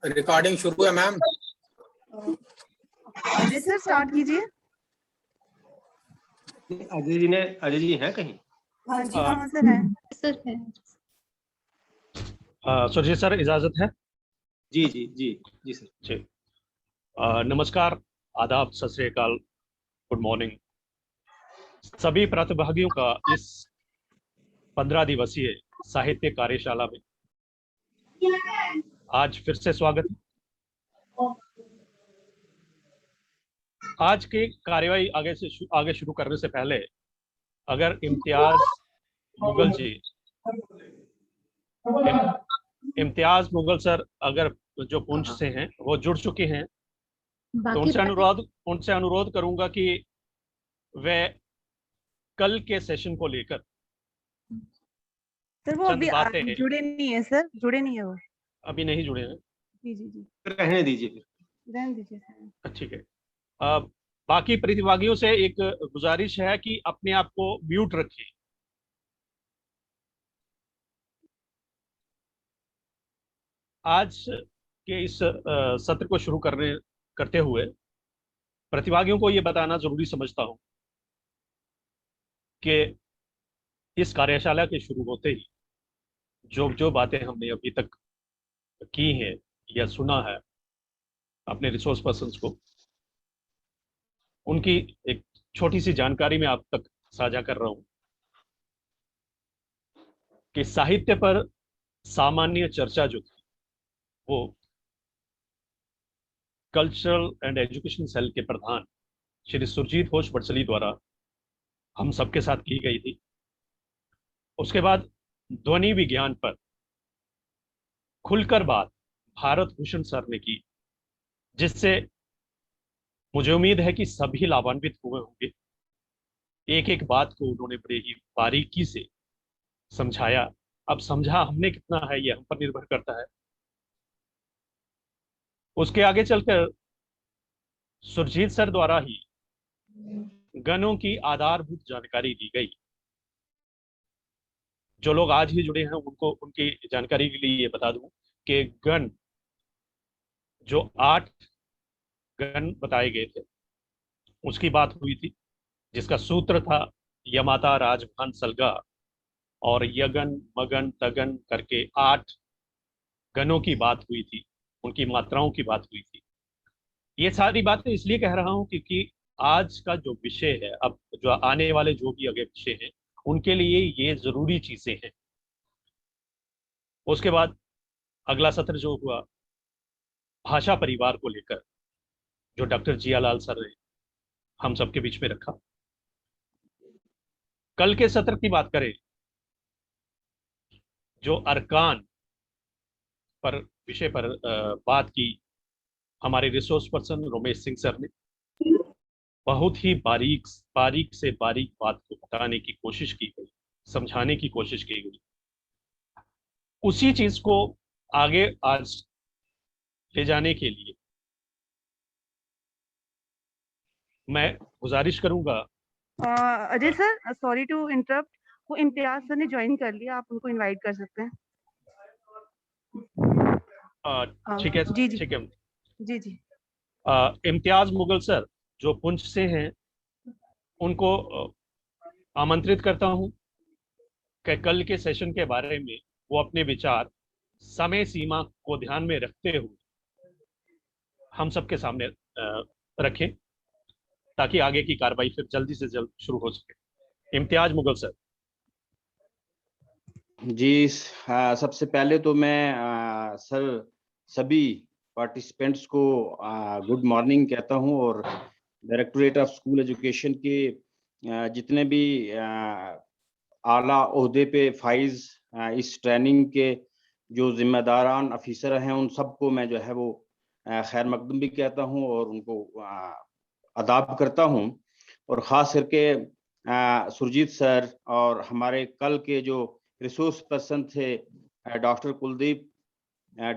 Recording शुरू है ma'am. Ajay sir start कीजिए। अजय जी हैं कहीं? हाँ जी, कहाँ सर है? सर है। सुरजीत सर इजाजत है? जी जी जी जी सर। जी। नमस्कार, आदाब, सत श्री अकाल, गुड मॉर्निंग सभी प्रतिभागियों का इस 15 दिवसीय साहित्य कार्यशाला में आज फिर से स्वागत है। आज की कार्यवाही आगे शुरू करने से पहले अगर इम्तियाज मुगल सर अगर जो पुंछ से हैं वो जुड़ चुके हैं तो उनसे अनुरोध करूंगा कि वे कल के सेशन को लेकर सर वो अभी जुड़े नहीं है सर, जुड़े नहीं है वो, अभी नहीं जुड़े हैं। जी जी जी, रहने दीजिए, रहने दीजिए सर। ठीक है। बाकी प्रतिभागियों से एक गुजारिश है कि अपने आप को म्यूट रखें। आज के इस सत्र को शुरू करते हुए प्रतिभागियों को ये बताना जरूरी समझता हूं कि इस कार्यशाला के शुरू होते ही जो बातें हमने अभी तक की हैं या सुना है अपने रिसोर्स पर्सन्स को, उनकी एक छोटी सी जानकारी मैं आप तक साझा कर रहा हूं कि साहित्य पर सामान्य चर्चा जो थी वो कल्चरल एंड एजुकेशन सेल के प्रधान श्री सुरजीत घोष बड़सली द्वारा हम सबके साथ की गई थी। उसके बाद ध्वनि विज्ञान पर खुलकर बात भारत भूषण सर ने की, जिससे मुझे उम्मीद है कि सभी लाभान्वित हुए होंगे। एक एक बात को उन्होंने बड़े ही बारीकी से समझाया। अब समझा हमने कितना है ये हम पर निर्भर करता है। उसके आगे चलकर सुरजीत सर द्वारा ही गणों की आधारभूत जानकारी दी गई। जो लोग आज ही जुड़े हैं उनको उनकी जानकारी के लिए ये बता दूं कि गण जो 8 गण बताए गए थे उसकी बात हुई थी, जिसका सूत्र था यमाता राजभान सलगा, और यगन मगन तगन करके 8 गणों की बात हुई थी, उनकी मात्राओं की बात हुई थी। ये सारी बातें इसलिए कह रहा हूं क्योंकि आज का जो विषय है, अब जो आने वाले जो भी आगे विषय हैं उनके लिए ये जरूरी चीजें हैं। उसके बाद अगला सत्र जो हुआ भाषा परिवार को लेकर, जो डॉक्टर जियालाल सर ने हम सबके बीच में रखा। कल के सत्र की बात करें, जो अरकान पर विषय पर बात की हमारे resource person Ramesh Singh sir ने बहुत ही बारीक से बारीक बात को बताने की कोशिश की गई, समझाने की कोशिश की गई। उसी चीज को आगे आज ले जाने के लिए मैं गुजारिश करूंगा। Ajay sir, sorry to interrupt, वो इम्तियाज सर ने ज्वाइन कर लिया, आप उनको इनवाइट कर सकते हैं। ठीक है जी जी ठीक है जी जी। इम्तियाज मुगल सर जो पुंछ से हैं उनको आमंत्रित करता हूं कि कल के सेशन के बारे में वो अपने विचार समय सीमा को ध्यान में रखते हुए हम सबके सामने रखें ताकि आगे की कार्रवाई फिर जल्दी से जल्द शुरू हो सके। इम्तियाज मुगल सर। जी, सबसे पहले तो मैं सर सभी पार्टिसिपेंट्स को गुड मॉर्निंग कहता हूं, और डायरेक्टोरेट ऑफ स्कूल एजुकेशन के जितने भी आला ओहदे पे फाइज इस ट्रेनिंग के जो जिम्मेदारान अफीसर हैं उन सबको मैं जो है वो खैर मकदम भी कहता हूं और उनको अदाब करता हूं। और ख़ास करके सुरजीत सर और हमारे कल के जो रिसोर्स पर्सन थे डॉक्टर कुलदीप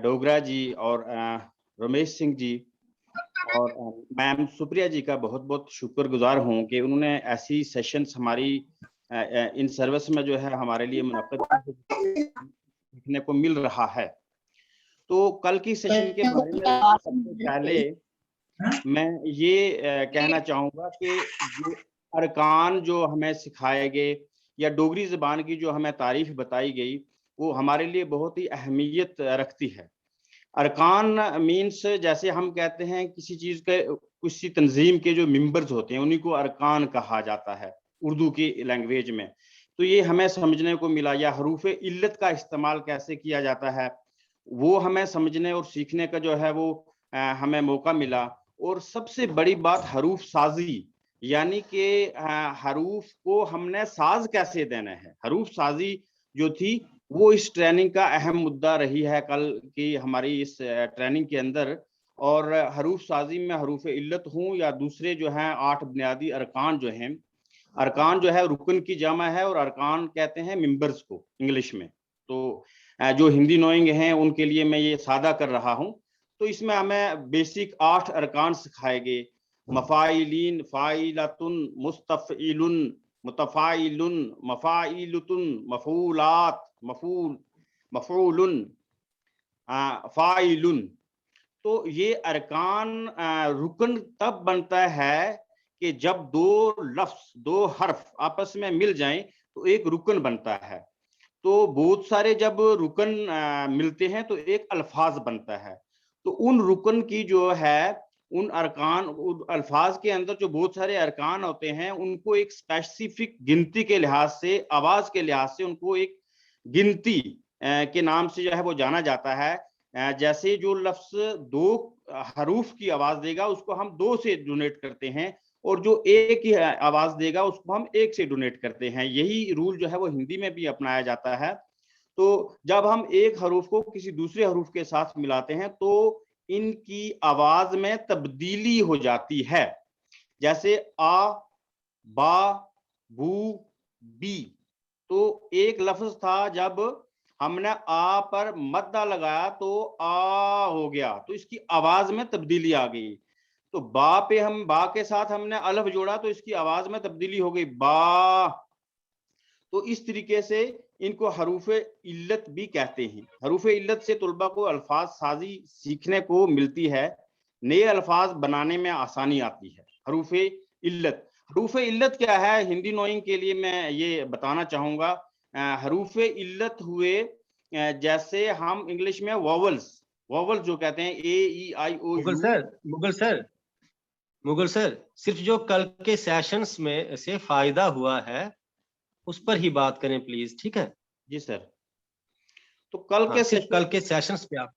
डोगरा जी और रमेश सिंह जी और मैम सुप्रिया जी का बहुत बहुत शुक्रगुजार हूँ कि उन्होंने ऐसी सेशंस हमारी इन सर्विस में जो है हमारे लिए मुनक्किद देखने को मिल रहा है। तो कल की सेशन के बारे में सबसे पहले मैं ये कहना चाहूँगा कि जो अरकान जो हमें सिखाए गए या डोगरी ज़बान की जो हमें तारीफ बताई गई वो हमारे लिए बहुत ही अहमियत रखती है। अरकान मीन्स जैसे हम कहते हैं किसी चीज़ के किसी तंजीम के जो मेंबर्स होते हैं उन्हीं को अरकान कहा जाता है उर्दू की लैंग्वेज में। तो ये हमें समझने को मिला, या हरूफ इल्लत का इस्तेमाल कैसे किया जाता है वो हमें समझने और सीखने का जो है वो हमें मौका मिला। और सबसे बड़ी बात हरूफ साजी, यानी कि हरूफ को हमने साज कैसे देना है। हरूफ साजी जो थी वो इस ट्रेनिंग का अहम मुद्दा रही है कल की हमारी इस ट्रेनिंग के अंदर। और हरूफ साजी में हरूफ इल्लत हूँ या दूसरे जो हैं 8 बुनियादी अरकान जो हैं, अरकान जो है रुकन की जमा है और अरकान कहते हैं मेंबर्स को इंग्लिश में। तो जो हिंदी नोइंग हैं उनके लिए मैं ये सादा कर रहा हूँ। तो इसमें हमें बेसिक 8 अरकान सिखाए गए, मफाइलीन, फाइलतुन, मुस्तफइलुन, मुतफाइलुन, मफाइलुतुन, मफूलात, मफूल, मफूलुन, फाइलुन। तो ये अरकान रुकन तब बनता है कि जब दो लफ्ज, दो हर्फ आपस में मिल जाएं तो एक रुकन बनता है। तो बहुत सारे जब रुकन मिलते हैं तो एक अल्फाज बनता है। तो उन रुकन की जो है उन अरकान, उन अल्फाज के अंदर जो बहुत सारे अरकान होते हैं उनको एक स्पेसिफिक गिनती के लिहाज से, आवाज के लिहाज से उनको एक गिनती के नाम से जो है वो जाना जाता है। जैसे जो लफ्ज 2 हरूफ की आवाज देगा उसको हम 2 से डोनेट करते हैं और जो एक ही आवाज देगा उसको हम 1 से डोनेट करते हैं। यही रूल जो है वो हिंदी में भी अपनाया जाता है। तो जब हम एक हरूफ को किसी दूसरे हरूफ के साथ मिलाते हैं तो इनकी आवाज में तब्दीली हो जाती है। जैसे आ, बा, बू, बी। तो एक लफ्ज था जब हमने आ पर मद्दा लगाया तो आ हो गया, तो इसकी आवाज में तब्दीली आ गई। तो बा पे हम बा के साथ हमने अलफ जोड़ा तो इसकी आवाज में तब्दीली हो गई, बा। तो इस तरीके से इनको हरूफ इल्लत भी कहते हैं। हरूफ इल्लत से तुलबा को अल्फाज साजी सीखने को मिलती है, नए अल्फाज बनाने में आसानी आती है। हरूफ इल्लत, हरूफ इल्लत क्या है हिंदी नोइंग के लिए मैं ये बताना चाहूंगा। हरूफ इल्लत हुए जैसे हम इंग्लिश में वॉवल्स, वॉवल्स जो कहते हैं A, E, I, O, U। Mughal sir सिर्फ जो कल के सेशंस में से फायदा हुआ है उस पर ही बात करें प्लीज, ठीक है? जी सर। तो कल के सिर्फ कल के सेशंस पे आप।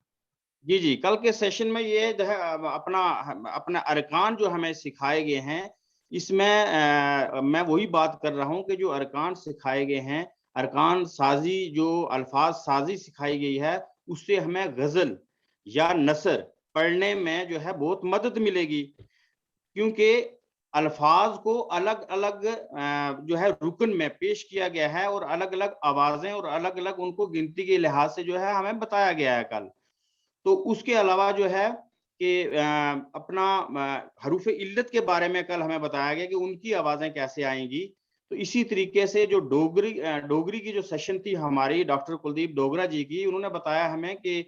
जी कल के सेशन में ये जो है अपना अरकान जो हमें सिखाए गए हैं इसमें मैं वही बात कर रहा हूँ कि जो अरकान सिखाए गए हैं, अरकान साजी जो अल्फाज साजी सिखाई गई है उससे हमें गजल या नसर पढ़ने में जो है बहुत मदद मिलेगी, क्योंकि अल्फाज को अलग अलग जो है रुकन में पेश किया गया है और अलग अलग आवाजें और अलग अलग उनको गिनती के लिहाज से जो है हमें बताया गया है कल। तो उसके अलावा जो है कि अपना हरूफ इल्लत के बारे में कल हमें बताया गया कि उनकी आवाजें कैसे आएंगी। तो इसी तरीके से जो डोगरी की जो सेशन थी हमारी डॉक्टर कुलदीप डोगरा जी की, उन्होंने बताया हमें कि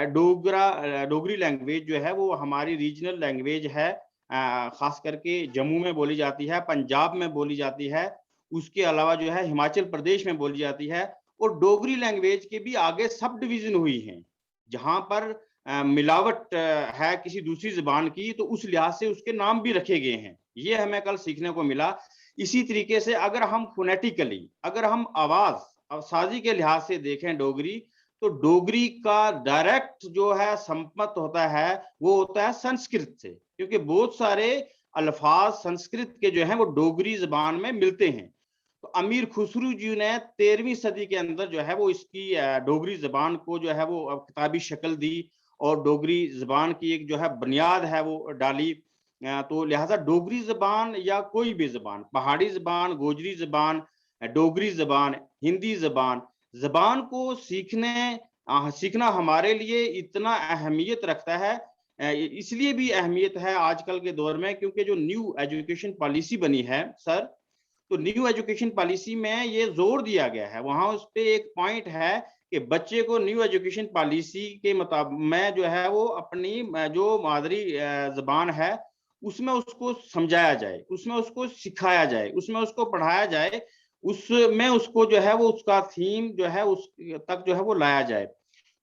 डोगरी लैंग्वेज जो है वो हमारी रीजनल लैंग्वेज है, खास करके जम्मू में बोली जाती है, पंजाब में बोली जाती है, उसके अलावा जो है हिमाचल प्रदेश में बोली जाती है। और डोगरी लैंग्वेज के भी आगे सब डिवीजन हुई हैं, जहां पर मिलावट है किसी दूसरी जुबान की तो उस लिहाज से उसके नाम भी रखे गए हैं। ये हमें कल सीखने को मिला। इसी तरीके से अगर हम फोनेटिकली, अगर हम आवाज साजी के लिहाज से देखें डोगरी, तो डोगरी का डायरेक्ट जो है संपत होता है वो होता है संस्कृत से, क्योंकि बहुत सारे अल्फाज संस्कृत के जो हैं वो डोगरी जुबान में मिलते हैं। तो अमीर खुसरू जी ने 13वीं सदी के अंदर जो है वो इसकी डोगरी जुबान को जो है वो किताबी शक्ल दी और डोगरी जुबान की एक जो है बुनियाद है वो डाली। तो लिहाजा डोगरी जुबान या कोई भी जुबान, पहाड़ी जुबान, गोजरी जुबान, डोगरी जुबान, हिंदी जुबान, जुबान को सीखना हमारे लिए इतना अहमियत रखता है इसलिए भी अहमियत है आजकल के दौर में, क्योंकि जो न्यू एजुकेशन पॉलिसी बनी है सर, तो न्यू एजुकेशन पॉलिसी में ये जोर दिया गया है, वहां उस पे एक पॉइंट है कि बच्चे को न्यू एजुकेशन पॉलिसी के मुताबिक में जो है वो अपनी जो मादरी जबान है उसमें उसको समझाया जाए, उसमें उसको सिखाया जाए, उसमें उसको पढ़ाया जाए, उसमें उसको जो है वो उसका थीम जो है उस तक जो है वो लाया जाए।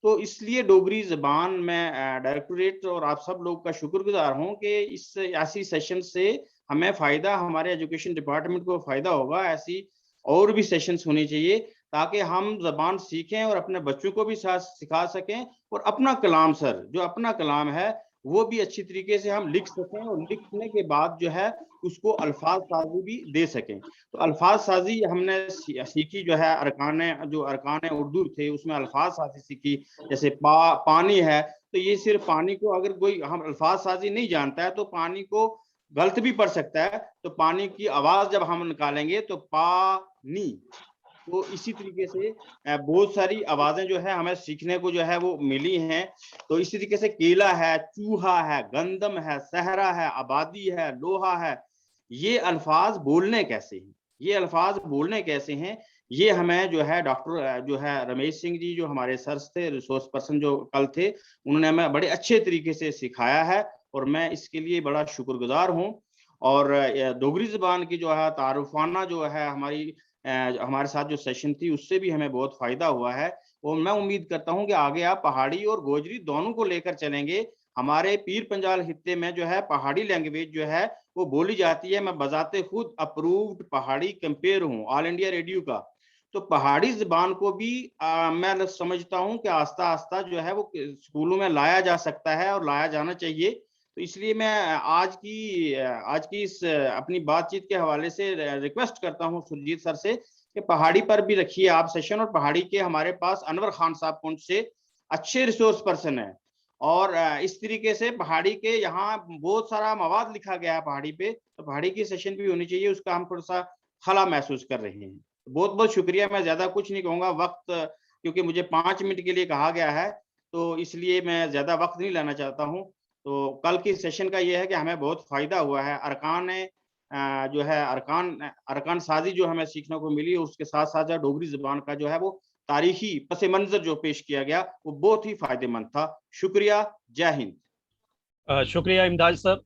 तो इसलिए डोगरी ज़बान में डायरेक्टोरेट और आप सब लोग का शुक्रगुज़ार हूँ कि इस ऐसी सेशन से हमें फ़ायदा, हमारे एजुकेशन डिपार्टमेंट को फ़ायदा होगा। ऐसी और भी सेशंस होनी चाहिए ताकि हम ज़बान सीखें और अपने बच्चों को भी साथ सिखा सकें, और अपना कलाम सर, जो अपना कलाम है वो भी अच्छी तरीके से हम लिख सकें, और लिखने के बाद जो है उसको अल्फाज साजी भी दे सकें। तो अल्फाज साजी हमने सीखी, जो है अरकान उर्दू थे उसमें अल्फाज साजी सीखी। जैसे पानी है, तो ये सिर्फ पानी को अगर कोई हम अल्फाज साजी नहीं जानता है तो पानी को गलत भी पढ़ सकता है, तो पानी की आवाज जब हम निकालेंगे तो पानी। तो इसी तरीके से बहुत सारी आवाजें जो है हमें सीखने को जो है वो मिली हैं। तो इसी तरीके से केला है, चूहा है, गंदम है, सहरा है, आबादी है, लोहा है, ये अल्फाज बोलने कैसे हैं, ये अल्फाज बोलने कैसे हैं, ये हमें जो है डॉक्टर जो है रमेश सिंह जी जो हमारे सर्स थे, रिसोर्स पर्सन जो कल थे, उन्होंने हमें बड़े अच्छे तरीके से सिखाया है, और मैं इसके लिए बड़ा शुक्रगुजार हूँ। और डोगरी ज़बान की जो है तारुफाना जो है हमारे साथ जो सेशन थी उससे भी हमें बहुत फायदा हुआ है, और मैं उम्मीद करता हूं कि आगे आप पहाड़ी और गोजरी दोनों को लेकर चलेंगे। हमारे पीर पंजाल खित्ते में जो है पहाड़ी लैंग्वेज जो है वो बोली जाती है। मैं बजाते खुद अप्रूव्ड पहाड़ी कंपेयर हूँ ऑल इंडिया रेडियो का। तो पहाड़ी जबान को भी मैं समझता हूँ कि आस्ता आस्ता जो है वो स्कूलों में लाया जा सकता है और लाया जाना चाहिए। तो इसलिए मैं आज की इस अपनी बातचीत के हवाले से रिक्वेस्ट करता हूं सुरजीत सर से कि पहाड़ी पर भी रखिए आप सेशन, और पहाड़ी के हमारे पास अनवर खान साहब पुंछ से अच्छे रिसोर्स पर्सन है, और इस तरीके से पहाड़ी के यहाँ बहुत सारा मवाद लिखा गया है पहाड़ी पे, तो पहाड़ी की सेशन भी होनी चाहिए, उसका हम थोड़ा सा खला महसूस कर रहे हैं। बहुत बहुत शुक्रिया, मैं ज्यादा कुछ नहीं कहूंगा, वक्त क्योंकि मुझे 5 मिनट के लिए कहा गया है, तो इसलिए मैं ज्यादा वक्त नहीं लेना चाहता हूँ। तो कल की सेशन का ये है कि हमें बहुत फायदा हुआ है, जो है अरकान साजी जो हमें सीखने को मिली, उसके साथ साथ डोगरी ज़बान का जो है वो तारीखी पस मंजर जो पेश किया गया वो बहुत ही फायदेमंद था। शुक्रिया, जय हिंद। शुक्रिया इम्तियाज सर।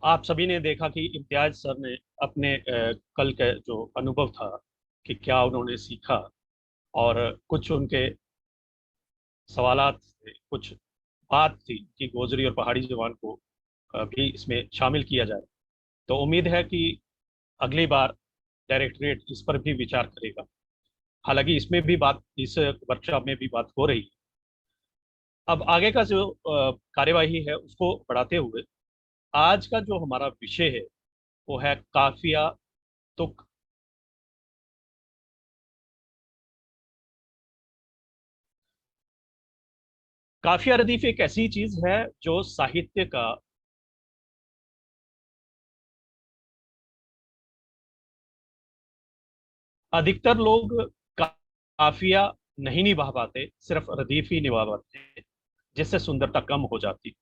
आप सभी ने देखा कि इम्तियाज सर ने अपने कल का जो अनुभव था कि क्या उन्होंने सीखा, और कुछ उनके सवालात थे, कुछ बात थी कि गोजरी और पहाड़ी ज़बान को भी इसमें शामिल किया जाए। तो उम्मीद है कि अगली बार डायरेक्टरेट इस पर भी विचार करेगा। हालांकि इसमें भी बात, इस वर्कशॉप में भी बात हो रही है। अब आगे का जो कार्यवाही है उसको बढ़ाते हुए आज का जो हमारा विषय है वो है काफिया तुक। काफिया रदीफ एक ऐसी चीज है जो साहित्य का अधिकतर लोग काफिया नहीं निभा पाते, सिर्फ रदीफ ही निभा पाते, जिससे सुंदरता कम हो जाती।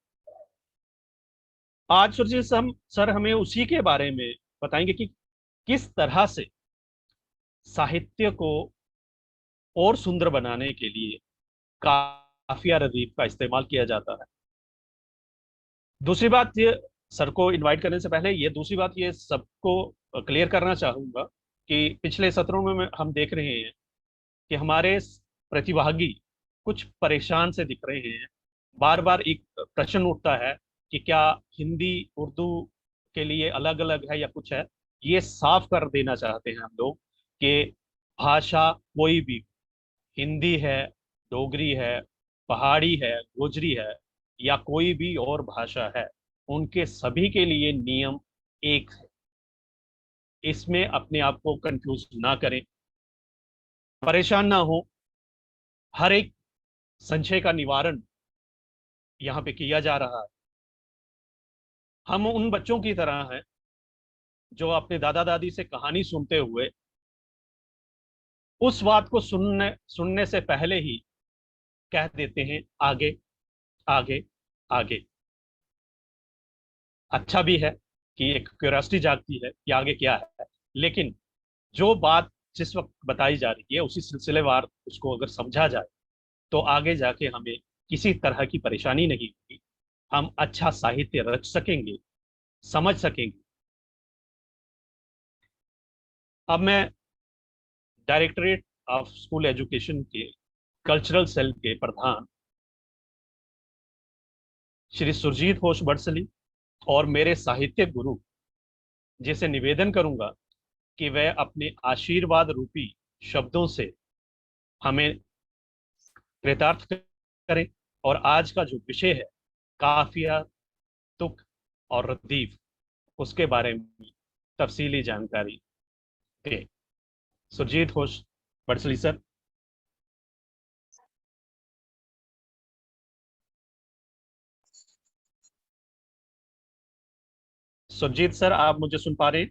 आज सुरजीत सर हमें उसी के बारे में बताएंगे कि किस तरह से साहित्य को और सुंदर बनाने के लिए काफिया रदीफ का इस्तेमाल किया जाता है। दूसरी बात ये, सर को इनवाइट करने से पहले ये दूसरी बात ये सबको क्लियर करना चाहूंगा कि पिछले सत्रों में हम देख रहे हैं कि हमारे प्रतिभागी कुछ परेशान से दिख रहे हैं। बार बार एक प्रश्न उठता है कि क्या हिंदी उर्दू के लिए अलग अलग है या कुछ है। ये साफ कर देना चाहते हैं हम लोग कि भाषा कोई भी, हिंदी है, डोगरी है, पहाड़ी है, गोजरी है, या कोई भी और भाषा है, उनके सभी के लिए नियम एक है। इसमें अपने आप को कंफ्यूज ना करें, परेशान ना हो। हर एक संशय का निवारण यहाँ पे किया जा रहा है। हम उन बच्चों की तरह हैं जो अपने दादा दादी से कहानी सुनते हुए उस बात को सुनने से पहले ही कह देते हैं आगे आगे आगे। अच्छा भी है कि एक क्यूरियोसिटी जागती है कि आगे क्या है, लेकिन जो बात जिस वक्त बताई जा रही है उसी सिलसिलेवार उसको अगर समझा जाए तो आगे जाके हमें किसी तरह की परेशानी नहीं होगी, हम अच्छा साहित्य रच सकेंगे, समझ सकेंगे। अब मैं डायरेक्टरेट ऑफ स्कूल एजुकेशन के कल्चरल सेल के प्रधान श्री सुरजीत घोष बड़सली और मेरे साहित्य गुरु जी से निवेदन करूंगा कि वह अपने आशीर्वाद रूपी शब्दों से हमें कृतार्थ करें और आज का जो विषय है काफिया, तुक और रदीफ, उसके बारे में तफसीली जानकारी दें। सुरजीत घोष बड़सली सर। सुरजीत सर, आप मुझे सुन पा रहे हैं?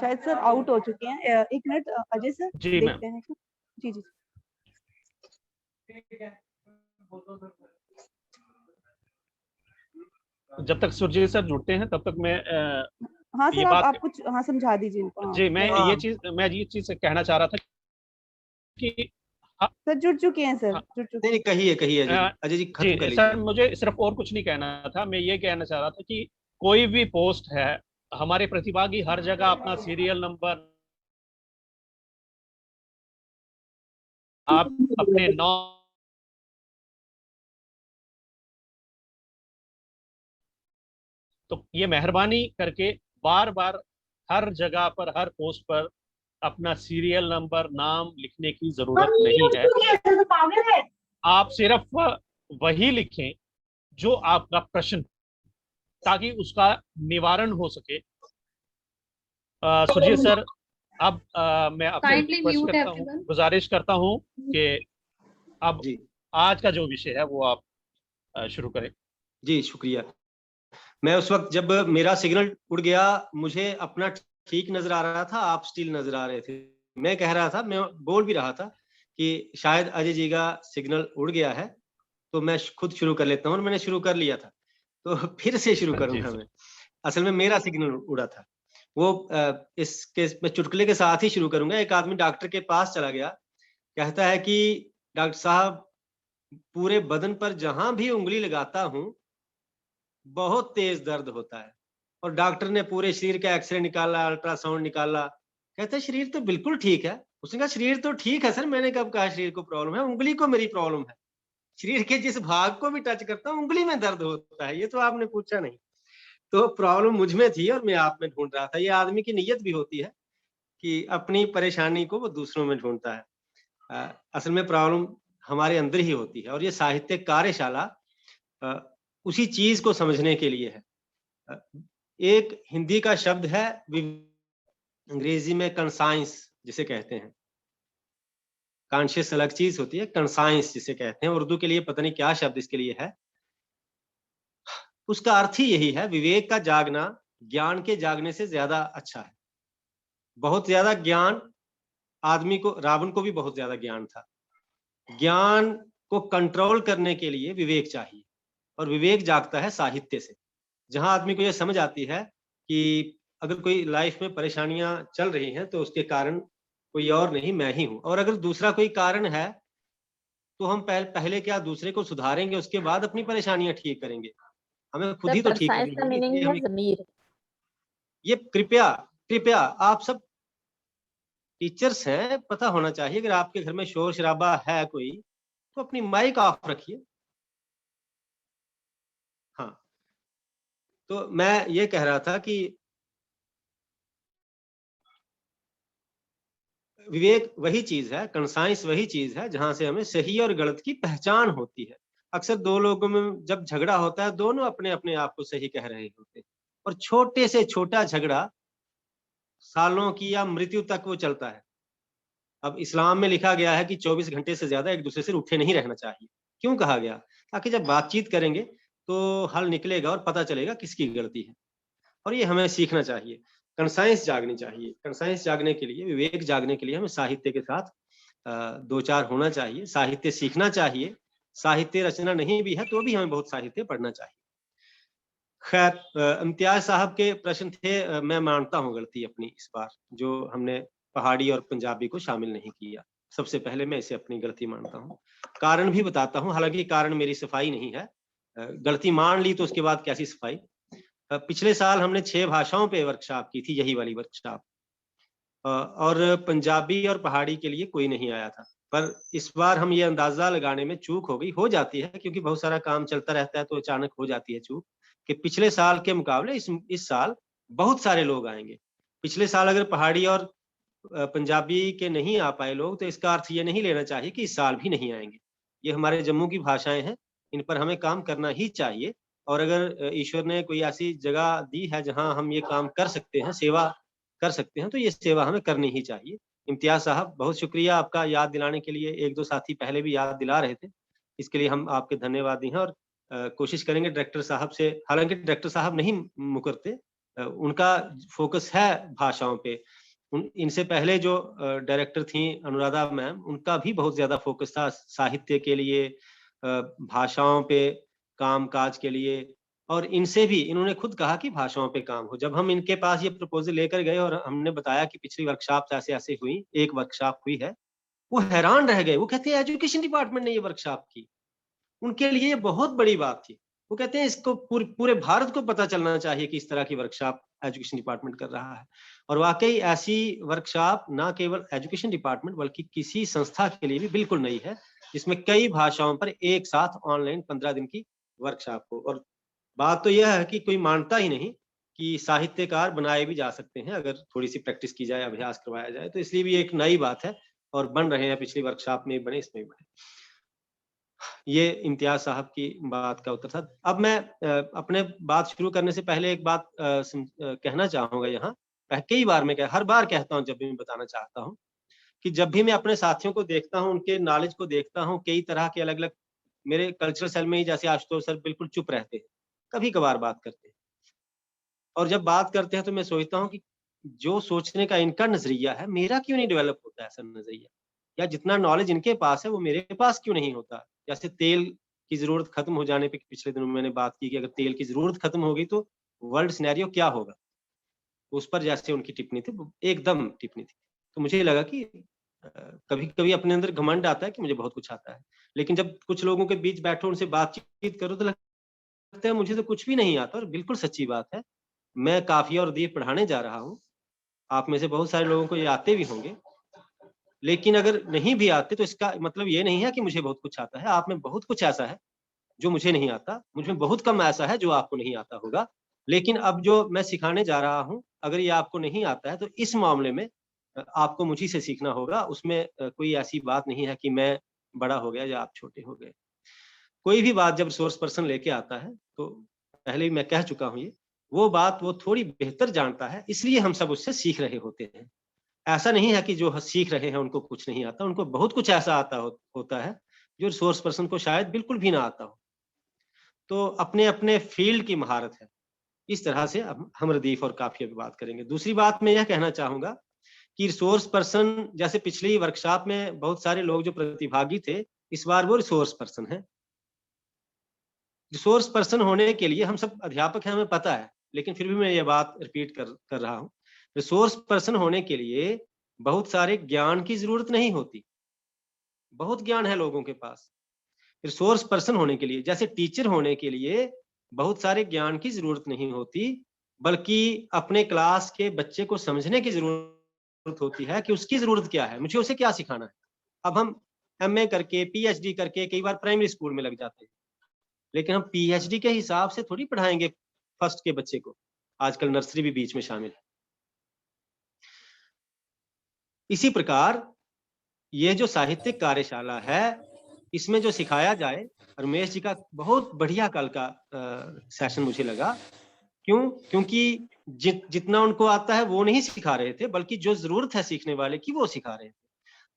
शायद सर आउट हो चुके हैं। एक मिनट अजय सर, जी मैम। देखते हैं। जी जी। जब तक सुरजीत सर जुड़ते हैं तब तक मैं हाँ ये सर, बात आप कुछ समझा दीजिए इनको। जी मैं हाँ। ये चीज कहना चाह रहा था कि सर जुड़ चुके हैं सर, हाँ। जुड़ चुके नहीं, कहिए कहिए अजय जी, अजय जी खत्म कर जी लीजिए। सर, मुझे सिर्फ और कुछ नहीं कहना था। मैं ये कहना चाह रहा था कि कोई भी पोस्ट है, हमारे प्रतिभागी हर जगह अपना सीरियल नंबर, आप अपने तो ये मेहरबानी करके बार बार हर जगह पर, हर पोस्ट पर अपना सीरियल नंबर, नाम लिखने की जरूरत नहीं है। आप सिर्फ वही लिखें जो आपका प्रश्न, ताकि उसका निवारण हो सके। सुरजीत सर, अब मैं आपसे रिक्वेस्ट करता हूँ, गुजारिश करता हूँ कि अब जी आज का जो विषय है वो आप शुरू करें। जी, शुक्रिया। मैं उस वक्त जब मेरा सिग्नल उड़ गया, मुझे अपना ठीक नजर आ रहा था, आप स्टिल नजर आ रहे थे। मैं कह रहा था, मैं बोल भी रहा था कि शायद अजय जी का सिग्नल उड़ गया है, तो मैं खुद शुरू कर लेता हूँ, और मैंने शुरू कर लिया था, तो फिर से शुरू करूंगा मैं। असल में मेरा सिग्नल उड़ा था। वो इसके मैं चुटकुले के साथ ही शुरू करूंगा। एक आदमी डॉक्टर के पास चला गया, कहता है कि डॉक्टर साहब, पूरे बदन पर जहां भी उंगली लगाता हूं बहुत तेज दर्द होता है। और डॉक्टर ने पूरे शरीर का एक्सरे निकाला, अल्ट्रासाउंड निकाला, कहते शरीर तो बिल्कुल ठीक है। उसने कहा शरीर तो ठीक है सर, मैंने कब कहा शरीर को प्रॉब्लम है, उंगली को मेरी प्रॉब्लम है। शरीर के जिस भाग को भी टच करता हूँ उंगली में दर्द होता है, ये तो आपने पूछा नहीं। तो प्रॉब्लम मुझ में थी और मैं आप में ढूंढ रहा था। ये आदमी की नीयत भी होती है कि अपनी परेशानी को वो दूसरों में ढूंढता है। असल में प्रॉब्लम हमारे अंदर ही होती है, और ये साहित्य कार्यशाला उसी चीज को समझने के लिए है। एक हिंदी का शब्द है, अंग्रेजी में कंसाइंस जिसे कहते हैं। कॉन्शियस अलग चीज होती है, कंसाइंस जिसे कहते हैं, उर्दू के लिए पता नहीं क्या शब्द इसके लिए है। उसका अर्थ ही यही है, विवेक का जागना ज्ञान के जागने से ज्यादा अच्छा है। बहुत ज्यादा ज्ञान आदमी को, रावण को भी बहुत ज्यादा ज्ञान था। ज्ञान को कंट्रोल करने के लिए विवेक चाहिए, और विवेक जागता है साहित्य से। जहां आदमी को यह समझ आती है कि अगर कोई लाइफ में परेशानियां चल रही हैं तो उसके कारण कोई और नहीं, मैं ही हूं। और अगर दूसरा कोई कारण है तो हम पहले क्या दूसरे को सुधारेंगे, उसके बाद अपनी परेशानियां ठीक करेंगे। हमें खुद ही तो ठीक करनी का होगी। मीनिंग इसलिए है हमें ज़मीर। ये कृपया कृपया आप सब टीचर्स हैं, पता होना चाहिए। अगर आपके घर में शोर शराबा है कोई, तो अपनी माइक ऑफ रखिए। हाँ, तो मैं ये कह रहा था कि विवेक वही चीज है, कंसाइंस वही चीज है जहां से हमें सही और गलत की पहचान होती है। अक्सर दो लोगों में जब झगड़ा होता है, दोनों अपने अपने आप को सही कह रहे होते हैं, और छोटे से छोटा झगड़ा सालों की या मृत्यु तक वो चलता है। अब इस्लाम में लिखा गया है कि 24 घंटे से ज्यादा एक दूसरे से उठे नहीं रहना चाहिए। क्यों कहा गया? ताकि जब बातचीत करेंगे तो हल निकलेगा और पता चलेगा किसकी गलती है, और ये हमें सीखना चाहिए। कंसाइंस जागनी चाहिए। कंसाइंस जागने के लिए, विवेक जागने के लिए हमें साहित्य के साथ दो चार होना चाहिए, साहित्य सीखना चाहिए। साहित्य रचना नहीं भी है तो भी हमें बहुत साहित्य पढ़ना चाहिए। खैर, इम्तियाज साहब के प्रश्न थे, मैं मानता हूँ गलती अपनी इस बार, जो हमने पहाड़ी और पंजाबी को शामिल नहीं किया। सबसे पहले मैं इसे अपनी गलती मानता हूँ। कारण भी बताता हूँ, हालांकि कारण मेरी सफाई नहीं है। गलती मान ली तो उसके बाद कैसी सफाई। पिछले साल हमने 6 भाषाओं पे वर्कशॉप की थी, यही वाली वर्कशॉप, और पंजाबी और पहाड़ी के लिए कोई नहीं आया था। पर इस बार हम ये अंदाजा लगाने में चूक हो गई, हो जाती है क्योंकि बहुत सारा काम चलता रहता है तो अचानक हो जाती है चूक, कि पिछले साल के मुकाबले इस साल बहुत सारे लोग आएंगे। पिछले साल अगर पहाड़ी और पंजाबी के नहीं आ पाए लोग, तो इसका अर्थ ये नहीं लेना चाहिए कि इस साल भी नहीं आएंगे। ये हमारे जम्मू की भाषाएं हैं, इन पर हमें काम करना ही चाहिए। और अगर ईश्वर ने कोई ऐसी जगह दी है जहां हम ये काम कर सकते हैं, सेवा कर सकते हैं, तो ये सेवा हमें करनी ही चाहिए। इम्तियाज साहब, बहुत शुक्रिया आपका याद दिलाने के लिए। 1-2 साथी पहले भी याद दिला रहे थे, इसके लिए हम आपके धन्यवादी हैं। और कोशिश करेंगे डायरेक्टर साहब से, हालांकि डायरेक्टर साहब नहीं मुकरते, उनका फोकस है भाषाओं पे। इनसे पहले जो डायरेक्टर थी अनुराधा मैम, उनका भी बहुत ज्यादा फोकस था साहित्य के लिए, भाषाओं पे काम काज के लिए। और इनसे भी इन्होंने खुद कहा कि भाषाओं पे काम हो। जब हम इनके पास ये प्रपोजल लेकर गए और हमने बताया कि पिछली वर्कशॉप ऐसे ऐसे हुई, एक वर्कशॉप हुई है, वो हैरान रह गए। वो कहते हैं एजुकेशन डिपार्टमेंट ने ये वर्कशॉप की, उनके लिए ये बहुत बड़ी बात थी। वो कहते हैं इसको पूरे भारत को पता चलना चाहिए कि इस तरह की वर्कशॉप एजुकेशन डिपार्टमेंट कर रहा है। और वाकई ऐसी वर्कशॉप ना केवल एजुकेशन डिपार्टमेंट बल्कि किसी संस्था के लिए भी बिल्कुल नई है, जिसमें कई भाषाओं पर एक साथ ऑनलाइन 15 दिन की वर्कशॉप हो। और बात तो यह है कि कोई मानता ही नहीं कि साहित्यकार बनाए भी जा सकते हैं अगर थोड़ी सी प्रैक्टिस की जाए, अभ्यास करवाया जाए। तो इसलिए भी एक नई बात है और बन रहे हैं, पिछली वर्कशॉप में बने, इसमें भी बने। ये इम्तियाज साहब की बात का उत्तर था। अब मैं अपने बात शुरू करने से पहले एक बात कहना चाहूंगा यहाँ। कई बार मैं हर बार कहता हूँ जब भी मैं बताना चाहता हूँ कि जब भी मैं अपने साथियों को देखता हूँ, उनके नॉलेज को देखता हूँ, कई तरह के अलग अलग, मेरे कल्चरल सेल में ही जैसे आशुतोष सर बिल्कुल चुप रहते हैं, कभी कभार बात करते हैं। और जब बात करते हैं तो मैं सोचता हूँ कि जो सोचने का इनका नजरिया है, मेरा क्यों नहीं डेवलप होता ऐसा नजरिया, या जितना नॉलेज इनके पास है वो मेरे पास क्यों नहीं होता। जैसे तेल की जरूरत खत्म हो जाने पे, पिछले दिनों मैंने बात की कि अगर तेल की जरूरत खत्म हो गई तो वर्ल्ड सिनेरियो क्या होगा, उस पर जैसे उनकी टिप्पणी थी, एकदम टिप्पणी थी। तो मुझे लगा कि कभी कभी अपने अंदर घमंड आता है कि मुझे बहुत कुछ आता है, लेकिन जब कुछ लोगों के बीच बैठो, उनसे बातचीत करो, तो लगता है मुझे तो कुछ भी नहीं आता। और बिल्कुल सच्ची बात है। मैं काफिया और दीप पढ़ाने जा रहा हूँ, आप में से बहुत सारे लोगों को ये आते भी होंगे, लेकिन अगर नहीं भी आते तो इसका मतलब ये नहीं है कि मुझे बहुत कुछ आता है। आप में बहुत कुछ ऐसा है जो मुझे नहीं आता, मुझ में बहुत कम ऐसा है जो आपको नहीं आता होगा। लेकिन अब जो मैं सिखाने जा रहा हूँ, अगर ये आपको नहीं आता है तो इस मामले में आपको मुझी से सीखना होगा। उसमें कोई ऐसी बात नहीं है कि मैं बड़ा हो गया या आप छोटे हो गए। कोई भी बात जब सोर्स पर्सन लेके आता है, तो पहले ही मैं कह चुका हूँ, ये वो बात वो थोड़ी बेहतर जानता है, इसलिए हम सब उससे सीख रहे होते हैं। ऐसा नहीं है कि जो सीख रहे हैं उनको कुछ नहीं आता, उनको बहुत कुछ ऐसा आता होता है जो सोर्स पर्सन को शायद बिल्कुल भी ना आता हो। तो अपने अपने फील्ड की महारत है। इस तरह से हम रदीफ और काफिया पे बात करेंगे। दूसरी बात मैं यह कहना चाहूंगा कि रिसोर्स पर्सन, जैसे पिछली वर्कशॉप में बहुत सारे लोग जो प्रतिभागी थे, इस बार वो रिसोर्स पर्सन है। रिसोर्स पर्सन होने के लिए हम सब अध्यापक हैं, हमें पता है, लेकिन फिर भी मैं ये बात रिपीट कर रहा हूँ। रिसोर्स पर्सन होने के लिए बहुत सारे ज्ञान की जरूरत नहीं होती, बहुत ज्ञान है लोगों के पास। रिसोर्स पर्सन होने के लिए, जैसे टीचर होने के लिए बहुत सारे ज्ञान की जरूरत नहीं होती, बल्कि अपने क्लास के बच्चे को समझने की जरूरत होती है कि उसकी जरूरत क्या है, मुझे उसे क्या सिखाना है। अब हम MA करके, PhD करके कई बार प्राइमरी स्कूल में लग जाते हैं, लेकिन हम PhD के हिसाब से थोड़ी पढ़ाएंगे फर्स्ट के बच्चे को। आजकल नर्सरी भी बीच में शामिल है। इसी प्रकार ये जो साहित्यिक कार्यशाला है, इसमें जो सिखाया जाए, रमेश जी का बहुत बढ़िया कल का सेशन मुझे लगा। क्यों? क्योंकि जितना उनको आता है वो नहीं सिखा रहे थे, बल्कि जो जरूरत है सीखने वाले की वो सिखा रहे थे।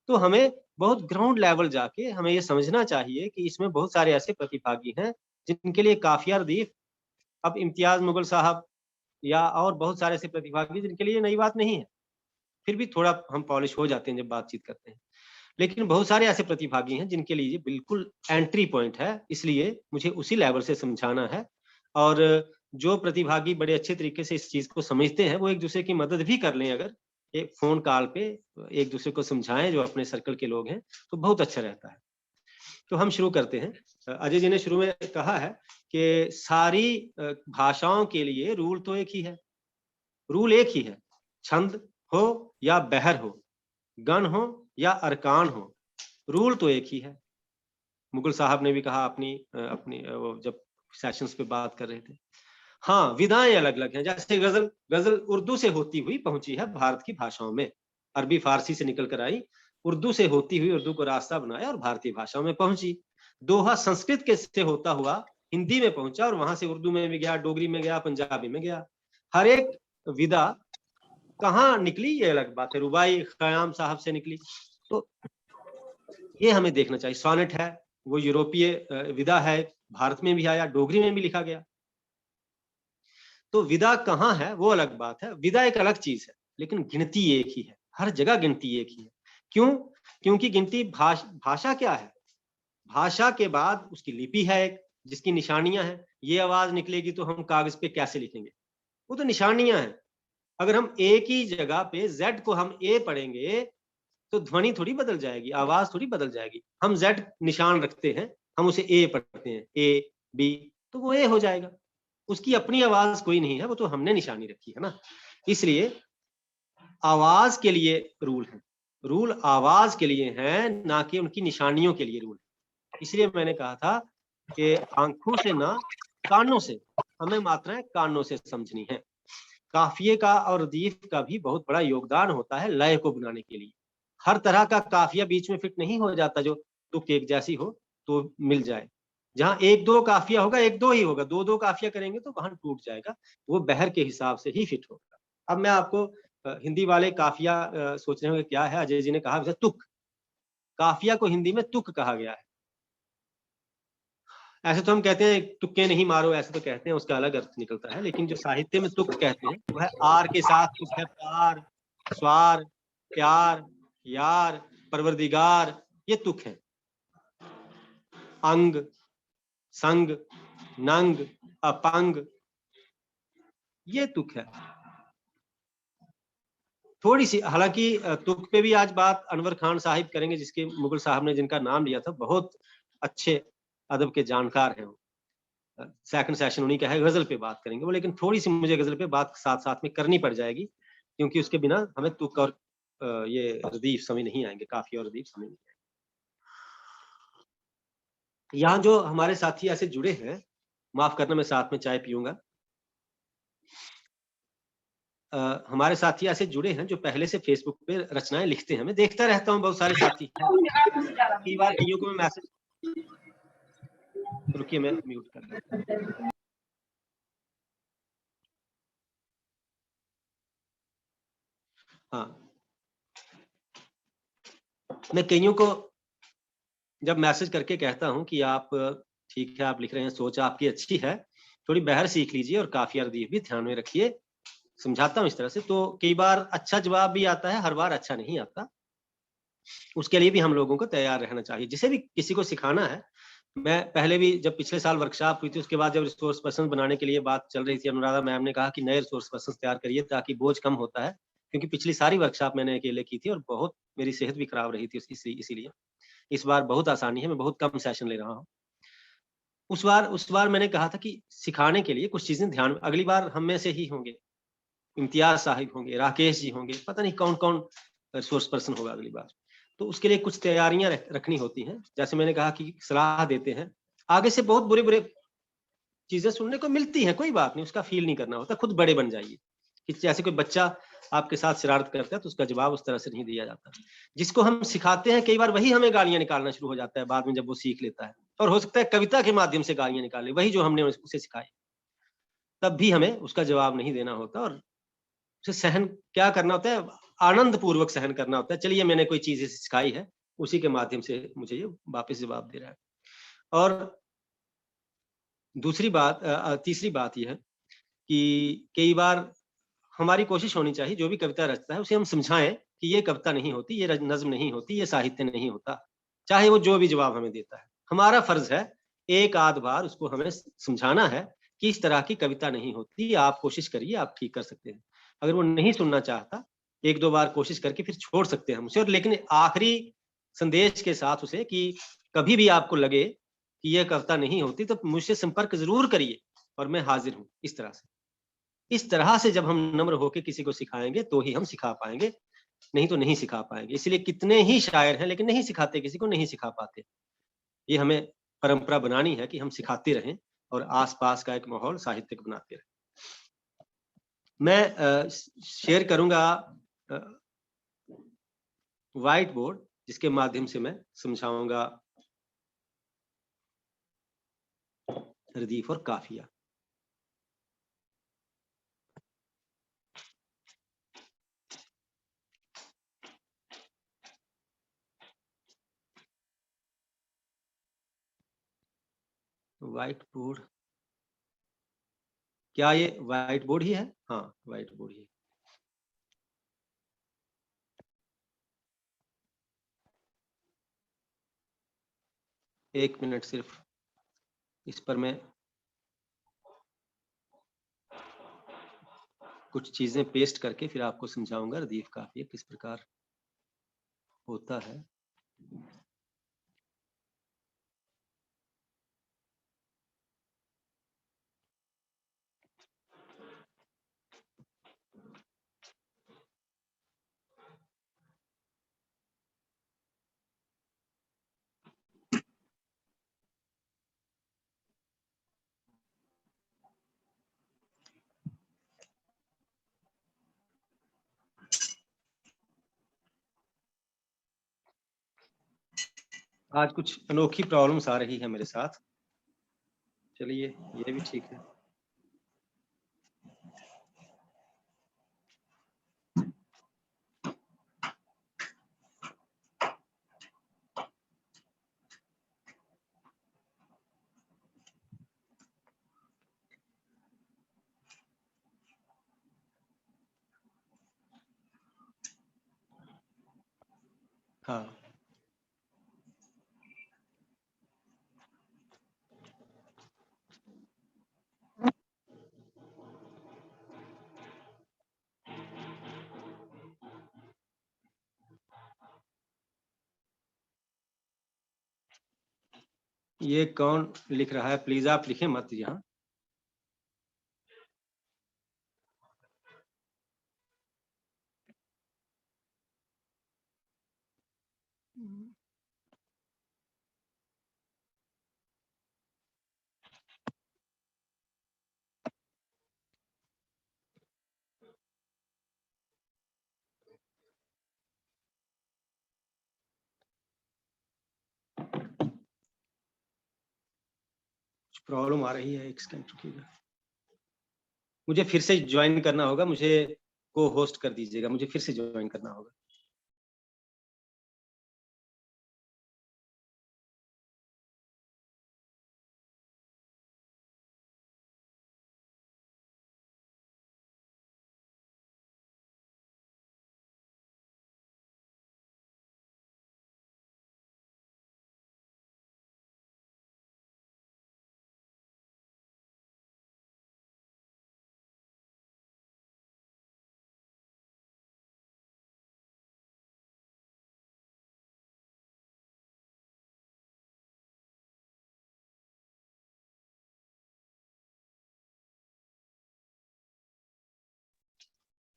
तो हमें बहुत ग्राउंड लेवल जाके हमें ये समझना चाहिए कि इसमें बहुत सारे ऐसे प्रतिभागी हैं जिनके लिए काफिया रदीफ, अब इम्तियाज मुगल साहब या और बहुत सारे ऐसे प्रतिभागी जिनके लिए नई बात नहीं है, फिर भी थोड़ा हम पॉलिश हो जाते हैं जब बातचीत करते हैं। लेकिन बहुत सारे ऐसे प्रतिभागी हैं जिनके लिए ये बिल्कुल एंट्री पॉइंट है, इसलिए मुझे उसी लेवल से समझाना है। और जो प्रतिभागी बड़े अच्छे तरीके से इस चीज को समझते हैं, वो एक दूसरे की मदद भी कर लें, अगर एक फोन कॉल पे एक दूसरे को समझाएं, जो अपने सर्कल के लोग हैं, तो बहुत अच्छा रहता है। तो हम शुरू करते हैं। अजय जी ने शुरू में कहा है कि सारी भाषाओं के लिए रूल तो एक ही है, रूल एक ही है, छंद हो या बहर हो, गण हो या अरकान हो, रूल तो एक ही है। मुगल साहब ने भी कहा अपनी वो जब सेशंस पे बात कर रहे थे। हाँ, विधाएं अलग अलग हैं, जैसे गजल उर्दू से होती हुई पहुंची है भारत की भाषाओं में, अरबी फारसी से निकल कर आई, उर्दू से होती हुई उर्दू को रास्ता बनाया और भारतीय भाषाओं में पहुंची। दोहा संस्कृत के से होता हुआ हिंदी में पहुंचा और वहां से उर्दू में भी गया, डोगरी में गया, पंजाबी में गया। हर एक विधा कहाँ निकली ये अलग बात है, रुबाई खयाम साहब से निकली, तो ये हमें देखना चाहिए। सोनेट है, वो यूरोपीय विधा है, भारत में भी आया, डोगरी में भी लिखा गया। तो विधा कहाँ है वो अलग बात है, विधा एक अलग चीज है, लेकिन गिनती एक ही है, हर जगह गिनती एक ही है। क्यों? क्योंकि गिनती भाषा क्या है, भाषा के बाद उसकी लिपि है एक, जिसकी निशानियां हैं। ये आवाज निकलेगी तो हम कागज पे कैसे लिखेंगे, वो तो निशानियां हैं। अगर हम एक ही जगह पे Z को हम A पढ़ेंगे तो ध्वनि थोड़ी बदल जाएगी, आवाज थोड़ी बदल जाएगी। हम Z निशान रखते हैं, हम उसे A पढ़ते हैं, A B, तो वो A हो जाएगा, उसकी अपनी आवाज कोई नहीं है, वो तो हमने निशानी रखी है ना। इसलिए आवाज के लिए रूल है, रूल आवाज के लिए हैं, ना कि उनकी निशानियों के लिए रूल है। इसलिए मैंने कहा था कि आंखों से ना कानों से, हमें मात्राएं कानों से समझनी है। काफिये का और रदीफ का भी बहुत बड़ा योगदान होता है लय को बनाने के लिए। हर तरह का काफिया बीच में फिट नहीं हो जाता जो तुक एक जैसी हो तो मिल जाए। जहां एक दो काफिया होगा, एक दो ही होगा, दो दो काफिया करेंगे तो वहां टूट जाएगा, वो बहर के हिसाब से ही फिट होगा। अब मैं आपको हिंदी वाले काफिया सोच रहे होंगे क्या है, अजय जी ने कहा जैसे तुक, काफिया को हिंदी में तुक कहा गया है। ऐसे तो हम कहते हैं तुक्के नहीं मारो, ऐसे तो कहते हैं, उसका अलग अर्थ निकलता है, लेकिन जो साहित्य में तुक कहते हैं वो है आर के साथ तुक है, पार, स्वार, प्यार, यार, परवरदिगार, ये तुक है। अंग, संग, नंग, अपंग, ये तुक है। थोड़ी सी, हालांकि तुक पे भी आज बात अनवर खान साहिब करेंगे, जिसके मुगल साहब ने जिनका नाम लिया था, बहुत अच्छे अदब के जानकार हैं वो। सेकंड सेशन उन्हीं का है, गजल पे बात करेंगे वो, लेकिन थोड़ी सी मुझे गजल पे बात साथ साथ में करनी पड़ जाएगी, क्योंकि उसके बिना हमें तुक और ये रदीफ समझ नहीं आएंगे, काफी और रदीफ समझ नहीं आएंगे। यहाँ जो हमारे साथी ऐसे जुड़े हैं, माफ करना मैं साथ में चाय पीऊंगा, हमारे साथी ऐसे जुड़े हैं जो पहले से फेसबुक पे रचनाएं लिखते हैं, मैं देखता रहता हूँ बहुत सारे साथी हैं। कई बार कईयों को मैं मैसेज, रुकिए मैं म्यूट कर रहा हूँ। हाँ, मैं कईयों को जब मैसेज करके कहता हूं कि आप ठीक है, आप लिख रहे हैं, सोच आपकी अच्छी है, थोड़ी बहर सीख लीजिए और काफिया रदीफ भी ध्यान में रखिए, समझाता हूं इस तरह से, तो कई बार अच्छा जवाब भी आता है, हर बार अच्छा नहीं आता। उसके लिए भी हम लोगों को तैयार रहना चाहिए, जिसे भी किसी को सिखाना है। मैं पहले भी जब पिछले साल वर्कशॉप हुई थी, उसके बाद जब रिसोर्स पर्सन बनाने के लिए बात चल रही थी, अनुराधा मैम ने कहा कि नए रिसोर्स पर्सन तैयार करिए ताकि बोझ कम होता है, क्योंकि पिछली सारी वर्कशॉप मैंने अकेले की थी और बहुत मेरी सेहत भी खराब रही थी इसीलिए इस बार बहुत आसानी है, मैं बहुत कम सेशन ले रहा हूँ। उस बार मैंने कहा था कि सिखाने के लिए कुछ चीजें ध्यान में, अगली बार हम में से ही होंगे, इम्तियाज साहिब होंगे, राकेश जी होंगे, पता नहीं कौन कौन रिसोर्स पर्सन होगा अगली बार, तो उसके लिए कुछ तैयारियां रखनी होती हैं। जैसे मैंने कहा कि सलाह देते हैं, आगे से बहुत बुरे बुरे चीजें सुनने को मिलती हैं, कोई बात नहीं, उसका फील नहीं करना होता, खुद बड़े बन जाइए। कि जैसे कोई बच्चा आपके साथ शरारत करता है तो उसका जवाब उस तरह से नहीं दिया जाता। जिसको हम सिखाते हैं कई बार वही हमें गालियां निकालना शुरू हो जाता है बाद में, जब वो सीख लेता है, और हो सकता है कविता के माध्यम से गालियां निकाले, वही जो हमने उसे सिखाई, तब भी हमें उसका जवाब नहीं देना होता और उसे सहन क्या करना होता है, आनंद पूर्वक सहन करना होता है। चलिए मैंने कोई चीज सिखाई है, उसी के माध्यम से मुझे ये वापस जवाब दे रहा है। और दूसरी बात, तीसरी बात यह है कि कई बार हमारी कोशिश होनी चाहिए जो भी कविता रचता है उसे हम समझाएं कि ये कविता नहीं होती, ये नज्म नहीं होती, ये साहित्य नहीं होता, चाहे वो जो भी जवाब हमें देता है। हमारा फर्ज है एक आध बार उसको हमें समझाना है कि इस तरह की कविता नहीं होती, आप कोशिश करिए, आप ठीक कर सकते हैं। अगर वो नहीं सुनना चाहता, एक दो बार कोशिश करके फिर छोड़ सकते हैं उसे, और लेकिन आखिरी संदेश के साथ उसे कि कभी भी आपको लगे कि यह कविता नहीं होती तो मुझसे संपर्क जरूर करिए और मैं हाजिर हूं। इस तरह से जब हम नम्र होकर किसी को सिखाएंगे तो ही हम सिखा पाएंगे, नहीं तो नहीं सिखा पाएंगे। इसलिए कितने ही शायर हैं लेकिन नहीं सिखाते, किसी को नहीं सिखा पाते। ये हमें परंपरा बनानी है कि हम सिखाते रहें और आसपास का एक माहौल साहित्यिक बनाते रहें। मैं शेयर करूंगा व्हाइट बोर्ड, जिसके माध्यम से मैं समझाऊंगा रदीफ और काफिया। व्हाइट बोर्ड, क्या ये व्हाइट बोर्ड ही है? हाँ, व्हाइट बोर्ड ही है। एक मिनट सिर्फ, इस पर मैं कुछ चीजें पेस्ट करके फिर आपको समझाऊंगा रदीफ काफिया किस प्रकार होता है। आज कुछ अनोखी प्रॉब्लम्स आ रही है मेरे साथ, चलिए ये भी ठीक है। हाँ, ये कौन लिख रहा है? प्लीज आप लिखें मत यहाँ। प्रॉब्लम आ रही है, एक सेकंड रुकिएगा। मुझे फिर से ज्वाइन करना होगा, मुझे को होस्ट कर दीजिएगा, मुझे फिर से ज्वाइन करना होगा।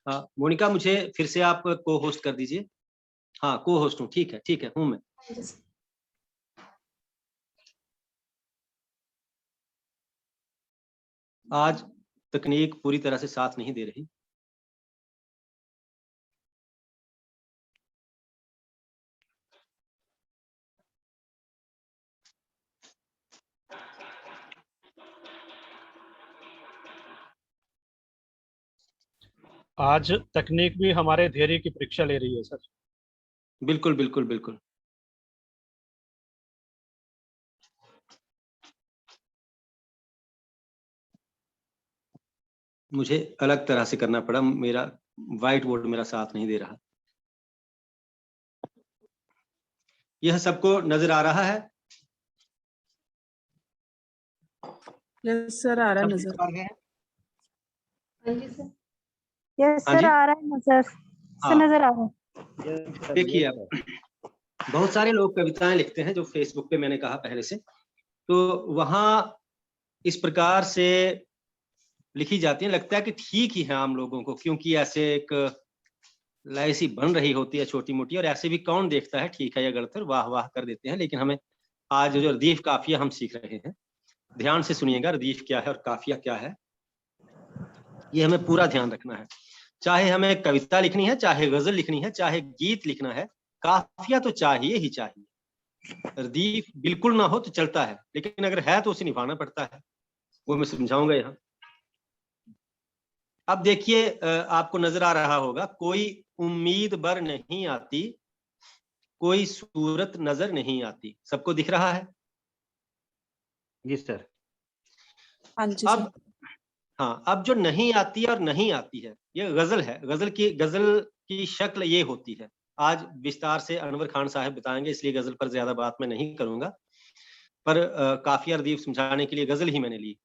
हाँ मोनिका, मुझे फिर से आप को होस्ट कर दीजिए। हाँ, को होस्ट हूँ, ठीक है, हूँ मैं। आज तकनीक पूरी तरह से साथ नहीं दे रही। आज तकनीक भी हमारे धैर्य की परीक्षा ले रही है सर। बिल्कुल बिल्कुल बिल्कुल। मुझे अलग तरह से करना पड़ा, मेरा व्हाइट बोर्ड मेरा साथ नहीं दे रहा। यह सबको नजर आ रहा है? यस सर, आ रहा है सब नजर। आगे है? यस हाँ सर, जी, आ रहा है नजर, हाँ। नजर आ रहा है। देखिए, अब बहुत सारे लोग कविताएं लिखते हैं जो फेसबुक पे मैंने कहा पहले से, तो वहां इस प्रकार से लिखी जाती है, लगता है कि ठीक ही है आम लोगों को, क्योंकि ऐसे एक लय सी बन रही होती है छोटी मोटी, और ऐसे भी कौन देखता है ठीक है या गलत है, वाह वाह कर देते हैं। लेकिन हमें आज जो रदीफ काफिया हम सीख रहे हैं, ध्यान से सुनिएगा, रदीफ क्या है और काफिया क्या है, ये हमें पूरा ध्यान रखना है। चाहे हमें कविता लिखनी है, चाहे गजल लिखनी है, चाहे गीत लिखना है, काफिया तो चाहिए ही चाहिए। रदीफ बिल्कुल ना हो तो चलता है, लेकिन अगर है तो उसे निभाना पड़ता है, वो मैं समझाऊंगा यहाँ। अब देखिए, आपको नजर आ रहा होगा, कोई उम्मीद बर नहीं आती, कोई सूरत नजर नहीं आती। सबको दिख रहा है? जी सर। हाँ जी सर। अब हाँ, अब जो नहीं आती और नहीं आती है, ये गजल है। गजल की शक्ल ये होती है। आज विस्तार से अनवर खान साहब बताएंगे, इसलिए गजल पर ज्यादा बात मैं नहीं करूंगा, पर काफिया रदीफ समझाने के लिए गजल ही मैंने ली।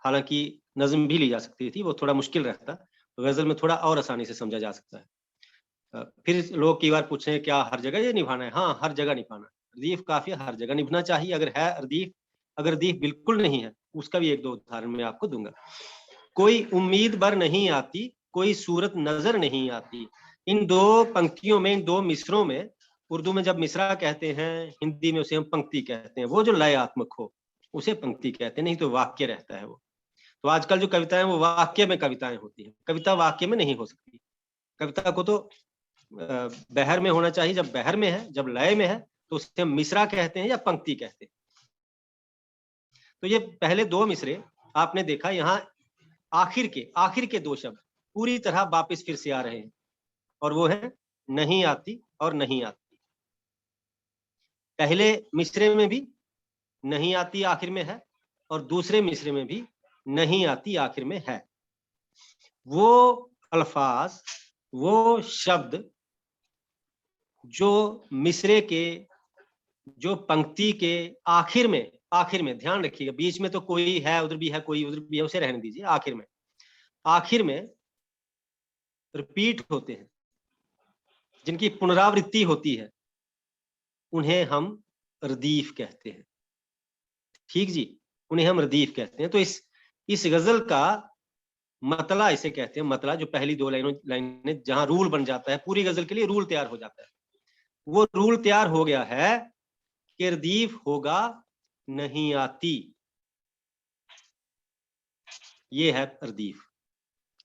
हालांकि नज्म भी ली जा सकती थी, वो थोड़ा मुश्किल रहता, तो गजल में थोड़ा और आसानी से समझा जा सकता है। फिर लोग कई बार पूछे क्या हर जगह ये निभाना है? हाँ, हर जगह निभाना है। रदीफ काफिया हर जगह निभना चाहिए। अगर है रदीफ, अगर रदीफ बिल्कुल नहीं है, उसका भी एक दो उदाहरण मैं आपको दूंगा। कोई उम्मीद बर नहीं आती, कोई सूरत नजर नहीं आती। इन दो पंक्तियों में, इन दो मिसरों में, उर्दू में जब मिसरा कहते हैं, हिंदी में उसे हम पंक्ति कहते हैं। वो जो लयात्मक हो उसे पंक्ति कहते हैं, नहीं तो वाक्य रहता है वो। तो आजकल जो कविताएं वो वाक्य में कविताएं होती हैं, कविता वाक्य में नहीं हो सकती। कविता को तो बहर में होना चाहिए। जब बहर में है, जब लय में है, तो उसे हम मिसरा कहते हैं या पंक्ति कहते हैं। तो ये पहले दो मिसरे आपने देखा, यहाँ आखिर के दो शब्द पूरी तरह वापस फिर से आ रहे हैं, और वो है नहीं आती और नहीं आती। पहले मिसरे में भी नहीं आती आखिर में है, और दूसरे मिसरे में भी नहीं आती आखिर में है। वो अल्फाज, वो शब्द जो मिसरे के, जो पंक्ति के आखिर में ध्यान रखिएगा, बीच में तो कोई है उधर भी है, कोई उधर भी है, उसे रहने दीजिए। आखिर में रिपीट होते हैं, जिनकी पुनरावृत्ति होती है, उन्हें हम रदीफ कहते हैं। ठीक जी, उन्हें हम रदीफ कहते हैं। तो इस गजल का मतला इसे कहते हैं। मतला, जो पहली दो लाइनें जहां रूल बन जाता है, पूरी गजल के लिए रूल तैयार हो जाता है। वो रूल तैयार हो गया है कि रदीफ होगा नहीं आती। ये है रदीफ।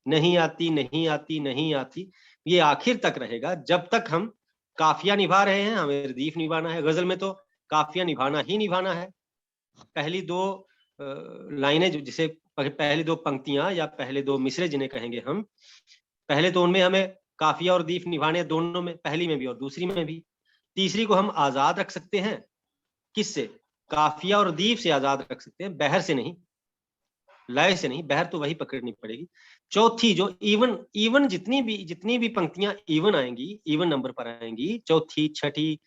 नहीं आती, नहीं आती, नहीं आती, ये आखिर तक रहेगा। जब तक हम काफिया निभा रहे हैं, हमें रदीफ निभाना है। गजल में तो काफिया निभाना ही निभाना है। पहली दो लाइनें, जो जिसे पहली दो पंक्तियां या पहले दो मिसरे जिन्हें कहेंगे हम, पहले तो उनमें हमें काफिया और रदीफ निभाने, दोनों में, पहली में भी और दूसरी में भी। तीसरी को हम आजाद रख सकते हैं। किससे? काफिया और रदीफ से आजाद रख सकते हैं, बहर से नहीं, लय से नहीं। बहर तो वही पकड़नी पड़ेगी। चौथी जो इवन जितनी भी पंक्तियां इवन आएंगी, इवन नंबर पर आएंगी, चौथी, छठी,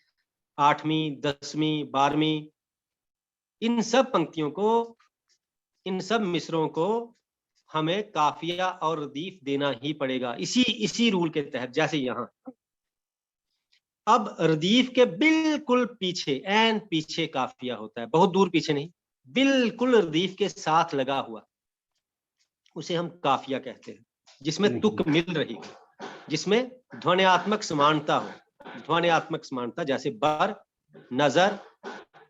8वीं, 10वीं, 12वीं, इन सब पंक्तियों को, इन सब मिसरों को हमें काफिया और रदीफ देना ही पड़ेगा, इसी रूल के तहत। जैसे यहां अब रदीफ के बिल्कुल पीछे, एन पीछे काफिया होता है, बहुत दूर पीछे नहीं, बिल्कुल रदीफ के साथ लगा हुआ, उसे हम काफिया कहते हैं। जिसमें तुक मिल रही हो, जिसमें ध्वन्यात्मक समानता हो। ध्वन्यात्मक समानता, जैसे बर, नजर,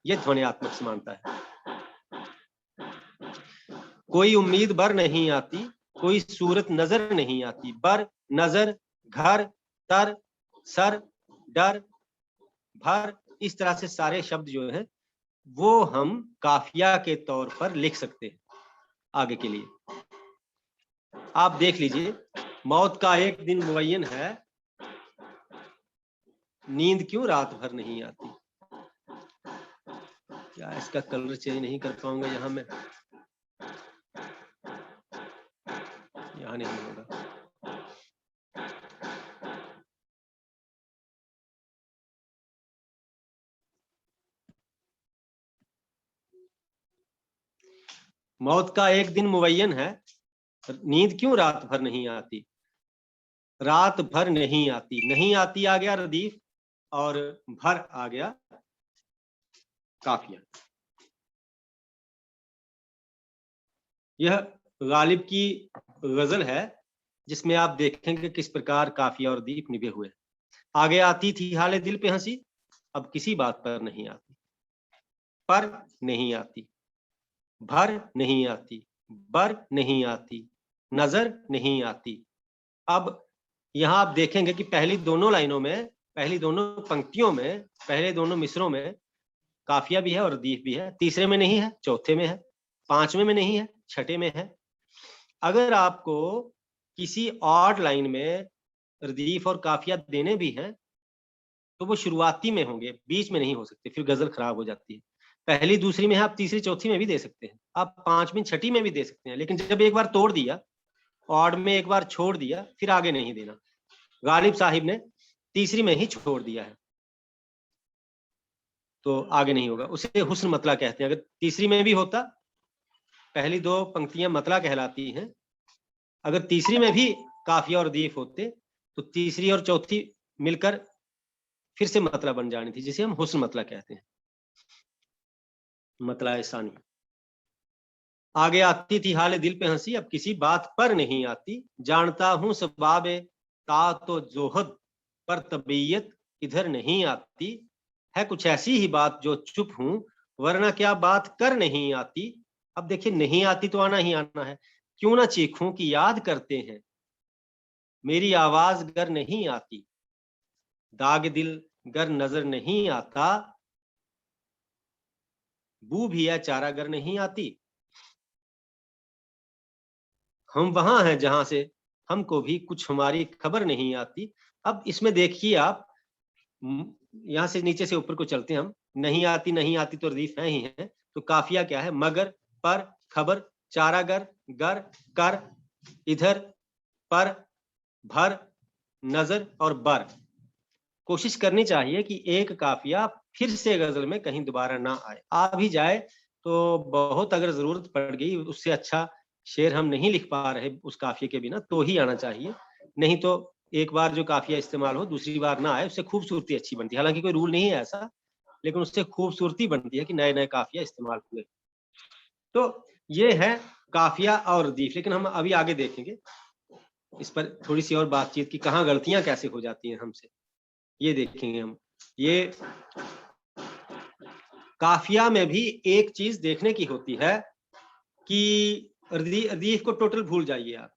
ये ध्वन्यात्मक समानता है। कोई उम्मीद बर नहीं आती, कोई सूरत नजर नहीं आती। बर, नजर, घर, तर, सर, डर, भर, इस तरह से सारे शब्द जो हैं वो हम काफिया के तौर पर लिख सकते हैं। आगे के लिए आप देख लीजिए, मौत का एक दिन मुअय्यन है, नींद क्यों रात भर नहीं आती। क्या इसका कलर चेंज नहीं कर पाऊंगा? यहाँ यहाँ नहीं होगा। मौत का एक दिन मुबय्यन है, नींद क्यों रात भर नहीं आती? रात भर नहीं आती, नहीं आती आ गया रदीफ और भर आ गया काफिया। यह गालिब की गजल है जिसमें आप देखेंगे किस प्रकार काफिया और रदीफ निभे हुए हैं। आगे आती थी हाले दिल पे हंसी, अब किसी बात पर नहीं आती। पर नहीं आती, भर नहीं आती, बर नहीं आती, नजर नहीं आती। अब यहां आप देखेंगे कि पहली दोनों लाइनों में, पहली दोनों पंक्तियों में, पहले दोनों मिसरों में काफिया भी है और रदीफ भी है। तीसरे में नहीं है, चौथे में है, पांचवें में नहीं है, छठे में है। अगर आपको किसी ऑड लाइन में रदीफ और काफिया देने भी हैं तो वो शुरुआती में होंगे, बीच में नहीं हो सकते, फिर गजल खराब हो जाती है। पहली दूसरी में है, आप तीसरी चौथी में भी दे सकते हैं, आप पांचवीं छठी में भी दे सकते हैं, लेकिन जब एक बार तोड़ दिया, ऑड में एक बार छोड़ दिया, फिर आगे नहीं देना। गालिब साहिब ने तीसरी में ही छोड़ दिया है तो आगे नहीं होगा। उसे हुस्न मतला कहते हैं। अगर तीसरी में भी होता, पहली दो पंक्तियां मतला कहलाती हैं, अगर तीसरी में भी काफिया और रदीफ होते तो तीसरी और चौथी मिलकर फिर से मतला बन जानी थी, जिसे हम हुस्न मतला कहते हैं, मतला सानी। आगे आती थी हाले दिल पे हंसी, अब किसी बात पर नहीं आती। जानता हूं सबाबे ता तो जोहद, पर तबीयत इधर नहीं आती। है कुछ ऐसी ही बात जो चुप हूं, वरना क्या बात कर नहीं आती। अब देखिए, नहीं आती तो आना ही आना है। क्यों ना चीखूं कि याद करते हैं, मेरी आवाज गर नहीं आती। दाग दिल गर नजर नहीं आता, बू भी है चारा गर नहीं आती। हम वहां हैं जहां से हमको भी कुछ हमारी खबर नहीं आती। अब इसमें देखिए आप, यहां से नीचे से ऊपर को चलते हैं हम। नहीं आती, नहीं आती तो रदीफ है ही है, तो काफिया क्या है? मगर, पर, खबर, चारागर, गर, कर, इधर, पर, भर, नजर और बर। कोशिश करनी चाहिए कि एक काफिया फिर से गजल में कहीं दोबारा ना आए। आ भी जाए तो बहुत, अगर जरूरत पड़ गई, उससे अच्छा शेर हम नहीं लिख पा रहे उस काफिये के बिना, तो ही आना चाहिए। नहीं तो एक बार जो काफिया इस्तेमाल हो, दूसरी बार ना आए, उससे खूबसूरती अच्छी बनती है। हालांकि कोई रूल नहीं है ऐसा, लेकिन उससे खूबसूरती बनती है कि नए नए काफिया इस्तेमाल हुए। तो ये है काफिया और रदीफ। लेकिन हम अभी आगे देखेंगे इस पर थोड़ी सी और बातचीत की, कहाँ गलतियां कैसे हो जाती हैं हमसे, ये देखेंगे हम। ये काफिया में भी एक चीज देखने की होती है कि रदीफ को टोटल भूल जाइए आप।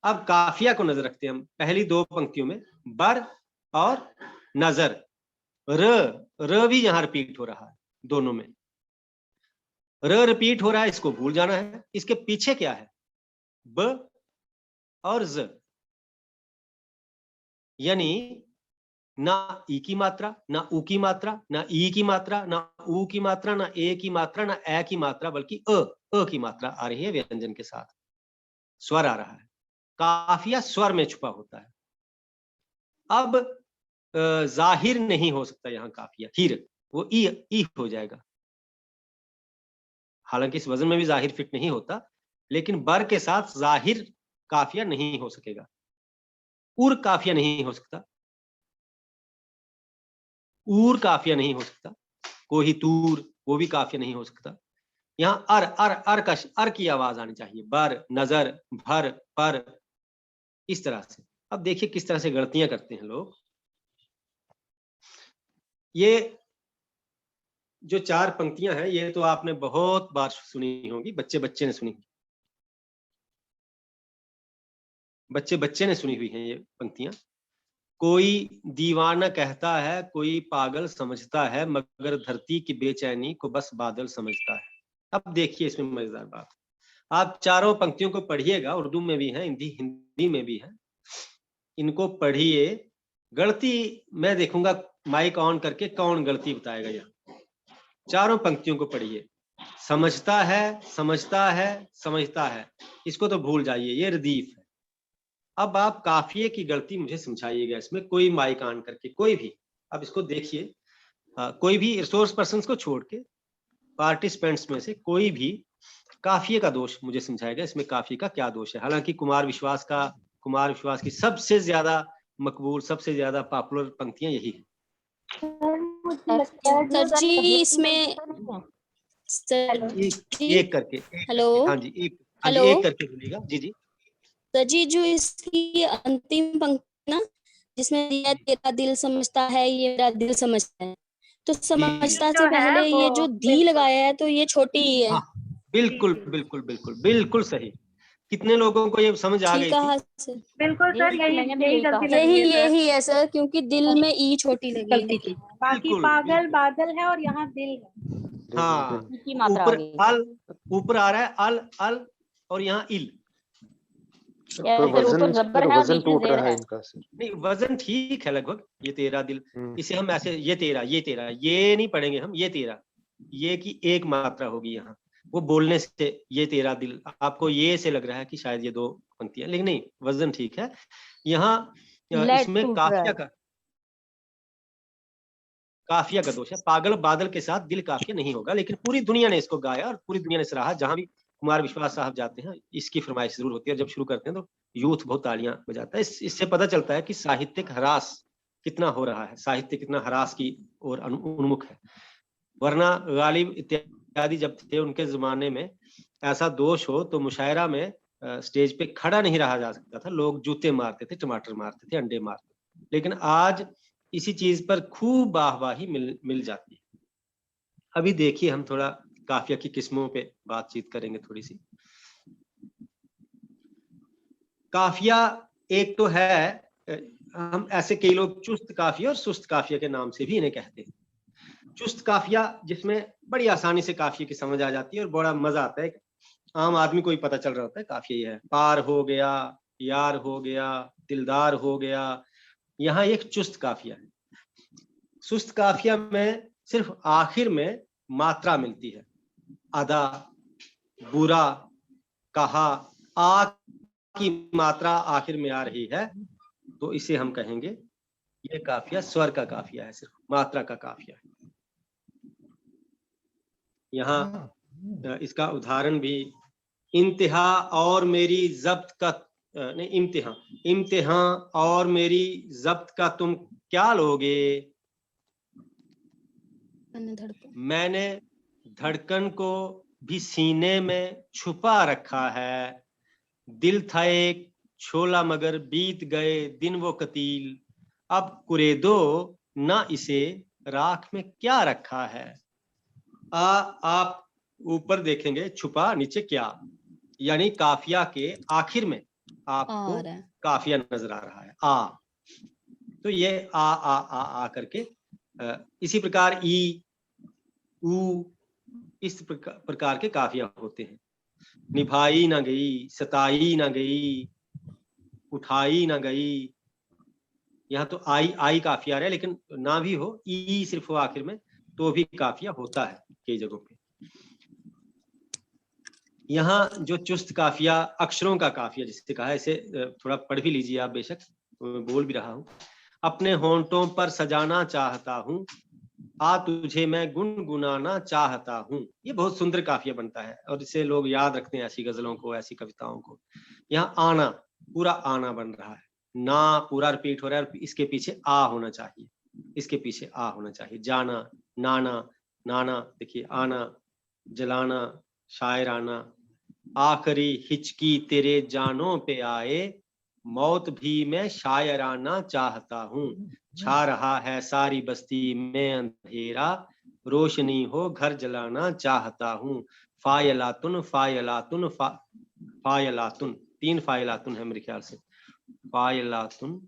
अब काफिया को नजर रखते हैं हम। पहली दो पंक्तियों में बर और नजर, र भी यहां रिपीट हो रहा है दोनों में। र रिपीट हो रहा है, इसको भूल जाना है। इसके पीछे क्या है? ब और ज, यानी ना ई की मात्रा, ना ऊ की मात्रा, ना ई की मात्रा, ना ऊ की मात्रा, ना ए की मात्रा, ना ए की मात्रा, बल्कि अ की मात्रा आ रही है व्यंजन के साथ। स्वर आ रहा है। काफिया स्वर में छुपा होता है। अब जाहिर नहीं हो सकता यहां काफिया, हीर, वो ई हो जाएगा। हालांकि इस वजन में भी जाहिर फिट नहीं होता, लेकिन बर के साथ जाहिर काफिया नहीं हो सकेगा। उर काफिया नहीं हो सकता, ऊर काफिया नहीं हो सकता, कोहितूर वो भी काफिया नहीं हो सकता। यहाँ अर की आवाज आनी चाहिए। बर, नजर, भर, पर, इस तरह से। अब देखिए किस तरह से गलतियां करते हैं लोग। ये जो चार पंक्तियां हैं, ये तो आपने बहुत बार सुनी होंगी, बच्चे ने सुनी, बच्चे ने सुनी हुई हैं ये पंक्तियां। कोई दीवाना कहता है, कोई पागल समझता है, मगर धरती की बेचैनी को बस बादल समझता है। अब देखिए इसमें मजेदार बात, आप चारों पंक्तियों को पढ़िएगा, उर्दू में भी है, हिंदी में भी है, इनको पढ़िए। गलती मैं देखूंगा माइक ऑन करके कौन गलती बताएगा। यहाँ चारों पंक्तियों को पढ़िए। समझता है, समझता है, समझता है, इसको तो भूल जाइए, ये रदीफ है। अब आप काफिये की गलती मुझे समझाइएगा, इसमें कोई माइक ऑन करके, कोई भी, अब इसको देखिए, कोई भी रिसोर्स पर्सन्स को छोड़ के पार्टिसिपेंट्स में से कोई भी काफिये का दोष मुझे समझाएगा, इसमें काफिये का क्या दोष है। हालांकि कुमार विश्वास की सबसे ज्यादा मकबूल, सबसे ज्यादा पॉपुलर पंक्तियां यही है। सर जी इसमें सर जी, एक करके, हेलो, हाँ जी, हेलो, एक करके बोलिएगा। जी जी। सर जी जो इसकी अंतिम पंक्ति ना, जिसमें ये तेरा दिल समझता है, ये मेरा दिल समझता है, तो समझता से पहले ये जो धी लगाया है तो ये छोटी ही है। हाँ, बिल्कुल बिल्कुल बिल्कुल बिल्कुल सही। कितने लोगों को ये समझ आ गई थी? बिल्कुल सर, यही गलती लगी है सर। यही है सर, क्योंकि दिल में ई छोटी लगी थी। बाकी बिल्कुल, पागल बिल्कुल। बादल है और यहाँ दिल है। हाँ, की मात्रा आ ऊपर गई। अल, ऊपर आ रहा है अल अल और यहाँ इल। वजन टूट रहा है इनका सर। नहीं, वजन ठीक है लगभग। ये तेरा दिल, इसे हम ऐसे ये तेरा, ये नहीं पढ़ेंगे हम, ये तेरा, ये की एक मात्रा होगी यहाँ। वो बोलने से ये तेरा दिल, आपको ये से लग रहा है कि शायद ये दो पंक्तियां, लेकिन नहीं, वजन ठीक है। यहाँ इसमें काफिया का दोष है। पागल बादल के साथ दिल काफिया नहीं होगा, लेकिन पूरी दुनिया ने इसको गाया और पूरी दुनिया ने सराहा। जहां भी कुमार विश्वास साहब जाते हैं इसकी फरमाइश जरूर होती है, और जब शुरू करते हैं तो यूथ बहुत तालियां बजाता है। इससे पता चलता है कि साहित्यिक ह्रास कितना हो रहा है, साहित्य कितना ह्रास की ओर उन्मुख है। वरना गालिब इत्यादि जब थे उनके जमाने में, ऐसा दोष हो तो मुशायरा में स्टेज पे खड़ा नहीं रहा जा सकता था। लोग जूते मारते थे, टमाटर मारते थे, अंडे मारते थे। लेकिन आज इसी चीज पर खूब वाहवाही मिल जाती है। अभी देखिए, हम थोड़ा काफिया की किस्मों पे बातचीत करेंगे थोड़ी सी। काफिया एक तो है, हम ऐसे कई लोग चुस्त काफिया और सुस्त काफिया के नाम से भी इन्हें कहते हैं। चुस्त काफिया जिसमें बड़ी आसानी से काफिया की समझ आ जाती है और बड़ा मजा आता है। आम आदमी को ही पता चल रहा होता है काफिया ये है। पार हो गया, यार हो गया, दिलदार हो गया, यहाँ एक चुस्त काफिया है। सुस्त काफिया में सिर्फ आखिर में मात्रा मिलती है। अदा, बुरा, कहा, आ की मात्रा आखिर में आ रही है, तो इसे हम कहेंगे ये काफिया स्वर का काफिया है, सिर्फ मात्रा का काफिया है। यहाँ इसका उदाहरण भी, इंतहा और मेरी जब्त का, नहीं, इम्तिहां और मेरी जब्त का तुम क्या लोगे। मैंने धड़कन को भी सीने में छुपा रखा है। दिल था एक छोला मगर बीत गए दिन वो कतील। अब कुरेदो ना इसे राख में क्या रखा है। आप ऊपर देखेंगे छुपा, नीचे क्या, यानी काफिया के आखिर में आपको काफिया नजर आ रहा है, आ। तो ये आ करके, इसी प्रकार ई, ऊ, इस प्रकार के काफिया होते हैं। निभाई ना गई, सताई ना गई, उठाई ना गई। यहाँ तो आई काफिया है, लेकिन ना भी हो, ई सिर्फ हो आखिर में, तो भी काफिया होता है कई जगहों पे। यहाँ जो चुस्त काफिया, अक्षरों का काफिया जिसे कहा है, इसे थोड़ा पढ़ भी लीजिए आप, बेशक मैं बोल भी रहा हूँ। अपने होंठों पर सजाना चाहता हूँ, आ तुझे मैं गुनगुनाना चाहता हूँ। ये बहुत सुंदर काफिया बनता है और इसे लोग याद रखते हैं, ऐसी गजलों को, ऐसी कविताओं को। यहाँ आना, पूरा आना बन रहा है, ना पूरा रिपीट हो रहा है, और इसके पीछे आ होना चाहिए, इसके पीछे आ होना चाहिए। जाना, नाना, नाना, देखिए आना, जलाना, शायराना। आखिरी हिचकी तेरे जानों पे आए, मौत भी मैं शायराना चाहता हूँ। छा रहा है सारी बस्ती में अंधेरा, रोशनी हो घर जलाना चाहता हूँ। फायलातुन फायलातुन फायलातुन, 3 फायलातुन है मेरे ख्याल से। फायलातुन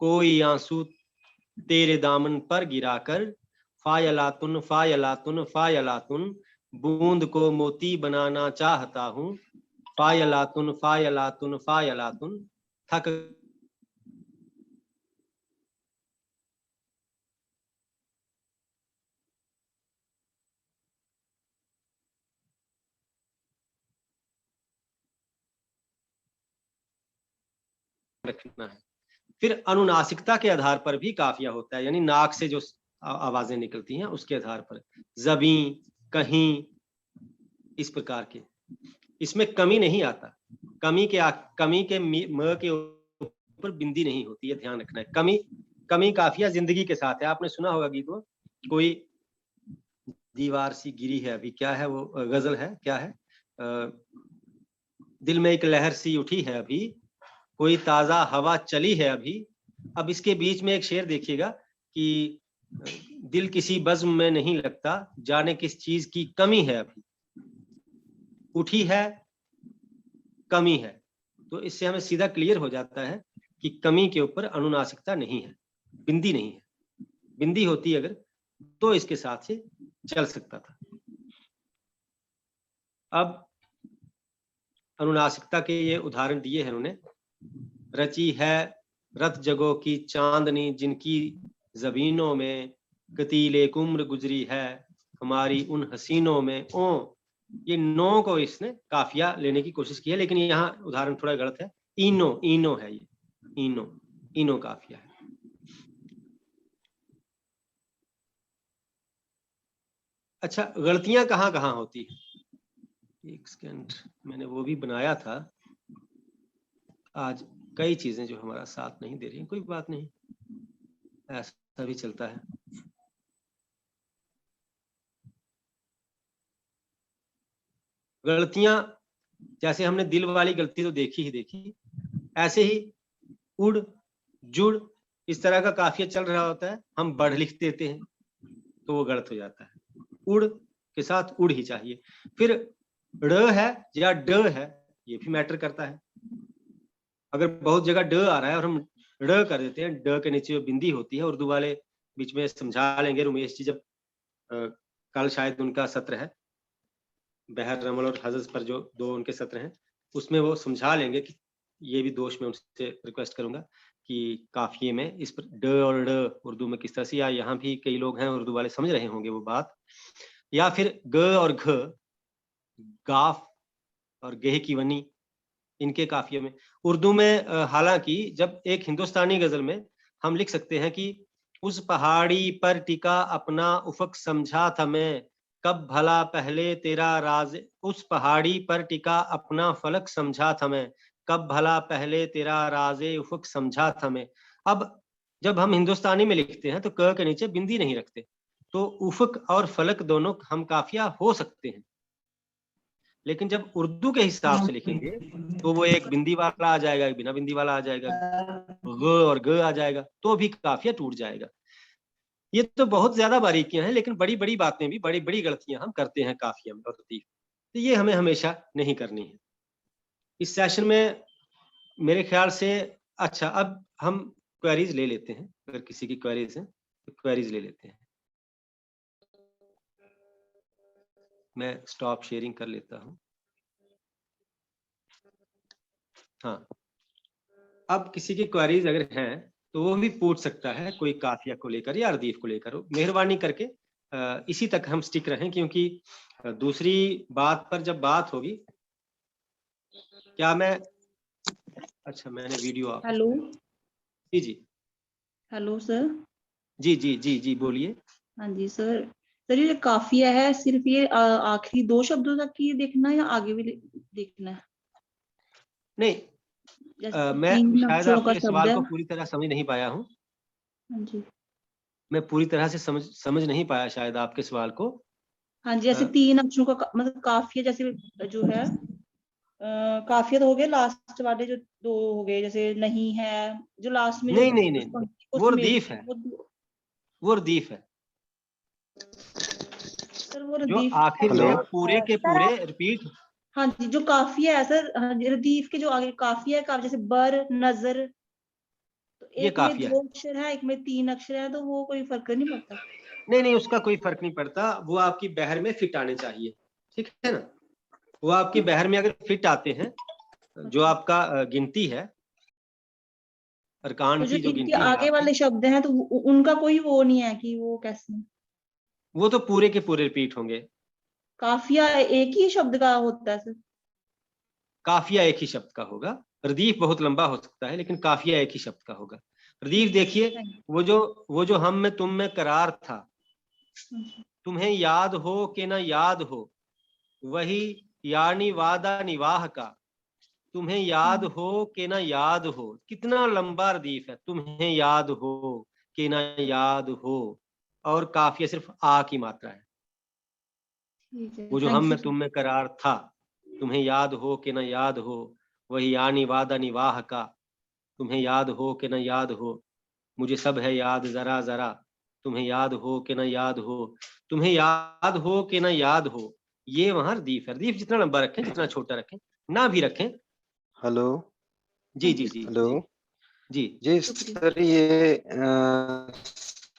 कोई आंसू तेरे दामन पर गिराकर। फायलातुन फायलातुन फायलातुन, बूंद को मोती बनाना चाहता हूँ, फायलातुन फायलातुन फायलातुन, थक रखना है। फिर अनुनासिकता के आधार पर भी काफिया होता है, यानी नाक से जो आवाजें निकलती हैं उसके आधार पर, जबी, कहीं, इस प्रकार के। इसमें कमी नहीं आता, कमी के म के ऊपर बिंदी नहीं होती है, ध्यान रखना है। कमी काफिया जिंदगी के साथ है। आपने सुना होगा गीत, वो कोई दीवार सी गिरी है अभी, क्या है वो गजल है, क्या है, दिल में एक लहर सी उठी है अभी, कोई ताजा हवा चली है अभी। अब इसके बीच में एक शेर देखिएगा कि दिल किसी बज़्म में नहीं लगता, जाने किस चीज की कमी है अभी। उठी है, कमी है, तो इससे हमें सीधा क्लियर हो जाता है कि कमी के ऊपर अनुनासिकता नहीं है, बिंदी नहीं है। बिंदी होती अगर तो इसके साथ से चल सकता था। अब अनुनासिकता के ये उदाहरण दिए हैं उन्होंने। रची है रत जगों की चांदनी जिनकी जबीनों में, कतीले कुम्र गुजरी है हमारी उन हसीनों में। ओ, ये नो को इसने काफिया लेने की कोशिश की है, लेकिन यहाँ उदाहरण थोड़ा गलत है। इनो, इनो है ये, इनो, इनो काफिया है। अच्छा, गलतियां कहाँ कहाँ होती है? एक सेकंड, मैंने वो भी बनाया था। आज कई चीजें जो हमारा साथ नहीं दे रही, कोई बात नहीं, ऐसा भी चलता है। गलतियां, जैसे हमने दिल वाली गलती तो देखी ही देखी, ऐसे ही उड़, जुड़, इस तरह का काफिया चल रहा होता है, हम बढ़ लिख देते हैं तो वो गलत हो जाता है। उड़ के साथ उड़ ही चाहिए। फिर ड़ है या ड है, ये भी मैटर करता है। अगर बहुत जगह ड आ रहा है और हम ड़ कर देते हैं, ड के नीचे जो बिंदी होती है, उर्दू वाले बीच में समझा लेंगे, रुमेश जी जब कल शायद उनका सत्र है बहर रमल और हजज पर, जो दो उनके सत्र हैं, उसमें वो समझा लेंगे कि ये भी दोष मैं उनसे रिक्वेस्ट करूंगा कि काफिये में इस पर ड और ड उर्दू में किस तरह से, या यहाँ भी कई लोग हैं उर्दू वाले समझ रहे होंगे वो बात, या फिर ग और घ, गाफ और गेह की वनी, इनके काफिये में उर्दू में हालांकि जब एक हिंदुस्तानी गजल में हम लिख सकते हैं कि उस पहाड़ी पर टिका अपना उफक समझा था मैं, कब भला पहले तेरा राज, उस पहाड़ी पर टिका अपना फलक समझा था मैं, कब भला पहले तेरा राजे उफक समझा था मैं। अब जब हम हिंदुस्तानी में लिखते हैं तो क के नीचे बिंदी नहीं रखते, तो उफक और फलक दोनों हम काफिया हो सकते हैं। लेकिन जब उर्दू के हिसाब से लिखेंगे तो वो एक बिंदी वाला आ जाएगा, एक बिना बिंदी वाला आ जाएगा, ग और ग आ जाएगा, तो भी काफिया टूट जाएगा। ये तो बहुत ज्यादा बारीकियां हैं, लेकिन बड़ी बड़ी बातें भी, बड़ी बड़ी गलतियां हम करते हैं काफिया में और लतीफ, तो ये हमें हमेशा नहीं करनी है। इस सेशन में मेरे ख्याल से, अच्छा अब हम क्वेरीज ले लेते हैं, अगर किसी की क्वेरीज हैं तो क्वेरीज ले लेते हैं। मैं स्टॉप शेयरिंग कर लेता हूँ। हाँ, अब किसी की क्वेरीज अगर हैं तो वो भी पूछ सकता है, कोई काफिया को लेकर या रदीफ को लेकर। मेहरबानी करके इसी तक हम स्टिक रहें, क्योंकि दूसरी बात पर जब बात होगी, क्या मैं, अच्छा मैंने वीडियो आप, हेलो, जी जी, हेलो सर। जी जी जी जी बोलिए। हाँ जी सर। सर ये काफिया है, सिर्फ ये आखिरी दो शब्दों तक ही देखना है या आगे भी देखना है? नहीं, जैसे मैं तीन शायद अक्षरों का आपके शब्द सवाल है। को पूरी तरह समझ नहीं पाया हूँ। हाँ जी, मैं पूरी तरह से समझ नहीं पाया शायद आपके सवाल को। हाँ जी, जैसे तीन अक्षरों का मतलब काफिया, जैसे जो है काफिया तो हो गया, लास्ट वाले जो दो हो गए, जैसे नहीं है जो लास्ट में जो नहीं नहीं उस नहीं, पंक्ति को वो समेट रदीफ है, वो रदीफ है। सर वो जो रदीफ आखिर हेलो। में पूरे के पूरे रिपीट, हाँ जी, जो काफिया है सर, हाँ जी, रदीफ के जो आगे काफिया है, जैसे बर, नजर, तो ये एक में काफिया है। दो अक्षर है, एक में तीन अक्षर है, तो वो कोई फर्क नहीं पड़ता? नहीं नहीं, उसका कोई फर्क नहीं पड़ता, वो आपकी बहर में फिट आने चाहिए। ठीक है ना, वो आपकी बहर में अगर फिट आते हैं, जो आपका गिनती है, अरकान तो जो की जो इनके गिनती है आगे आपकी, वाले शब्द हैं तो उनका कोई वो नहीं है कि वो कैसे, वो तो पूरे के पूरे रिपीट होंगे। काफिया एक ही शब्द का होता है सर? काफिया एक ही शब्द का होगा, रदीफ बहुत लंबा हो सकता है, लेकिन काफिया एक ही शब्द का होगा। रदीफ देखिए, वो जो हम में तुम में करार था, तुम्हें याद हो कि ना याद हो, वही यानी वादा निवाह का, तुम्हें याद हो कि ना याद हो, कितना लंबा रदीफ है, तुम्हें याद हो कि ना याद हो, और काफिया सिर्फ आ की मात्रा है। ठीक है, वो जो थैंक हम यू में सर। तुम में करार था, तुम्हें याद हो कि ना याद हो, वही यानी वादा निवाह का, तुम्हें याद हो कि ना याद हो, मुझे सब है याद जरा जरा, तुम्हें याद हो कि ना याद हो, तुम्हें याद हो कि ना याद हो, ये वहां रदीफ है। रदीफ जितना लंबा रखें, जितना छोटा रखें, ना भी रखें। हेलो जी जी जी हेलो जी जी। जी सर, ये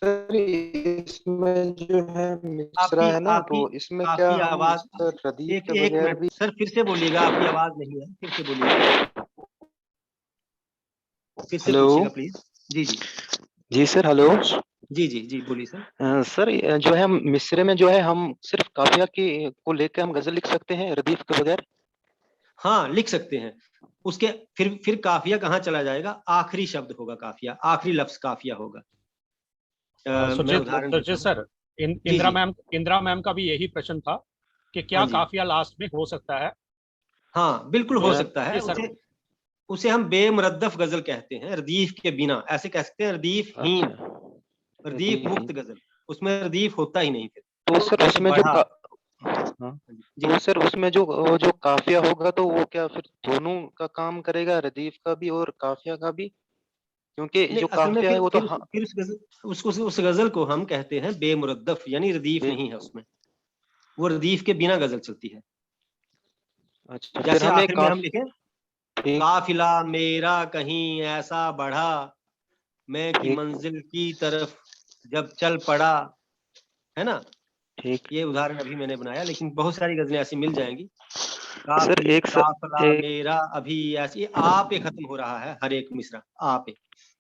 सर इसमें जो है मिसरा आपकी है ना, आपकी तो इसमें क्या आपकी हम आवाज, सर रदीफ के एक बगैर मिनट भी? सर, फिर से बोलिएगा, आपकी आवाज नहीं है, फिर से बोलिएगा, फिर से हेलो पूछिएगा प्लीज। जी जी जी सर, हेलो जी जी जी बोलिए सर। सर, जो है हम मिसरे में जो है हम सिर्फ काफिया की को लेकर हम गजल लिख सकते हैं रदीफ के बगैर? हाँ लिख सकते हैं। उसके फिर काफिया कहाँ चला जाएगा, आखिरी शब्द होगा काफिया, आखिरी लफ्ज काफिया होगा। मैं सुजीत उदाहरण देता सुजीत हूँ। सर, जी इंदिरा मैम का भी यही प्रश्न था कि क्या हाँ जी, काफिया लास्ट में हो सकता है? हाँ बिल्कुल हो तो सकता है। जी सर। उसे उसे हम बेमुरद्दफ गजल कहते हैं, रदीफ के बिना, ऐसे कह सकते हैं, रदीफ हीन, अच्छा, रदीफ रदीफ ही। मुक्त गजल, उसमें रदीफ होता ही नहीं फिर। तो सर जैसे उसमें जो बढ़ा। हाँ, जी तो सर उसमें जो वो जो काफिया होगा तो वो क्या फिर दोनों का काम करेगा, रदीफ का भी और काफिया का भी? क्योंकि नहीं, जो असल में काफिया है वो तो हाँ। फिर उस गजल को हम कहते हैं बेमुरद्दफ, यानी रदीफ बे- नहीं है उसमें, वो रदीफ के बिना गजल चलती है। अच्छा, फिर जैसे हमें आखिर में हम काफ लिखें, ठीक काफिला मेरा कहीं ऐसा बढ़ा, मैं की ठीक मंजिल की तरफ जब चल पड़ा, है ना। ठीक। ये उदाहरण अभी मैंने बनाया, लेकिन बहुत सारी गजलें ऐसी मिल जाएंगी। सर काफिला मेरा अभी ऐसी, आ पे खत्म हो रहा है हर एक मिसरा, आ पे।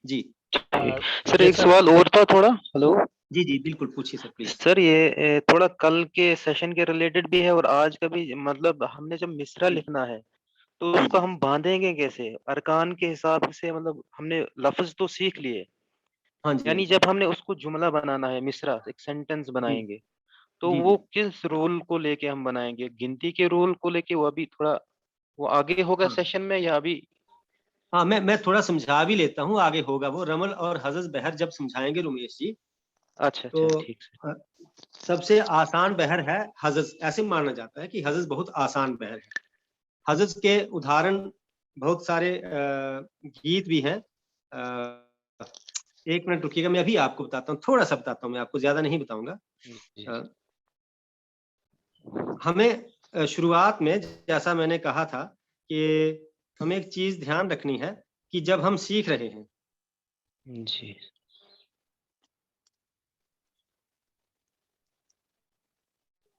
जी ठीक। सर जी एक सर। सवाल और था थोड़ा। हेलो जी जी बिल्कुल पूछिए सर प्लीज। सर, ये थोड़ा कल के सेशन के रिलेटेड भी है और आज का भी, मतलब हमने जब मिसरा जी लिखना है तो जी उसको जी हम बांधेंगे कैसे अरकान के हिसाब से? मतलब हमने लफ्ज तो सीख लिए, हाँ जी हाँ यानी जी जब हमने उसको जुमला बनाना है, मिसरा एक सेंटेंस जी बनाएंगे, तो जी वो जी। किस रूल को लेके हम बनाएंगे? गिनती के रूल को लेके? वो अभी थोड़ा वो आगे होगा हाँ सेशन में या अभी? हाँ, मैं थोड़ा समझा भी लेता हूँ, आगे होगा वो। रमल और हजज बहर जब समझाएंगे रुमेश जी, अच्छा तो अच्छा, ठीक सर। अ, सबसे आसान बहर है हजज, ऐसे माना जाता है कि हजज बहुत आसान बहर है। हजज के उदाहरण बहुत सारे गीत भी हैं। एक मिनट रुकिएगा, मैं अभी आपको बताता हूँ, थोड़ा सा बताता हूँ, मैं आपको ज्यादा नहीं बताऊंगा। जी अ, हमें शुरुआत में जैसा मैंने कहा था कि हमें एक चीज ध्यान रखनी है कि जब हम सीख रहे हैं, जी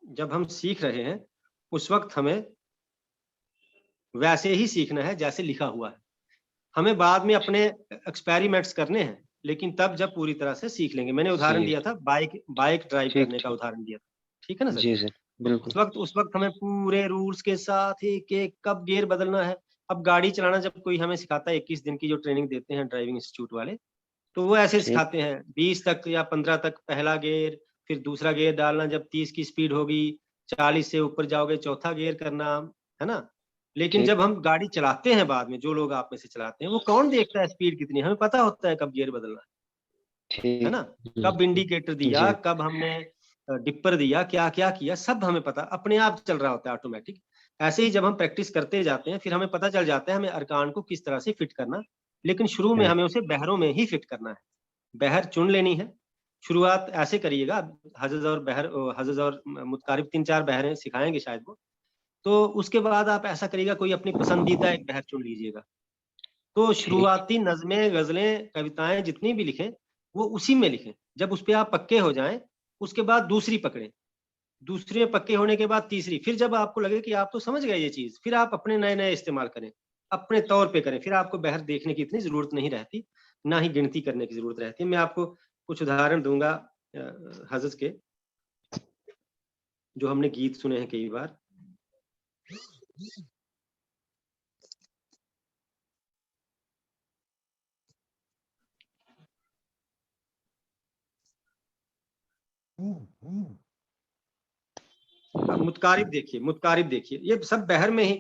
जब हम सीख रहे हैं उस वक्त हमें वैसे ही सीखना है जैसे लिखा हुआ है। हमें बाद में अपने एक्सपेरिमेंट्स करने हैं, लेकिन तब जब पूरी तरह से सीख लेंगे। मैंने उदाहरण जी दिया था, बाइक बाइक ड्राइव ठीक करने का ठीक। उदाहरण दिया था, ठीक है ना सर। जी सर, बिल्कुल। उस वक्त हमें पूरे रूल्स के साथ एक एक कब गियर बदलना है। अब गाड़ी चलाना जब कोई हमें सिखाता है, 21 दिन की जो ट्रेनिंग देते हैं ड्राइविंग इंस्टीट्यूट वाले, तो वो ऐसे ठीक सिखाते हैं 20 तक या 15 तक पहला गियर, फिर दूसरा गियर डालना, जब 30 की स्पीड होगी, 40 से ऊपर जाओगे चौथा गियर करना, है ना। लेकिन ठीक जब हम गाड़ी चलाते हैं बाद में, जो लोग आप में से चलाते हैं, वो कौन देखता है स्पीड कितनी है, हमें पता होता है कब गियर बदलना है ना। ठीक। कब इंडिकेटर दिया, जी कब हमने डिपर दिया, क्या क्या किया, सब हमें पता, अपने आप चल रहा होता है ऑटोमेटिक। ऐसे ही जब हम प्रैक्टिस करते जाते हैं, फिर हमें पता चल जाता है हमें अरकान को किस तरह से फिट करना। लेकिन शुरू में ठीक हमें उसे बहरों में ही फिट करना है, बहर चुन लेनी है। शुरुआत ऐसे करिएगा, हजज और मुतकारिब 3-4 बहरें सिखाएंगे शायद वो, तो उसके बाद आप ऐसा करिएगा, कोई अपनी पसंदीदा एक बहर चुन लीजिएगा। तो ठीक शुरुआती नज़में, गजलें, कविताएं जितनी भी लिखें, वो उसी में लिखें। जब उस पे आप पक्के हो जाएं, उसके बाद दूसरी पकड़ें। दूसरे में पक्के होने के बाद तीसरी, फिर जब आपको लगे कि आप तो समझ गए ये चीज, फिर आप अपने नए नए इस्तेमाल करें, अपने तौर पे करें, फिर आपको बहर देखने की इतनी जरूरत नहीं रहती, ना ही गिनती करने की जरूरत रहती है। मैं आपको कुछ उदाहरण दूंगा हज़रत के, जो हमने गीत सुने हैं कई बार। मुतकारिब देखिए, मुतकारिब देखिए, ये सब बहर में ही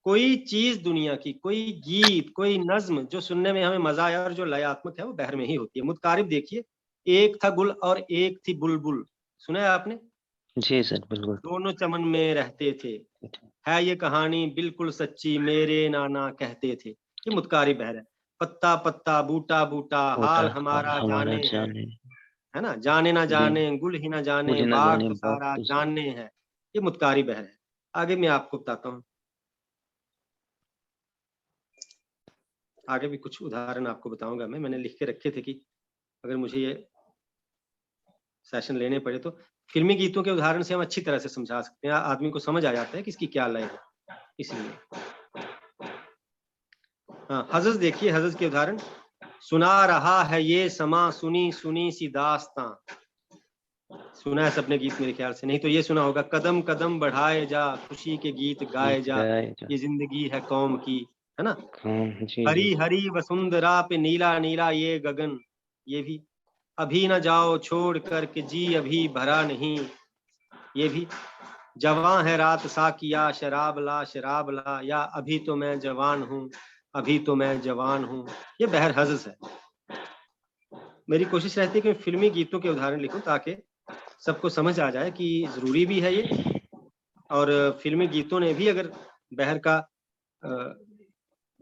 कोई चीज दुनिया की, कोई गीत, कोई नज्म जो सुनने में हमें मजा आया और जो लयात्मक है वो बहर में ही होती है। मुतकारिब देखिए, एक था गुल और एक थी बुलबुल, सुना है आपने? जी सर बिल्कुल। दोनों चमन में रहते थे, है ये कहानी बिल्कुल सच्ची, मेरे नाना कहते थे। ये मुतकारिब बहर है। पत्ता पत्ता, बूटा बूटा, हाल हमारा जाने है ना, जाने ना जाने, गुल ही ना जाने, बाग तो सारा जानने है। ये मुतकारिब बहर है। आगे मैं आपको बताता हूँ, आगे भी कुछ उदाहरण आपको बताऊंगा। मैंने लिख के रखे थे कि अगर मुझे ये सेशन लेने पड़े तो फिल्मी गीतों के उदाहरण से हम अच्छी तरह से समझा सकते हैं, आदमी को समझ आ जाता है कि इसकी क्या लय है, इसलिए। हाँ, हज़ज़ देखिए, हज़ज़ के उदाहरण। सुना रहा है ये समा, सुनी सुनी सी दास्तां, सुना है सबने गीत मेरे ख्याल से, नहीं तो ये सुना होगा। कदम कदम बढ़ाए जा, खुशी के गीत गाए जा, ये जिंदगी है कौम की, है ना। हरी हरी वसुंधरा पे नीला नीला ये गगन, ये भी। अभी न जाओ छोड़ कर के जी अभी भरा नहीं, ये भी। जवां है रात साकिया, शराब ला, या अभी तो मैं जवान हूँ, अभी तो मैं जवान हूँ, ये बहर हज़ज़ है। मेरी कोशिश रहती है कि मैं फिल्मी गीतों के उदाहरण लिखूं ताकि सबको समझ आ जाए कि जरूरी भी है ये, और फिल्मी गीतों ने भी अगर बहर का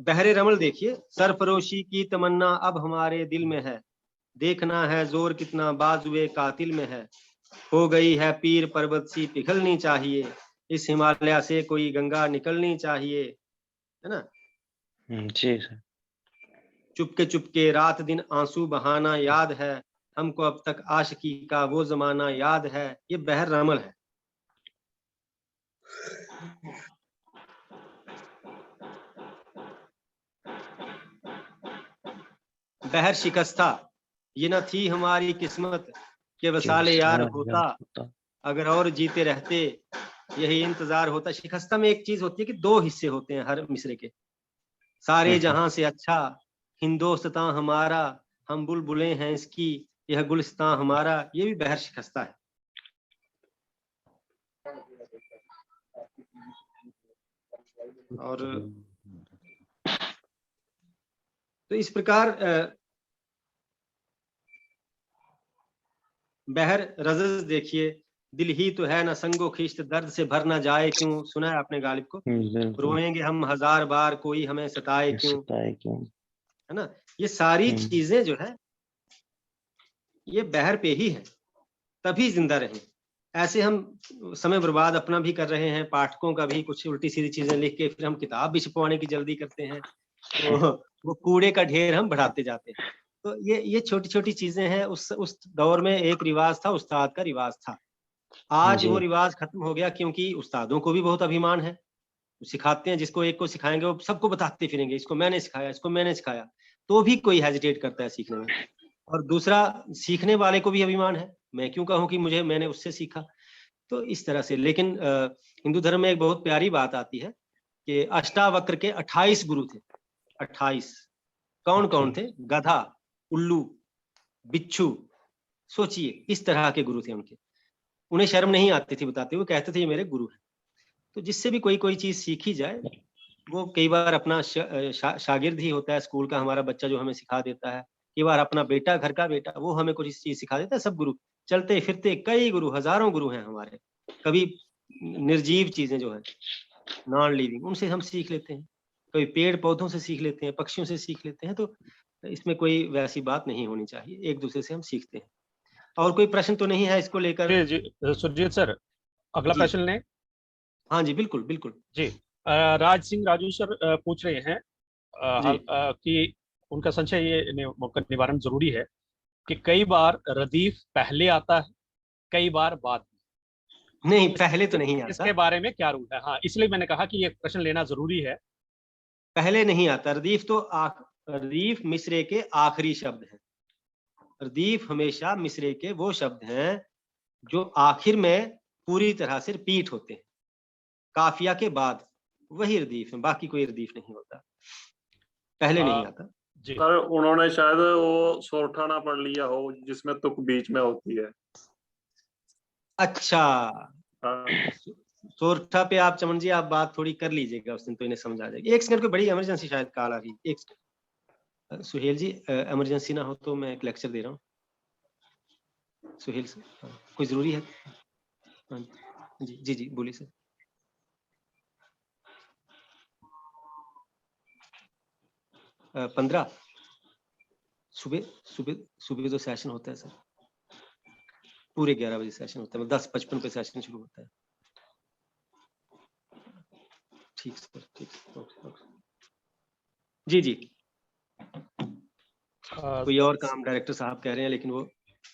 बहरे रमल देखिए। सरफरोशी की तमन्ना अब हमारे दिल में है, देखना है जोर कितना बाजुए कातिल में है, हो गई है पीर पर्वत सी पिघलनी चाहिए, इस हिमालय से कोई गंगा निकलनी चाहिए, है ना। जी सर। चुपके रात दिन आंसू बहाना याद है, हमको अब तक आशिकी का वो जमाना याद है, ये बहर रमल है। बहर शिकस्ता, ये न थी हमारी किस्मत के वसाले यार होता, अगर और जीते रहते यही इंतजार होता। शिकस्ता में एक चीज होती है कि दो हिस्से होते हैं हर मिसरे के। सारे जहां से अच्छा हिंदोस्तां हमारा, हम बुलबुलें हैं इसकी, यह गुलिस्तां हमारा, ये भी बहर शिकस्ता है। और तो इस प्रकार बहर रज़ज़ देखिए। दिल ही तो है ना संगो खिश्त, दर्द से भर ना जाए क्यों, सुना है आपने गालिब को। रोएंगे हम हजार बार, कोई हमें सताए क्यों, है ना। ये सारी चीजें जो है ये बहर पे ही है, तभी जिंदा रहे। ऐसे हम समय बर्बाद अपना भी कर रहे हैं, पाठकों का भी, कुछ उल्टी सीधी चीजें लिख के फिर हम किताब भी छपवाने की जल्दी करते हैं, तो वो कूड़े का ढेर हम बढ़ाते जाते हैं। तो ये छोटी छोटी चीजें हैं। उस दौर में एक रिवाज था, उस्ताद का रिवाज था। आज वो रिवाज खत्म हो गया, क्योंकि उस्तादों को भी बहुत अभिमान है, सिखाते हैं, जिसको एक को सिखाएंगे वो सबको बताते फिरेंगे, इसको मैंने सिखाया, इसको मैंने सिखाया, तो भी कोई हेजिटेट करता है सीखने में। और दूसरा, सीखने वाले को भी अभिमान है, मैं क्यों कहूँ कि मैंने उससे सीखा। तो इस तरह से। लेकिन हिंदू धर्म में एक बहुत प्यारी बात आती है कि अष्टावक्र के 28 गुरु थे। 28 कौन कौन थे? गधा, उल्लू, बिच्छू, सोचिए इस तरह के गुरु थे उनके। उन्हें शर्म नहीं आती थी बताते हुए, कहते थे ये मेरे गुरु हैं। तो जिससे भी कोई चीज सीखी जाए, वो कई बार अपना शागिर्द ही होता है स्कूल का, हमारा बच्चा जो हमें सिखा देता है, कई बार अपना बेटा, घर का बेटा, वो हमें कुछ चीज सिखा देता है। सब गुरु चलते फिरते कई गुरु, हजारों गुरु हैं हमारे। कभी निर्जीव चीजें जो है नॉन लिविंग, उनसे हम सीख लेते हैं, कभी पेड़ पौधों से सीख लेते हैं, पक्षियों से सीख लेते हैं। तो इसमें कोई वैसी बात नहीं होनी चाहिए, एक दूसरे से हम सीखते हैं। और कोई प्रश्न तो नहीं है इसको लेकर? जी सुरजीत सर, अगला प्रश्न लें। हाँ जी, बिल्कुल बिल्कुल जी। राज सिंह राजू सर पूछ रहे हैं कि उनका संशय ये निवारण जरूरी है कि कई बार रदीफ पहले आता है, कई बार बाद में। नहीं, पहले तो नहीं आता। इसके बारे में क्या रूल है? हाँ, इसलिए मैंने कहा कि ये प्रश्न लेना जरूरी है। पहले नहीं आता। रदीफ तो रदीफ मिसरे के आखिरी शब्द हैं। रदीफ हमेशा मिसरे के वो शब्द हैं जो आखिर में पूरी तरह से रिपीट होते हैं, काफिया के बाद वही रदीफ है, बाकी कोई रदीफ नहीं होता, पहले नहीं आता। जी सर उन्होंने शायद वो सोरठा ना पढ़ लिया हो जिसमें तुक बीच में होती है। अच्छा, हाँ। सोरठा पे आप चमन जी आप बात थोड़ी कर लीजिएगा, उस दिन तो इन्हें समझ आ जाएगी। एक सेकंड, कोई बड़ी इमरजेंसी शायद कॉल आ रही है। एक सेकंड सुहेल जी, इमरजेंसी ना हो तो मैं एक लेक्चर दे रहा हूँ। सुहेल सर, कोई जरूरी है? हाँ, जी जी जी बोलिए सर। अ, 15 सुबह सुबह सुबह जो सेशन होता है सर, पूरे 11 बजे सेशन होता है, 10:55 पे सेशन शुरू होता है। ठीक सर, ठीक, ओके ओके। जी जी, कोई और काम डायरेक्टर साहब कह रहे हैं, लेकिन वो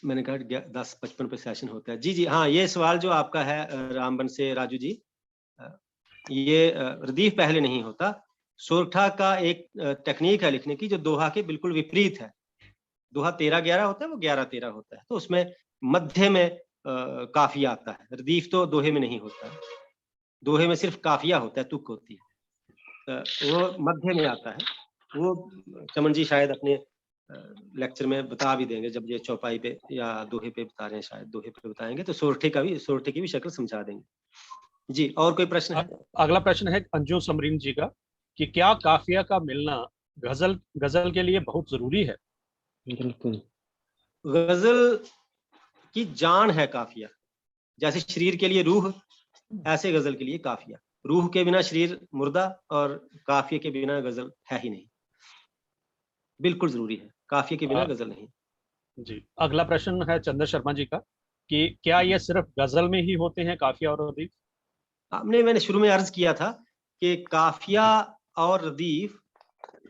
मैंने कहा 10:55 पे सेशन होता है। जी जी हाँ, ये सवाल जो आपका है रामबन से राजू जी, ये रदीफ पहले नहीं होता। सोरठा का एक टेक्निक है लिखने की जो दोहा के बिल्कुल विपरीत है। दोहा 13-11 होता है, वो 11-13 होता है, तो उसमें मध्य में काफिया आता है। रदीफ तो दोहे में नहीं होता है, दोहे में सिर्फ काफिया होता है, तुक होती है, वो मध्य में आता है। वो चमन जी शायद अपने लेक्चर में बता भी देंगे, जब ये चौपाई पे या दोहे पे बता रहे हैं, शायद दोहे पे बताएंगे तो सोरठे की भी शक्ल समझा देंगे। जी, और कोई प्रश्न है? अगला प्रश्न है अंजू समरीन जी का कि क्या काफिया का मिलना गजल के लिए बहुत जरूरी है? बिल्कुल। गजल की जान है काफिया, जैसे शरीर के लिए रूह, ऐसे गजल के लिए काफिया। रूह के बिना शरीर मुर्दा और काफिया के बिना गजल है ही नहीं। बिल्कुल जरूरी है, काफिया के बिना गजल नहीं। जी, अगला प्रश्न है चंद्र शर्मा जी का कि क्या ये सिर्फ गजल में ही होते हैं काफिया और रदीफ? मैंने शुरू में अर्ज किया था कि काफिया और रदीफ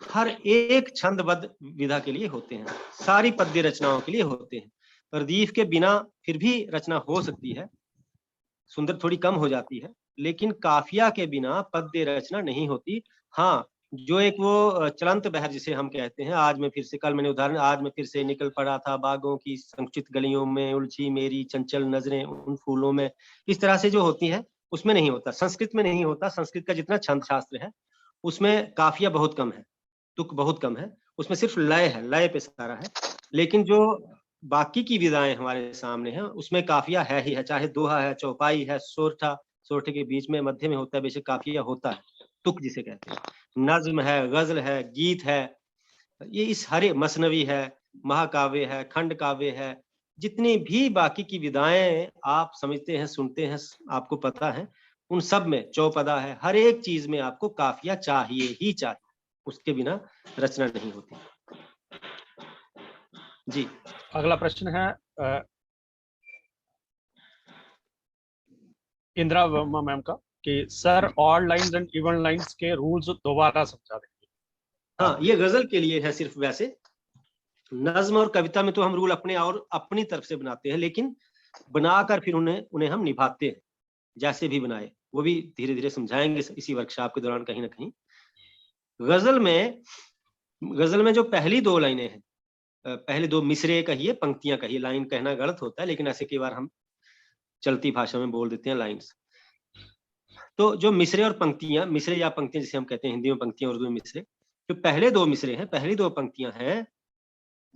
हर एक छंदबद्ध विधा के लिए होते हैं, सारी पद्य रचनाओं के लिए होते हैं। रदीफ के बिना फिर भी रचना हो सकती है, सुंदर थोड़ी कम हो जाती है, लेकिन काफिया के बिना पद्य रचना नहीं होती। हाँ, जो एक वो चलंत बहर जिसे हम कहते हैं, आज मैं फिर से, कल मैंने उदाहरण, आज मैं फिर से निकल पड़ा था बागों की संकुचित गलियों में, उलझी मेरी चंचल नजरें उन फूलों में, इस तरह से जो होती है उसमें नहीं होता, संस्कृत में नहीं होता। संस्कृत का जितना छंद शास्त्र है उसमें काफिया बहुत कम है, तुक बहुत कम है, उसमें सिर्फ लय है, लय पे सारा है। लेकिन जो बाकी की विधाएं हमारे सामने हैं उसमें काफिया है ही है, चाहे दोहा है, चौपाई है, सोरठा, सोरठे के बीच में मध्य में होता है, बेशक काफिया होता है, तुक जिसे कहते हैं, नज्म है, गजल है, गीत है, ये इस हरे मसनवी है, महाकाव्य है, खंड काव्य है, जितनी भी बाकी की विधाएं आप समझते हैं, सुनते हैं, आपको पता है, उन सब में चौपदा है, हर एक चीज में आपको काफिया चाहिए ही चाहिए, उसके बिना रचना नहीं होती। जी, अगला प्रश्न है इंदिरा वर्मा मैम का कि sir odd lines and even lines के रूल्स दोबारा समझा देंगे। हाँ, ये गजल के लिए है सिर्फ, वैसे नज्म और कविता में तो हम रूल अपने और अपनी तरफ से बनाते हैं, लेकिन बनाकर फिर उन्हें हम निभाते हैं, जैसे भी बनाए, वो भी धीरे धीरे समझाएंगे इसी वर्कशॉप के दौरान कहीं ना कहीं। गजल में जो पहली दो लाइनें हैं, पहले दो मिसरे कहिए, पंक्तियां कहिए, लाइन कहना गलत होता है, लेकिन ऐसे कई बार हम चलती भाषा में बोल देते हैं लाइन्स। तो जो मिसरे और पंक्तियां, मिसरे या पंक्तियां जिसे हम कहते हैं हिंदी में पंक्तियां, उर्दू में मिसरे, जो पहले दो मिसरे हैं, पहली दो पंक्तियां हैं,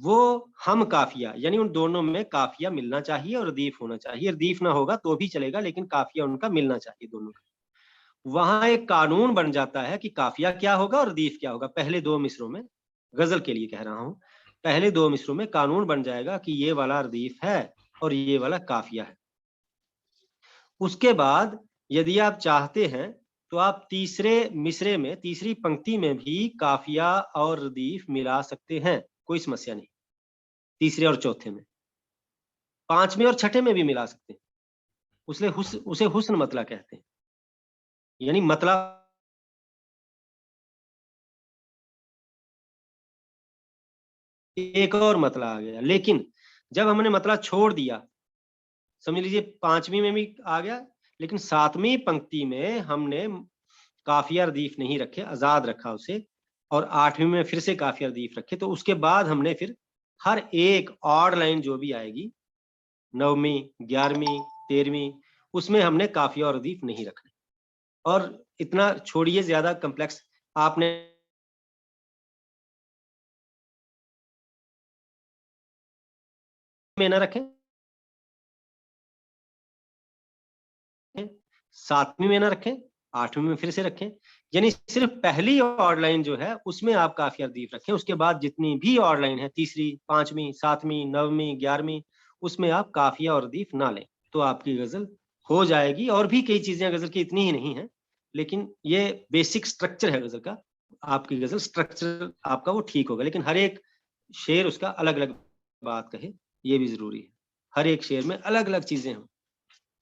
वो हम काफिया, यानी उन दोनों में काफिया मिलना चाहिए और रदीफ होना चाहिए। रदीफ ना होगा तो भी चलेगा, लेकिन काफिया उनका मिलना चाहिए दोनों का। वहां एक कानून बन जाता है कि काफिया क्या होगा और रदीफ क्या होगा। पहले दो मिसरों में, गजल के लिए कह रहा हूं, पहले दो मिसरों में कानून बन जाएगा कि ये वाला रदीफ है और ये वाला काफिया है। उसके बाद यदि आप चाहते हैं तो आप तीसरे मिसरे में, तीसरी पंक्ति में भी काफिया और रदीफ मिला सकते हैं, कोई समस्या नहीं। तीसरे और चौथे में, पांचवें और छठे में भी मिला सकते हैं। उसे हुस्न मतला कहते हैं, यानी मतला एक और मतला आ गया। लेकिन जब हमने मतला छोड़ दिया समझ लीजिए 5वीं में भी आ गया, लेकिन 7वीं पंक्ति में हमने काफिया रदीफ नहीं रखे, आजाद रखा उसे, और 8वीं में फिर से काफिया रदीफ रखे। तो उसके बाद हमने फिर हर एक ऑड लाइन जो भी आएगी 9वीं, 11वीं, 13वीं, उसमें हमने काफिया और रदीफ नहीं रखने। और इतना छोड़िए ज्यादा कम्प्लेक्स आपने में ना रखें, 7वीं में ना रखें, 8वीं में फिर से रखें, यानी सिर्फ पहली ऑड लाइन जो है उसमें आप काफिया रदीफ रखें। उसके बाद जितनी भी ऑड लाइन है, 3री, 5वीं, 7वीं, 9वीं, 11वीं, उसमें आप काफिया और रदीफ ना लें, तो आपकी गजल हो जाएगी। और भी कई चीजें गजल की इतनी ही नहीं है, लेकिन ये बेसिक स्ट्रक्चर है गजल का। आपकी गजल स्ट्रक्चर आपका वो ठीक होगा, लेकिन हर एक शेर उसका अलग अलग बात कहे, ये भी जरूरी है। हर एक शेर में अलग अलग चीजें हों,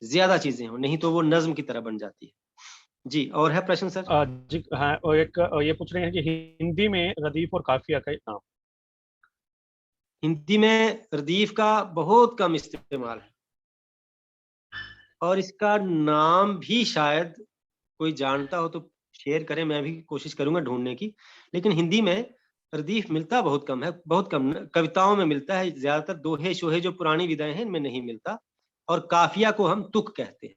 ज्यादा चीजें हों, नहीं तो वो नज्म की तरह बन जाती है। जी, और है प्रश्न सर? जी हाँ, और एक ये पूछ रहे हैं कि हिंदी में रदीफ और काफिया का नाम। हिंदी में रदीफ का बहुत कम इस्तेमाल है, और इसका नाम भी शायद कोई जानता हो तो शेयर करें, मैं भी कोशिश करूंगा ढूंढने की। लेकिन हिंदी में रदीफ मिलता बहुत कम है, बहुत कम कविताओं में मिलता है, ज्यादातर दोहे शोहे जो पुरानी विधाएं हैं इनमें नहीं मिलता। और काफिया को हम तुक कहते हैं,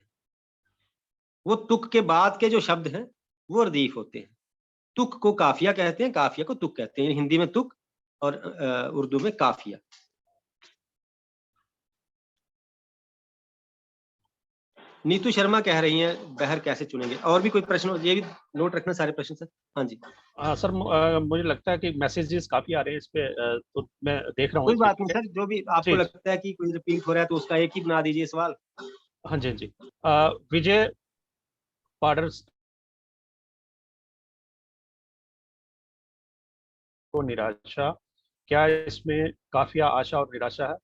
वो तुक के बाद के जो शब्द हैं वो रदीफ होते हैं। तुक को काफिया कहते हैं, काफिया को तुक कहते हैं। हिंदी में तुक और उर्दू में काफिया। नीतू शर्मा कह रही हैं बहर कैसे चुनेंगे। और भी कोई प्रश्न हो, ये भी नोट रखना सारे प्रश्न सर। हाँ जी। सर मुझे लगता है कि मैसेजेस काफी आ रहे हैं इस पे, तो मैं देख रहा हूँ। कोई बात नहीं सर, जो भी आपको लगता है कि कोई रिपीट हो रहा है तो उसका एक ही बना दीजिए सवाल। हाँ जी, हाँ जी। विजय पाडर्स को निराशा, क्या इसमें काफिया आशा और निराशा है?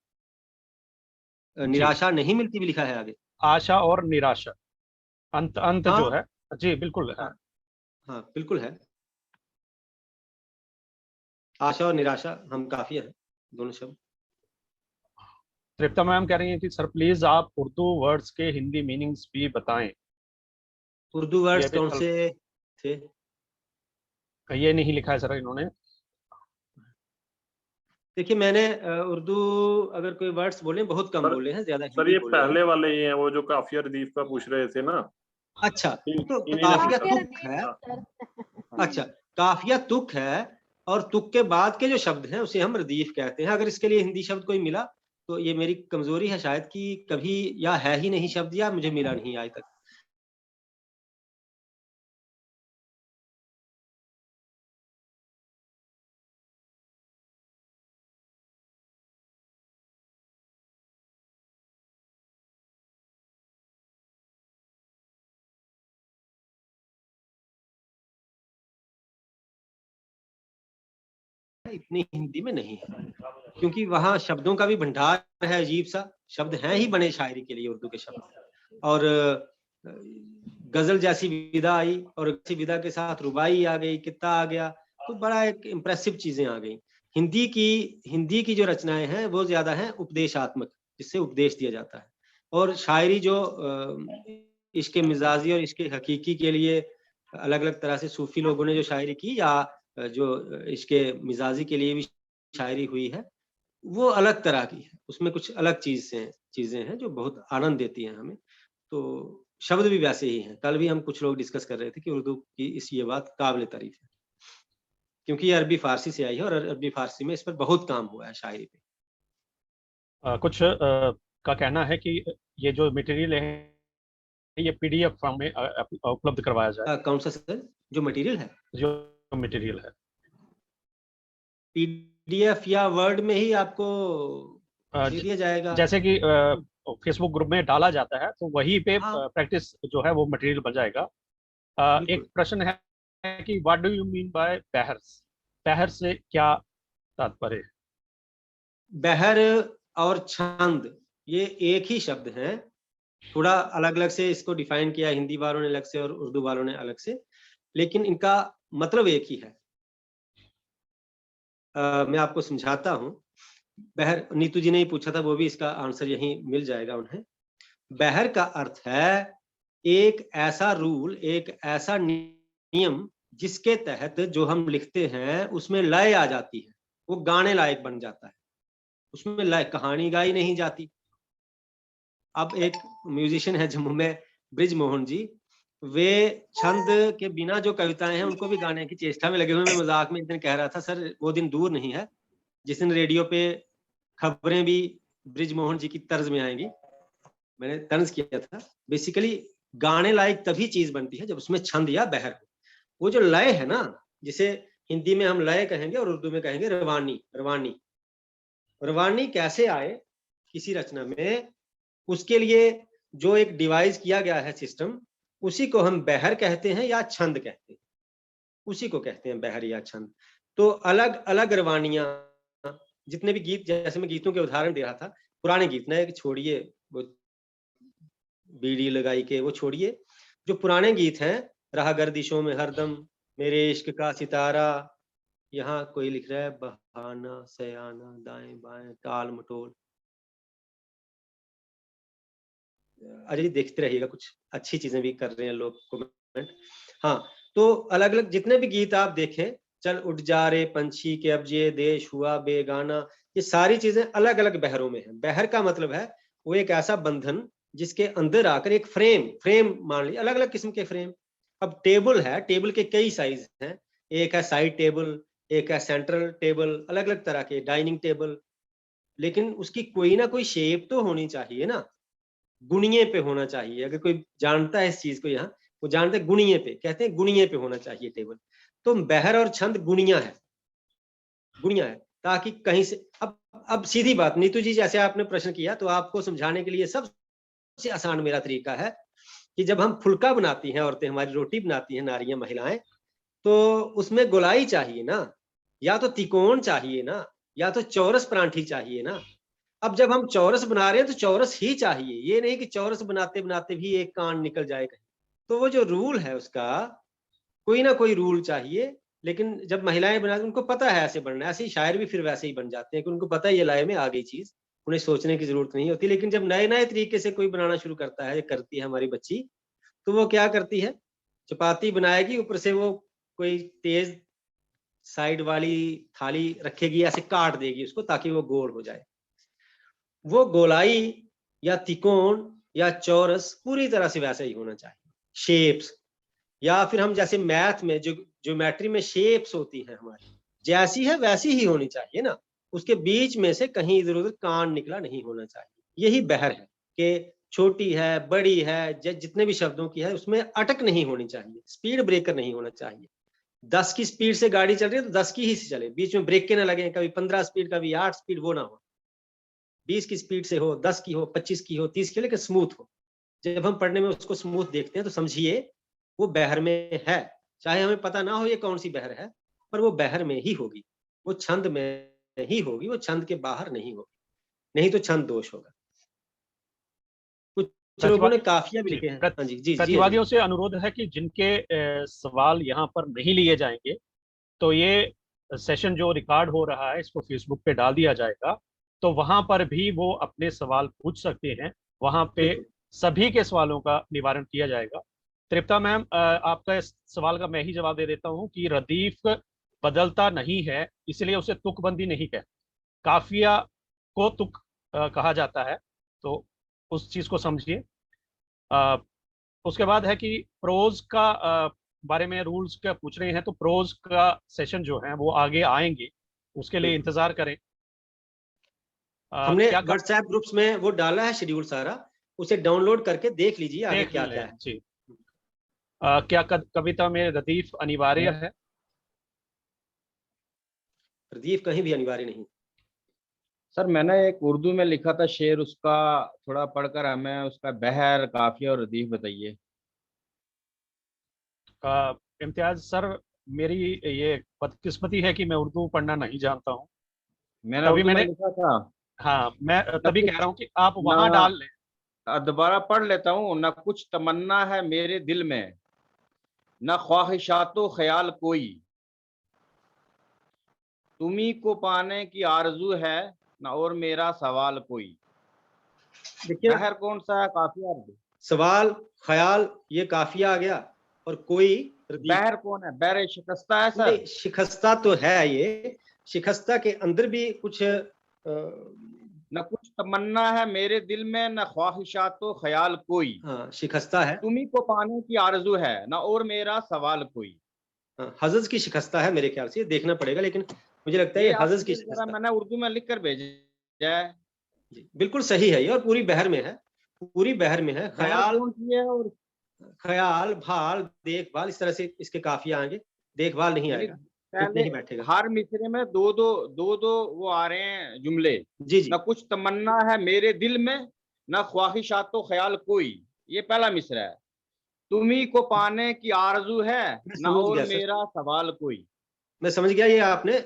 निराशा नहीं मिलती भी लिखा है आगे। आशा और निराशा, अंत हाँ, जो है। जी बिल्कुल है। हाँ बिल्कुल है। आशा और निराशा हम काफिया है, दोनों शब्द। तृप्ता मैम कह रही हैं कि सर प्लीज आप उर्दू वर्ड्स के हिंदी मीनिंग्स भी बताएं। उर्दू वर्ड्स कौन से थे? ये नहीं लिखा है सर इन्होंने। देखिए मैंने उर्दू अगर कोई वर्ड्स बोले बहुत कम बोले हैं, ज्यादा सर ये पहले वाले ही हैं, वो जो काफिया रदीफ का पूछ रहे थे ना। अच्छा, तो काफिया तुक है। अच्छा, काफिया तुक है, और तुक के बाद के जो शब्द हैं उसे हम रदीफ कहते हैं। अगर इसके लिए हिंदी शब्द कोई मिला तो ये मेरी कमजोरी है शायद, कि कभी या है ही नहीं शब्द या मुझे मिला नहीं आज तक। इतनी हिंदी में नहीं है, क्योंकि वहां शब्दों का भी भंडार है अजीब सा। शब्द हैं ही बने शायरी के लिए उर्दू के शब्द। और गजल जैसी विदा आई, और इसी विदा के साथ रुबाई आ गई, कित्ता आ गया, तो बड़ा एक इम्प्रेसिव चीजें आ गई। हिंदी की जो रचनाएं हैं वो ज्यादा हैं उपदेशात्मक, जिससे उपदेश दिया जाता है। और शायरी जो इश्क मिजाजी और इश्क हकीकी के लिए अलग अलग तरह से सूफी लोगों ने जो शायरी की, या जो इसके मिजाजी के लिए भी शायरी हुई है, वो अलग तरह की है। उसमें कुछ अलग चीजें हैं जो बहुत आनंद देती हैं हमें। तो शब्द भी वैसे ही हैं। कल भी हम कुछ लोग डिस्कस कर रहे थे कि उर्दू की ये बात काबिल तारीफ है, क्योंकि ये अरबी फारसी से आई है, और अरबी फारसी में इस पर बहुत काम हुआ है शायरी पे। कुछ का कहना है कि ये जो मटेरियल है ये पीडीएफ फॉर्म में उपलब्ध करवाया जाए। कौन सा सर? जो मटेरियल है, जो मटेरियल है पीडीएफ या वर्ड में ही आपको दे दिया जाएगा। जैसे कि फेसबुक ग्रुप में डाला जाता है, तो वहीं पे प्रैक्टिस जो है वो मटेरियल बन जाएगा। एक प्रश्न है कि what do you mean by बहर्स? बहर से क्या तात्पर्य है? बहर और छंद ये एक ही शब्द है, थोड़ा अलग अलग से इसको डिफाइन किया हिंदी वालों ने अलग से और उर्दू वालों ने अलग से, लेकिन इनका मतलब एक ही है। मैं आपको समझाता हूँ। बहर नीतू जी ने ही पूछा था, वो भी इसका आंसर यहीं मिल जाएगा उन्हें। बहर का अर्थ है एक ऐसा रूल, एक ऐसा नियम जिसके तहत जो हम लिखते हैं उसमें लय आ जाती है, वो गाने लायक बन जाता है, उसमें लय, कहानी गाई नहीं जाती। अब एक म्यूजिशियन है जम्मू में, ब्रिज मोहन जी, वे छंद के बिना जो कविताएं हैं उनको भी गाने की चेष्टा में लगे हुए। मैं मजाक में एक दिन कह रहा था, सर वो दिन दूर नहीं है जिस दिन रेडियो पे खबरें भी ब्रिज मोहन जी की तर्ज में आएंगी। मैंने तर्ज किया था। बेसिकली गाने लायक तभी चीज बनती है जब उसमें छंद या बहर हो। वो जो लय है ना, जिसे हिंदी में हम लय कहेंगे और उर्दू में कहेंगे रवानी। रवानी रवानी कैसे आए किसी रचना में, उसके लिए जो एक डिवाइस किया गया है सिस्टम, उसी को हम बहर कहते हैं या छंद कहते हैं, उसी को कहते हैं बहर या छंद। तो अलग अलग रवानियां, जितने भी गीत, जैसे मैं गीतों के उदाहरण दे रहा था, पुराने गीत नए छोड़िए, वो बीड़ी लगाई के वो छोड़िए, जो पुराने गीत हैं, राह गर्दिशों में हरदम, मेरे इश्क का सितारा, यहाँ कोई लिख रहा है बहाना सयाना, दाएं बाएं टाल मटोल। अजय देखते रहिएगा, कुछ अच्छी चीजें भी कर रहे हैं लोग कमेंट। हाँ, तो अलग अलग जितने भी गीत आप देखें, चल उठ जा रे पंछी के अब ये देश हुआ बेगाना, ये सारी चीजें अलग अलग बहरों में हैं। बहर का मतलब है वो एक ऐसा बंधन जिसके अंदर आकर एक फ्रेम मान लीजिए, अलग अलग किस्म के फ्रेम। अब टेबल है, टेबल के कई साइज हैं, एक है साइड टेबल, एक है सेंट्रल टेबल, अलग अलग तरह के डाइनिंग टेबल, लेकिन उसकी कोई ना कोई शेप तो होनी चाहिए ना, गुणिये पे होना चाहिए। अगर कोई जानता है इस चीज को, यहाँ वो जानते हैं गुणिये पे, कहते हैं गुणिये पे होना चाहिए टेबल। तो बहर और छंद गुणिया है, गुणिया है, ताकि कहीं से अब सीधी बात, नीतू जी जैसे आपने प्रश्न किया, तो आपको समझाने के लिए सबसे आसान मेरा तरीका है कि जब हम फुल्का बनाती हैं औरतें, हमारी रोटी बनाती हैं नारियां महिलाएं, तो उसमें गोलाई चाहिए ना, या तो तिकोण चाहिए ना, या तो चौरस परांठी चाहिए ना। अब जब हम चौरस बना रहे हैं तो चौरस ही चाहिए, ये नहीं कि चौरस बनाते बनाते भी एक कान निकल जाए कहीं। तो वो जो रूल है उसका कोई ना कोई रूल चाहिए। लेकिन जब महिलाएं बनाती उनको पता है ऐसे बनना है, ऐसे ही शायर भी फिर वैसे ही बन जाते हैं कि उनको पता है ये लय में आ गई चीज, उन्हें सोचने की जरूरत नहीं होती। लेकिन जब नए नए तरीके से कोई बनाना शुरू करता है, करती है हमारी बच्ची, तो वो क्या करती है, चपाती बनाएगी, ऊपर से वो कोई तेज साइड वाली थाली रखेगी, ऐसे काट देगी उसको ताकि वो गोल हो जाए। वो गोलाई या त्रिकोण या चौरस पूरी तरह से वैसा ही होना चाहिए, शेप्स। या फिर हम जैसे मैथ में जो ज्योमेट्री में शेप्स होती हैं हमारी, जैसी है वैसी ही होनी चाहिए ना, उसके बीच में से कहीं इधर उधर कान निकला नहीं होना चाहिए। यही बहर है कि छोटी है बड़ी है, जितने भी शब्दों की है उसमें अटक नहीं होनी चाहिए, स्पीड ब्रेकर नहीं होना चाहिए। 10 की स्पीड से गाड़ी चल रही है तो 10 की ही से चले, बीच में ब्रेक के ना लगे, कभी 15 स्पीड कभी 8 स्पीड, वो ना हो। 20 की स्पीड से हो, 10 की हो, 25 की हो, 30 की, लेकिन स्मूथ हो। जब हम पढ़ने में उसको स्मूथ देखते हैं तो समझिए वो बहर में है, चाहे हमें पता ना हो ये कौन सी बहर है, पर वो बहर में ही होगी, वो छंद में ही होगी, वो छंद के बाहर नहीं होगी, नहीं तो छंद दोष होगा। कुछ लोगों ने काफिया भी लिखे हैं। हाँ जी, जी प्रतिभागियों से अनुरोध है कि जिनके सवाल यहाँ पर नहीं लिए जाएंगे, तो ये सेशन जो रिकॉर्ड हो रहा है इसको फेसबुक पे डाल दिया जाएगा, तो वहां पर भी वो अपने सवाल पूछ सकते हैं, वहां पे सभी के सवालों का निवारण किया जाएगा। तृप्ता मैम, आपका इस सवाल का मैं ही जवाब दे देता हूं कि रदीफ बदलता नहीं है, इसलिए उसे तुकबंदी नहीं कहते, काफिया को तुक कहा जाता है, तो उस चीज को समझिए। उसके बाद है कि प्रोज का बारे में रूल्स क्या पूछ रहे हैं, तो प्रोज का सेशन जो है वो आगे आएंगे, उसके लिए इंतजार करें। हमने व्हाट्सएप ग्रुप्स में वो डाला है शेड्यूल सारा, उसे डाउनलोड करके देख लीजिए आगे क्या क्या है। जी, क्या कविता में रदीफ अनिवार्य है? रदीफ कहीं भी अनिवार्य नहीं। सर मैंने एक उर्दू में लिखा था शेर, उसका थोड़ा पढ़कर हमें उसका बहर काफिया और रदीफ बताइए। इम्तियाज सर, मेरी ये बदकिस्मती है कि मैं उर्दू पढ़ना नहीं जानता हूँ। मैंने उर्दू में लिखा था। हाँ, मैं तभी कह रहा हूँ कि आप वहां डाल लें। दोबारा पढ़ लेता हूँ। न कुछ तमन्ना है मेरे दिल में, न ख्वाहिशातो ख्याल कोई, तुम्ही को पाने की आरजू है, न और मेरा सवाल कोई। देखिए बहर कौन सा है, काफिया रदीफ? सवाल ख्याल ये काफिया आ गया और कोई रदीफ। बहर कौन है? बहर शिकस्ता है सर? नहीं, शिकस्ता तो है, ये शिकस्ता के अंदर भी कुछ न कुछ तमन्ना है मेरे दिल में, न ख्वाहिशात तो ख्याल कोई, हाँ, शिकस्ता है। तुम्ही को पाने की आरजू है, न और मेरा सवाल कोई। हाँ, हजज की शिकस्ता है मेरे ख्याल से, ये देखना पड़ेगा, लेकिन मुझे लगता है ये हजज की जरा शिकस्ता। मैंने उर्दू में लिख कर भेजा है। जी, बिल्कुल सही है ये, और पूरी बहर में है, पूरी बहर में है। बहर ख्याल, कौन सी है? और ख्याल, भाल, देखभाल, इस तरह से इसके काफिया आएंगे। देखभाल नहीं यानी आएगा, पहले नहीं बैठेगा। हर मिसरे में दो दो वो आ रहे हैं जुमले। जी जी, न कुछ तमन्ना है मेरे दिल में, न ख्वाहिशात तो ख्याल कोई, ये पहला मिसरा है। तुम्ही को पाने की आरजू है, मैं न समझ और गया सर। मेरा सवाल कोई। मैं समझ गया, ये आपने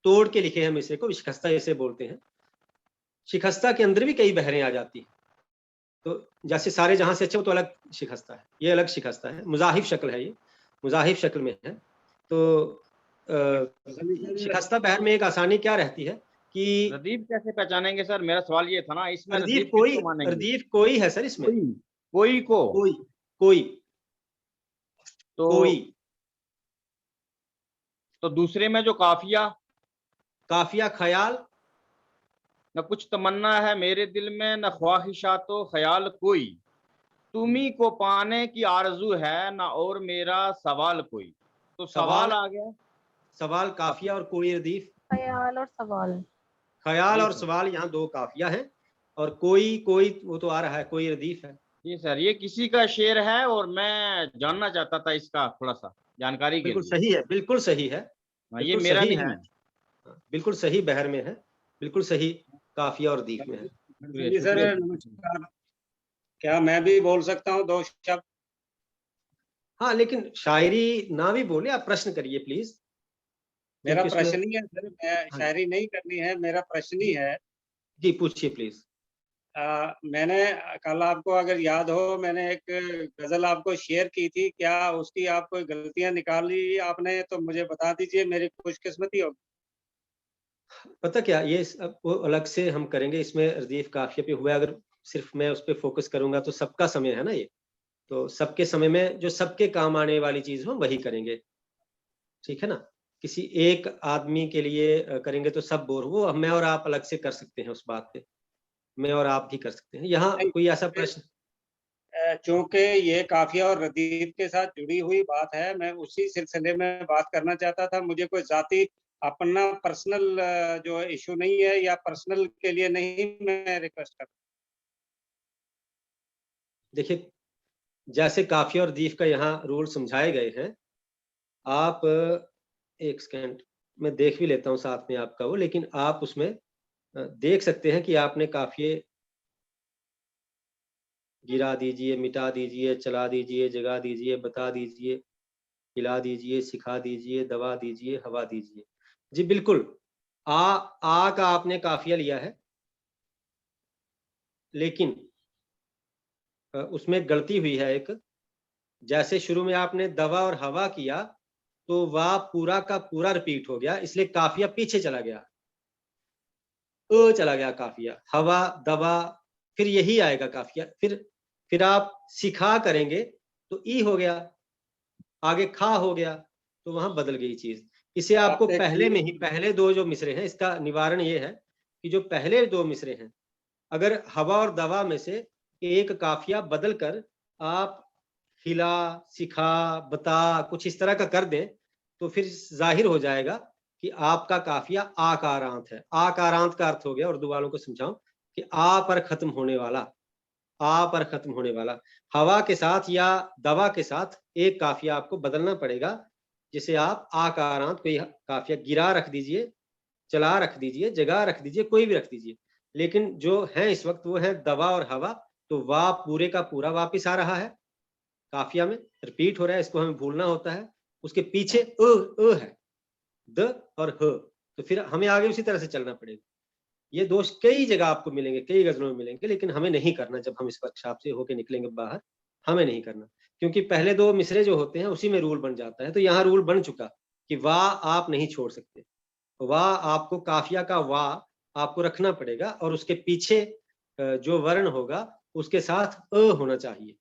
तोड़ के लिखे हैं मिसरे को, शिकस्ता इसे बोलते हैं। शिकस्ता के अंदर भी कई बहरें आ जाती हैं, तो जैसे सारे जहां से अच्छे, वो तो अलग शिकस्ता है, ये अलग शिकस्ता है, मुजाहिफ शक्ल है, ये मुजाहिफ शक्ल में है। तो शिकस्ता बहर में एक आसानी क्या रहती है कि रदीफ कैसे पहचानेंगे सर? मेरा सवाल ये था ना, इसमें रदीफ रदीफ कोई, किसको मानेंगे? रदीफ कोई है सर इसमें, कोई को कोई कोई तो कोई। तो दूसरे में जो काफिया, काफिया ख्याल, न कुछ तमन्ना है मेरे दिल में, न ख्वाहिशात तो ख्याल कोई, तुम्ही को पाने की आरजू है, न और मेरा सवाल कोई। तो सवाल आ गया। सवाल काफिया और कोई रदीफ। ख्याल और सवाल। ख्याल जी और सर। सवाल यहाँ दो काफिया हैं, और कोई कोई वो तो आ रहा है, कोई रदीफ है। जी सर, ये किसी का शेर है और मैं जानना चाहता था इसका थोड़ा सा जानकारी के बिल्कुल लिए। सही है, बिल्कुल सही है, हाँ, ये बिल्कुल मेरा सही नहीं है। हाँ, बिल्कुल सही बहर में है, बिल्कुल सही काफिया और रदीफ में है। जी सर, नमस्कार। क्या मैं भी बोल सकता हूँ दो शब्द? हाँ, लेकिन शायरी ना भी बोले, आप प्रश्न करिए प्लीज। मेरा क्योंकि उसमें- प्रश्न ही है सर, मैं शायरी नहीं करनी है, मेरा प्रश्न ही है। जी पूछिए प्लीज। मैंने कल, आपको अगर याद हो, मैंने एक गजल आपको शेयर की थी, क्या उसकी आप कोई गलतियां निकाली आपने तो मुझे बता दीजिए, मेरी खुशकिस्मती होगी। पता क्या, ये अब वो अलग से हम करेंगे, इसमें रदीफ काफिया पे हुआ, अगर सिर्फ मैं उस पर फोकस करूंगा तो सबका समय है ना ये, तो सबके समय में जो सबके काम आने वाली चीज हो वही करेंगे, ठीक है ना। किसी एक आदमी के लिए करेंगे तो सब बोर हो, मैं और आप अलग से कर सकते हैं उस बात पे, मैं और आप ही कर सकते हैं। यहाँ नहीं, कोई ऐसा प्रश्न? चूंकि ये काफिया और रदीफ के साथ जुड़ी हुई बात है, मैं उसी सिलसिले में बात करना चाहता था। मुझे कोई जाती अपना पर्सनल जो इशू नहीं है, या पर्सनल के लिए नहीं, मैं रिक्वेस्ट कर। देखिए, जैसे काफिया और रदीफ का यहाँ रूल समझाए गए हैं, आप एक सेकेंड मैं देख भी लेता हूँ साथ में आपका वो, लेकिन आप उसमें देख सकते हैं कि आपने काफिए गिरा दीजिए, मिटा दीजिए, चला दीजिए, जगा दीजिए, बता दीजिए, खिला दीजिए, सिखा दीजिए, दवा दीजिए, हवा दीजिए। जी बिल्कुल, आ का आपने काफिया लिया है, लेकिन उसमें गलती हुई है एक। जैसे शुरू में आपने दवा और हवा किया तो वाह पूरा का पूरा रिपीट हो गया, इसलिए काफिया पीछे चला गया, चला गया काफिया, हवा, दवा, फिर यही आएगा काफिया। फिर आप सिखा करेंगे तो ई हो गया, आगे खा हो गया, तो वहां बदल गई चीज। इसे आपको पहले में ही, पहले दो जो मिसरे हैं, इसका निवारण ये है कि जो पहले दो मिसरे हैं, अगर हवा और दवा में से एक काफिया बदल कर आप खिला, सिखा, बता, कुछ इस तरह का कर दें, तो फिर जाहिर हो जाएगा कि आपका काफिया आकारांत है। आकारांत का अर्थ हो गया, उर्दू वालों को समझाऊं, कि आ पर खत्म होने वाला, आ पर खत्म होने वाला। हवा के साथ या दवा के साथ एक काफिया आपको बदलना पड़ेगा, जिसे आप आकारांत, कोई काफिया गिरा रख दीजिए, चला रख दीजिए, जगह रख दीजिए, कोई भी रख दीजिए। लेकिन जो है इस वक्त वो है दवा और हवा, तो वाह पूरे का पूरा वापिस आ रहा है, काफिया में रिपीट हो रहा है, इसको हमें भूलना होता है। उसके पीछे अ है, द और ह, तो फिर हमें आगे उसी तरह से चलना पड़ेगा। ये दोष कई जगह आपको मिलेंगे, कई गजलों में मिलेंगे, लेकिन हमें नहीं करना। जब हम इस वर्कशॉप से होके निकलेंगे बाहर, हमें नहीं करना, क्योंकि पहले दो मिसरे जो होते हैं उसी में रूल बन जाता है। तो यहाँ रूल बन चुका कि वाह आप नहीं छोड़ सकते, वाह आपको, काफिया का वाह आपको रखना पड़ेगा, और उसके पीछे जो वर्ण होगा उसके साथ अ होना चाहिए।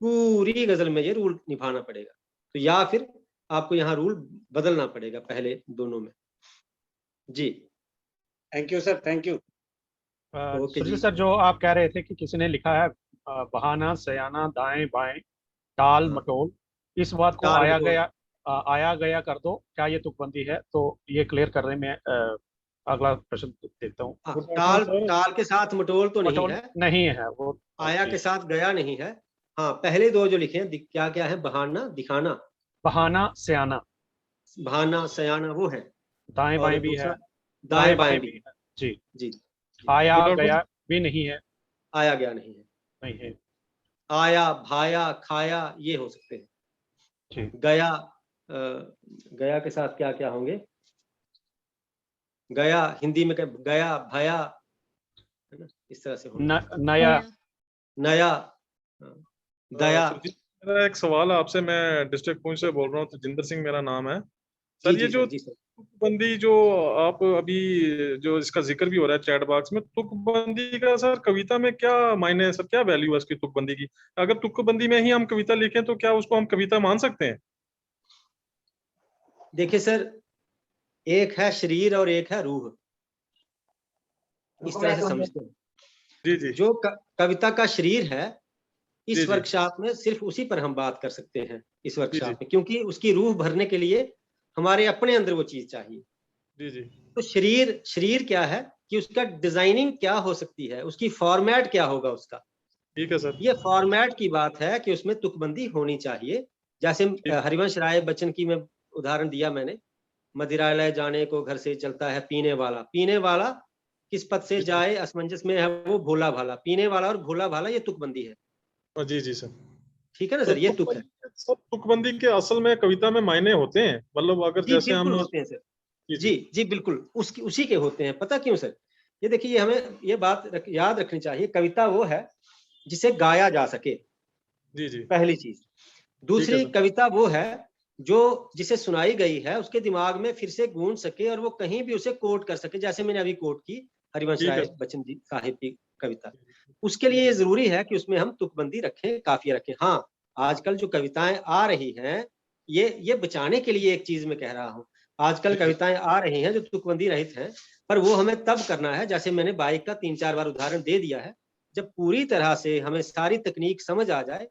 पूरी गजल में ये रूल निभाना पड़ेगा। तो या फिर आपको यहाँ रूल बदलना पड़ेगा पहले दोनों में। जी thank you sir, thank you. Okay Sunil ji. Sir, जो आप कह रहे थे कि किसी ने लिखा है बहाना, सयाना, दाएं बाएं, टाल हाँ। मटोल, इस बात को टाल आया मटोल। गया आया गया कर दो, क्या ये तुकबंदी है? तो ये क्लियर करने में अगला प्रश्न देखता हूँ। हाँ, टाल टाल के साथ मटोल तो नहीं मटोल है, नहीं है वो। आया के साथ गया नहीं है। हाँ, पहले दो जो लिखे हैं क्या क्या है, बहाना, दिखाना, बहाना, सयाना, बहाना, सयाना वो है, दाएं और बाएं भी है, दूसरा दाएं बाएं भी। है। जी, जी, आया गया भी नहीं है। आया गया नहीं है। नहीं है। आया, भाया, खाया ये हो सकते हैं। जी, गया, गया के साथ क्या क्या होंगे? गया हिंदी में गया, भया, है ना, इस तरह से होगा। नया, नया, दया। सुरजीत, मेरा एक सवाल है आपसे। मैं डिस्ट्रिक्ट पुंछ से बोल रहा हूँ, जिंदर सिंह मेरा नाम है जी सर। ये जी जो सर, जी सर। तुकबंदी जो आप अभी जो इसका जिक्र भी हो रहा है चैट बॉक्स में, तुकबंदी का सर कविता में क्या मायने है सर? क्या वैल्यू है इसकी तुकबंदी की? अगर तुकबंदी में ही हम कविता लिखें तो क्या उसको हम कविता मान सकते हैं? देखिए सर, एक है शरीर और एक है रूह, इस तरह से समझते हैं। जी जी जो कविता का शरीर है, जी इस जी वर्कशॉप में सिर्फ उसी पर हम बात कर सकते हैं, इस जी वर्कशॉप में, क्योंकि उसकी रूह भरने के लिए हमारे अपने अंदर वो चीज चाहिए। जी जी तो शरीर, शरीर क्या है कि उसका डिजाइनिंग क्या हो सकती है, उसकी फॉर्मेट क्या होगा उसका। ठीक है सर। ये फॉर्मेट की बात है कि उसमें तुकबंदी होनी चाहिए। जैसे हरिवंश राय बच्चन की मैं उदाहरण दिया मैंने, मदिरालय जाने को घर से चलता है पीने वाला। पीने वाला किस पद से जाए असमंजस में है वो भोला भाला। पीने वाला और भोला भाला ये तुकबंदी है। जी जी सर। ठीक है ना तो सर, ये तुक है। तुकबंदी के असल में कविता में मायने होते हैं, मतलब अगर जी जैसे बिल्कुल हम होते हैं सर। जी जी बिल्कुल, उसकी उसी के होते हैं। पता क्यों सर? ये देखिए, ये हमें ये बात याद रखनी चाहिए, कविता वो है जिसे गाया जा सके, जी जी पहली चीज। दूसरी, सर। कविता वो है जो जिसे सुनाई गई है उसके दिमाग में फिर से गूंज सके और वो कहीं भी उसे कोट कर सके, जैसे मैंने अभी कोट की हरिवंश ठीक है राय बच्चन जी साहिब की कविता। उसके लिए ये जरूरी है कि उसमें हम तुकबंदी रखें, काफिया रखें। हाँ, आजकल जो कविताएं आ रही हैं, ये बचाने के लिए एक चीज मैं कह रहा हूँ। आजकल कविताएं आ रही हैं जो तुकबंदी रहित हैं, पर वो हमें तब करना है, जैसे मैंने बाइक का 3-4 बार उदाहरण दे दिया है, जब पूरी तरह से हमें सारी तकनीक समझ आ जाए,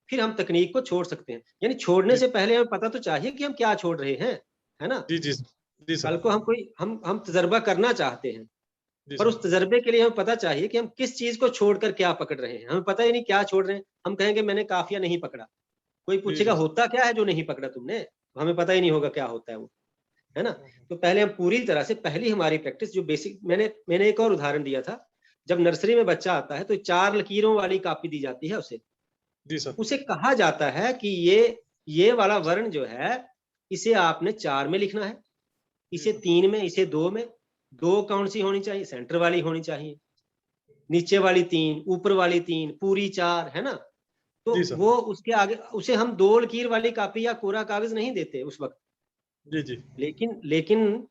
फिर हम तकनीक को छोड़ सकते हैं। यानी छोड़ने से पहले हमें पता तो चाहिए कि हम क्या छोड़ रहे हैं, है ना। जी जी जी कल सर। को हम कोई हम तजर्बा करना चाहते हैं, जी पर सर। उस तजर्बे के लिए हमें पता चाहिए कि हम किस चीज को छोड़कर क्या पकड़ रहे हैं। हमें पता ही नहीं क्या छोड़ रहे हैं, हम कहेंगे मैंने काफिया नहीं पकड़ा। कोई जी पूछेगा जी होता क्या है जो नहीं पकड़ा तुमने, तो हमें पता ही नहीं होगा क्या होता है वो, है ना। तो पहले हम पूरी तरह से, पहली हमारी प्रैक्टिस जो बेसिक, मैंने एक और उदाहरण दिया था, जब नर्सरी में बच्चा आता है तो 4 लकीरों वाली कॉपी दी जाती है उसे। जी सर। उसे कहा जाता है कि ये वाला वर्ण जो है, इसे आपने 4 में लिखना है, इसे 3 में, इसे 2 में। 2 कौन सी होनी चाहिए? सेंटर वाली होनी चाहिए। नीचे वाली 3, ऊपर वाली 3, पूरी 4, है ना। तो जी सर। वो उसके आगे उसे हम 2 लकीर वाली कॉपी या कोरा कागज नहीं देते उस वक्त। जी जी लेकिन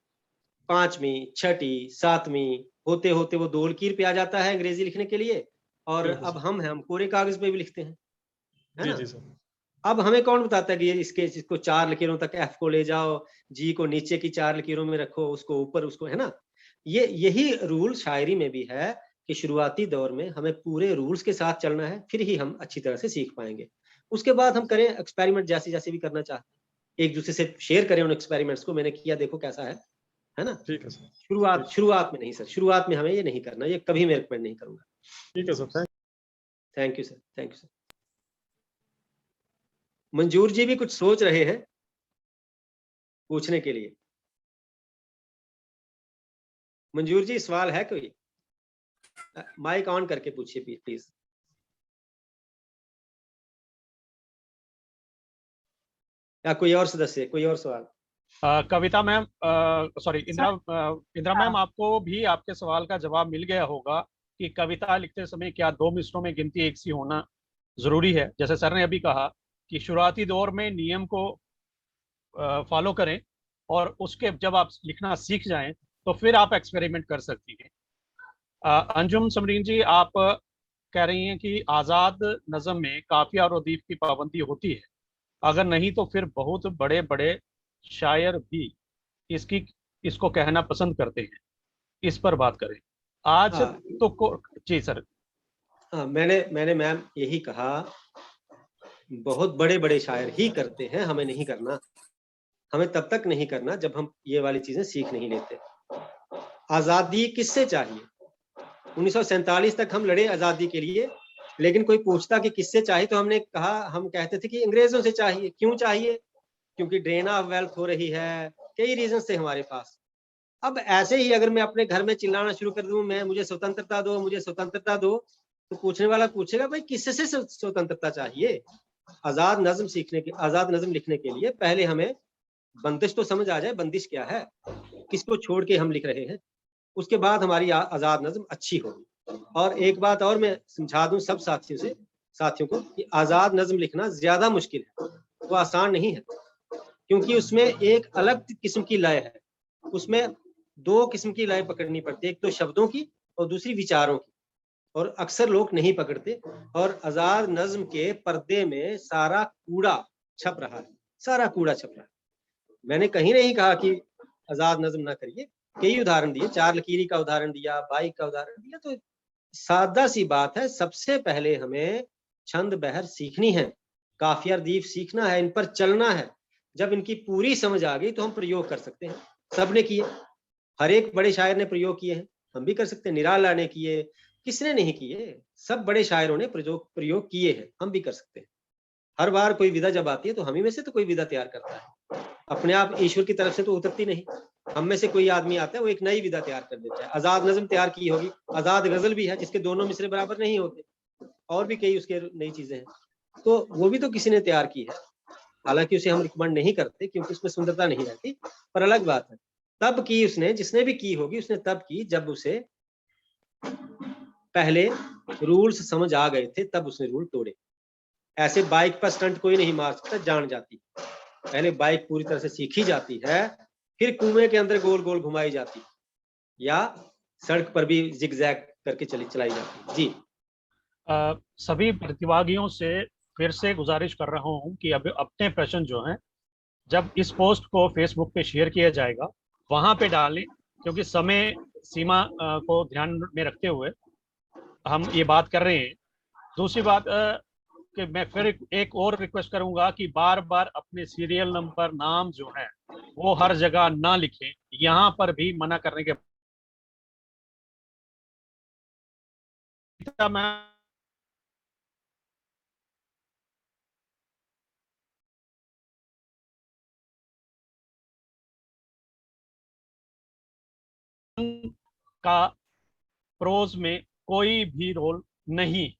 5वीं, 6ठी, 7वीं होते होते वो 2 लकीर पे आ जाता है अंग्रेजी लिखने के लिए, और बिल्कुल अब सर। हम कोरे कागज पे भी लिखते हैं, है जी ना। जी सर। अब हमें कौन बताता है कि इसको 4 लकीरों तक, एफ को ले जाओ, जी को नीचे की 4 लकीरों में रखो, उसको ऊपर, उसको, है ना। यही रूल शायरी में भी है कि शुरुआती दौर में हमें पूरे रूल्स के साथ चलना है, फिर ही हम अच्छी तरह से सीख पाएंगे। उसके बाद हम करें एक्सपेरिमेंट, जैसे जैसे भी करना चाहते हैं, एक दूसरे से शेयर करें उन एक्सपेरिमेंट्स को, मैंने किया देखो कैसा है ना। ठीक है सर। शुरुआत में नहीं सर, शुरुआत में हमें ये नहीं करना, ये कभी मैं रिकमेंड नहीं करूंगा। ठीक है sir. Thank you sir, thank you sir. मंजूर जी भी कुछ सोच रहे हैं पूछने के लिए। मंजूर जी, सवाल है कोई? माइक ऑन करके पूछिए प्लीज। या कोई और सदस्य, कोई और सवाल? कविता मैम, सॉरी इंदिरा मैम, आपको भी आपके सवाल का जवाब मिल गया होगा कि कविता लिखते समय क्या 2 मिसरों में गिनती एक सी होना जरूरी है। जैसे सर ने अभी कहा कि शुरुआती दौर में नियम को फॉलो करें, और उसके जब आप लिखना सीख जाएं तो फिर आप एक्सपेरिमेंट कर सकती हैं। अंजुम समरीन जी, आप कह रही हैं कि आजाद नज़म में काफिया और रदीफ की पाबंदी होती है, अगर नहीं तो फिर बहुत बड़े बड़े शायर भी इसको कहना पसंद करते हैं, इस पर बात करें आज। हाँ। तो जी सर। हाँ, मैंने मैम यही कहा, बहुत बड़े बड़े शायर ही करते हैं, हमें नहीं करना। हमें तब तक नहीं करना जब हम ये वाली चीजें सीख नहीं लेते। आजादी किससे चाहिए? 1947 तक हम लड़े आजादी के लिए, लेकिन कोई पूछता कि किससे चाहिए तो हमने कहा, हम कहते थे कि अंग्रेजों से चाहिए। क्यों चाहिए? क्योंकि ड्रेन ऑफ वेल्थ हो रही है, कई रीजन थे हमारे पास। अब ऐसे ही अगर मैं अपने घर में चिल्लाना शुरू कर दूं, मैं मुझे स्वतंत्रता दो, मुझे स्वतंत्रता दो, तो पूछने वाला पूछेगा भाई किससे स्वतंत्रता चाहिए? आजाद नज्म सीखने के, आजाद नज्म लिखने के लिए पहले हमें बंदिश तो समझ आ जाए, बंदिश क्या है, किसको छोड़ के हम लिख रहे हैं, उसके बाद हमारी आजाद नज्म अच्छी होगी। और एक बात और मैं समझा दूं सब साथियों को कि आजाद नज्म लिखना ज्यादा मुश्किल है, वो आसान नहीं है, क्योंकि उसमें एक अलग किस्म की लय है। उसमें दो किस्म की लय पकड़नी पड़ती है, एक तो शब्दों की और दूसरी विचारों की, और अक्सर लोग नहीं पकड़ते। और आजाद नज्म के पर्दे में सारा कूड़ा छप रहा है, सारा कूड़ा छप रहा है। मैंने कहीं नहीं कहा कि आजाद नज्म ना करिए, कई उदाहरण दिए, 4 लकीरी का उदाहरण दिया, बाइक का उदाहरण दिया। तो सादा सी बात है, सबसे पहले हमें छंद बहर सीखनी है, काफिया रदीफ सीखना है, इन पर चलना है। जब इनकी पूरी समझ आ गई तो हम प्रयोग कर सकते हैं। सबने किए, हर एक बड़े शायर ने प्रयोग किए हैं, हम भी कर सकते हैं। निराला ने किए, किसने नहीं किए? सब बड़े शायरों ने प्रयोग किए हैं, हम भी कर सकते हैं। हर बार कोई विधा जब आती है तो हम ही में से तो कोई विधा तैयार करता है, अपने आप ईश्वर की तरफ से तो उतरती नहीं। हम में से कोई आदमी आता है, वो एक नई विधा तैयार कर देता है। आजाद नज्म तैयार की होगी, आजाद गजल भी है जिसके दोनों मिसरे बराबर नहीं होते, और भी कई उसके नई चीजें हैं, तो वो भी तो किसी ने तैयार की है। हालांकि उसे हम रिकमेंड नहीं करते क्योंकि उसमें सुंदरता नहीं रहती, पर अलग बात है। तब की उसने, जिसने भी की होगी उसने तब की जब उसे पहले रूल्स समझ आ गए थे, तब उसने रूल तोड़े। ऐसे बाइक पर स्टंट कोई नहीं मार सकता जान जाती, पहले बाइक पूरी तरह से सीखी जाती है, फिर कुएं के अंदर गोल गोल घुमाई जाती, या सड़क पर भी जिगजैग करके चलाई जाती। जी। सभी प्रतिभागियों से फिर से गुजारिश कर रहा हूं कि अब अपने प्रश्न जो हैं, जब इस पोस्ट को फेसबुक पे शेयर किया जाएगा वहां पे डालें, क्योंकि समय सीमा को ध्यान में रखते हुए हम ये बात कर रहे हैं। दूसरी बात कि मैं फिर एक और रिक्वेस्ट करूंगा कि बार बार अपने सीरियल नंबर, नाम जो है वो हर जगह ना लिखें, यहाँ पर भी मना करने के मैं का प्रोज में कोई भी रोल नहीं।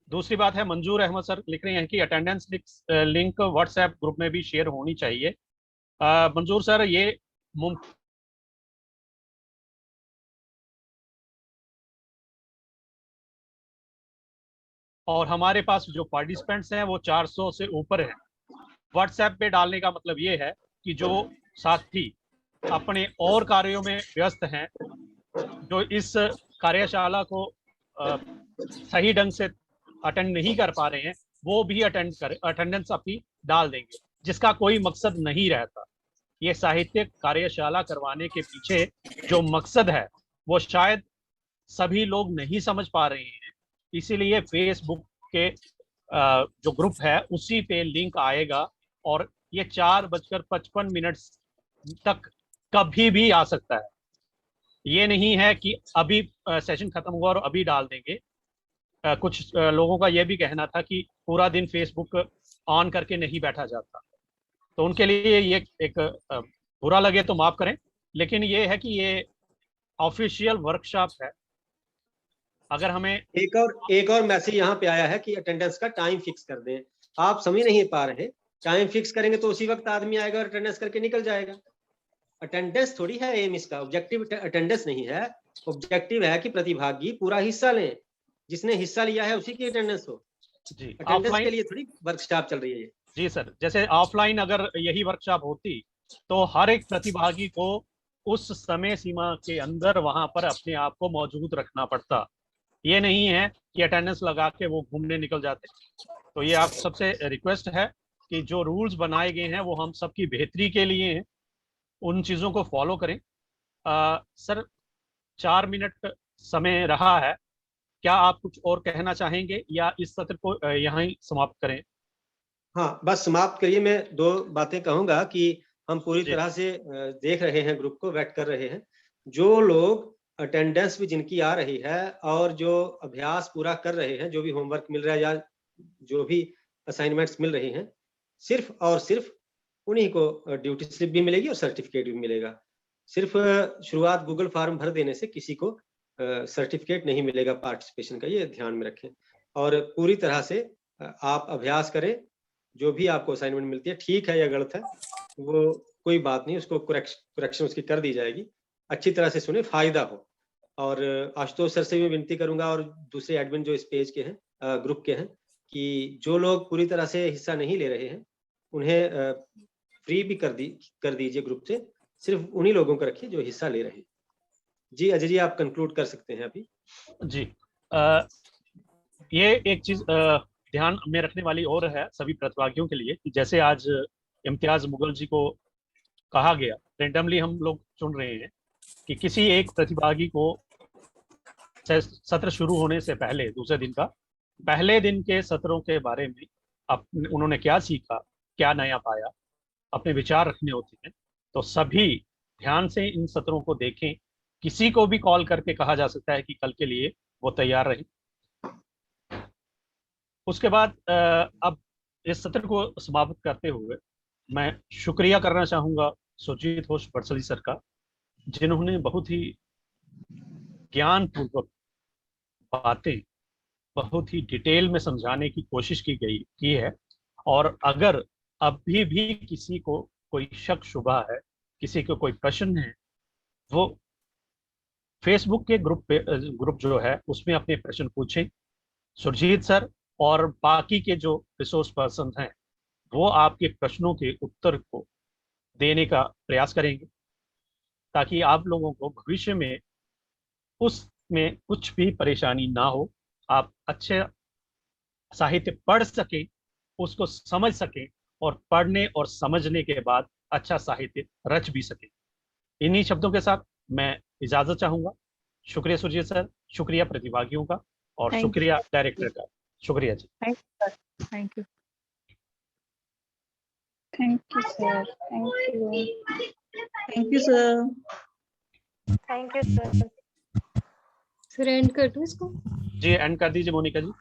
दूसरी बात है, मंजूर अहमद सर लिख रहे हैं कि अटेंडेंस लिंक व्हाट्सएप ग्रुप में भी शेयर होनी चाहिए। मंजूर सर, ये और हमारे पास जो पार्टिसिपेंट्स हैं वो 400 से ऊपर हैं। व्हाट्सएप पे डालने का मतलब ये है कि जो साथी अपने और कार्यों में व्यस्त हैं, जो इस कार्यशाला को सही ढंग से अटेंड नहीं कर पा रहे हैं, वो भी अटेंडेंस अपनी डाल देंगे, जिसका कोई मकसद नहीं रहता। ये साहित्यिक कार्यशाला करवाने के पीछे जो मकसद है वो शायद सभी लोग नहीं समझ पा रहे हैं, इसीलिए फेसबुक के जो ग्रुप है उसी पे लिंक आएगा, और ये 4:55 तक कभी भी आ सकता है। ये नहीं है कि अभी सेशन खत्म हुआ और अभी डाल देंगे। कुछ लोगों का ये भी कहना था कि पूरा दिन फेसबुक ऑन करके नहीं बैठा जाता, तो उनके लिए ये एक बुरा लगे तो माफ करें, लेकिन ये है कि ये ऑफिशियल वर्कशॉप है। अगर हमें एक और मैसेज यहाँ पे आया है कि अटेंडेंस का टाइम फिक्स कर दें। आप समझ नहीं पा रहे, टाइम फिक्स करेंगे तो उसी वक्त आदमी आएगा और अटेंडेंस करके निकल जाएगा। अटेंडेंस थोड़ी है एम इसका, ऑब्जेक्टिव अटेंडेंस नहीं है। ऑब्जेक्टिव है कि प्रतिभागी पूरा हिस्सा लें, जिसने हिस्सा लिया है उसी की अटेंडेंस हो। जी, अटेंडेंस के लिए थोड़ी वर्कशॉप चल रही है ये। जी सर, जैसे ऑफलाइन अगर यही वर्कशॉप होती तो हर एक प्रतिभागी को उस समय सीमा के अंदर वहां पर अपने आप को मौजूद रखना पड़ता। ये नहीं है कि अटेंडेंस लगा के वो घूमने निकल जाते। तो ये आप सबसे रिक्वेस्ट है कि जो रूल्स बनाए गए हैं वो हम सबकी बेहतरी के लिए हैं, उन चीज़ों को फॉलो करें। सर 4 मिनट समय रहा है, क्या आप कुछ और कहना चाहेंगे या इस सत्र को यहाँ ही समाप्त करें? हाँ, बस समाप्त करिए। मैं 2 बातें कहूंगा कि हम पूरी जी। तरह से देख रहे हैं, ग्रुप को वेट कर रहे हैं। जो लोग अटेंडेंस भी जिनकी आ रही है और जो अभ्यास पूरा कर रहे हैं, जो भी होमवर्क मिल रहा है या जो भी असाइनमेंट्स मिल रही हैं, सिर्फ और सिर्फ उन्हीं को ड्यूटी स्लिप भी मिलेगी और सर्टिफिकेट भी मिलेगा। सिर्फ शुरुआत गूगल फॉर्म भर देने से किसी को सर्टिफिकेट नहीं मिलेगा पार्टिसिपेशन का, ये ध्यान में रखें। और पूरी तरह से आप अभ्यास करें। जो भी आपको असाइनमेंट मिलती है, ठीक है या गलत है, वो कोई बात नहीं, उसको करेक्शन उसकी कर दी जाएगी। अच्छी तरह से सुने, फायदा हो। और आशुतोष सर से भी विनती करूंगा और दूसरे एडमिन जो इस पेज के हैं, ग्रुप के हैं, कि जो लोग पूरी तरह से हिस्सा नहीं ले रहे हैं उन्हें फ्री भी कर दीजिए ग्रुप से। सिर्फ उन्हीं लोगों को रखिए जो हिस्सा ले रहे हैं। जी अजय जी, आप कंक्लूड कर सकते हैं अभी। जी, ये एक चीज ध्यान में रखने वाली और है सभी प्रतिभागियों के लिए कि जैसे आज इम्तियाज मुगल जी को कहा गया, रेंडमली हम लोग चुन रहे हैं कि किसी एक प्रतिभागी को सत्र शुरू होने से पहले, दूसरे दिन का पहले दिन के सत्रों के बारे में उन्होंने क्या सीखा, क्या नया पाया, अपने विचार रखने होते हैं। तो सभी ध्यान से इन सत्रों को देखें। किसी को भी कॉल करके कहा जा सकता है कि कल के लिए वो तैयार रहे। उसके बाद अब इस सत्र को समाप्त करते हुए मैं शुक्रिया करना चाहूँगा सुरजीत घोष बड़सली सर का, जिन्होंने बहुत ही ज्ञानपूर्वक बातें बहुत ही डिटेल में समझाने की कोशिश की है। और अगर अभी भी किसी को कोई शक शुबा है, किसी को कोई प्रश्न है, वो फेसबुक के ग्रुप जो है उसमें अपने प्रश्न पूछें। सुरजीत सर और बाकी के जो रिसोर्स पर्सन हैं वो आपके प्रश्नों के उत्तर को देने का प्रयास करेंगे, ताकि आप लोगों को भविष्य में उसमें कुछ भी परेशानी ना हो। आप अच्छे साहित्य पढ़ सकें, उसको समझ सकें और पढ़ने और समझने के बाद अच्छा साहित्य रच भी सकें। इन्हीं शब्दों के साथ मैं इजाजत चाहूंगा। शुक्रिया सुरजीत सर, शुक्रिया प्रतिभागियों का और शुक्रिया डायरेक्टर का। शुक्रिया जी। Thank you sir. Thank you sir. फिर एंड कर दूं इसको? जी एंड कर दीजिए मोनिका जी।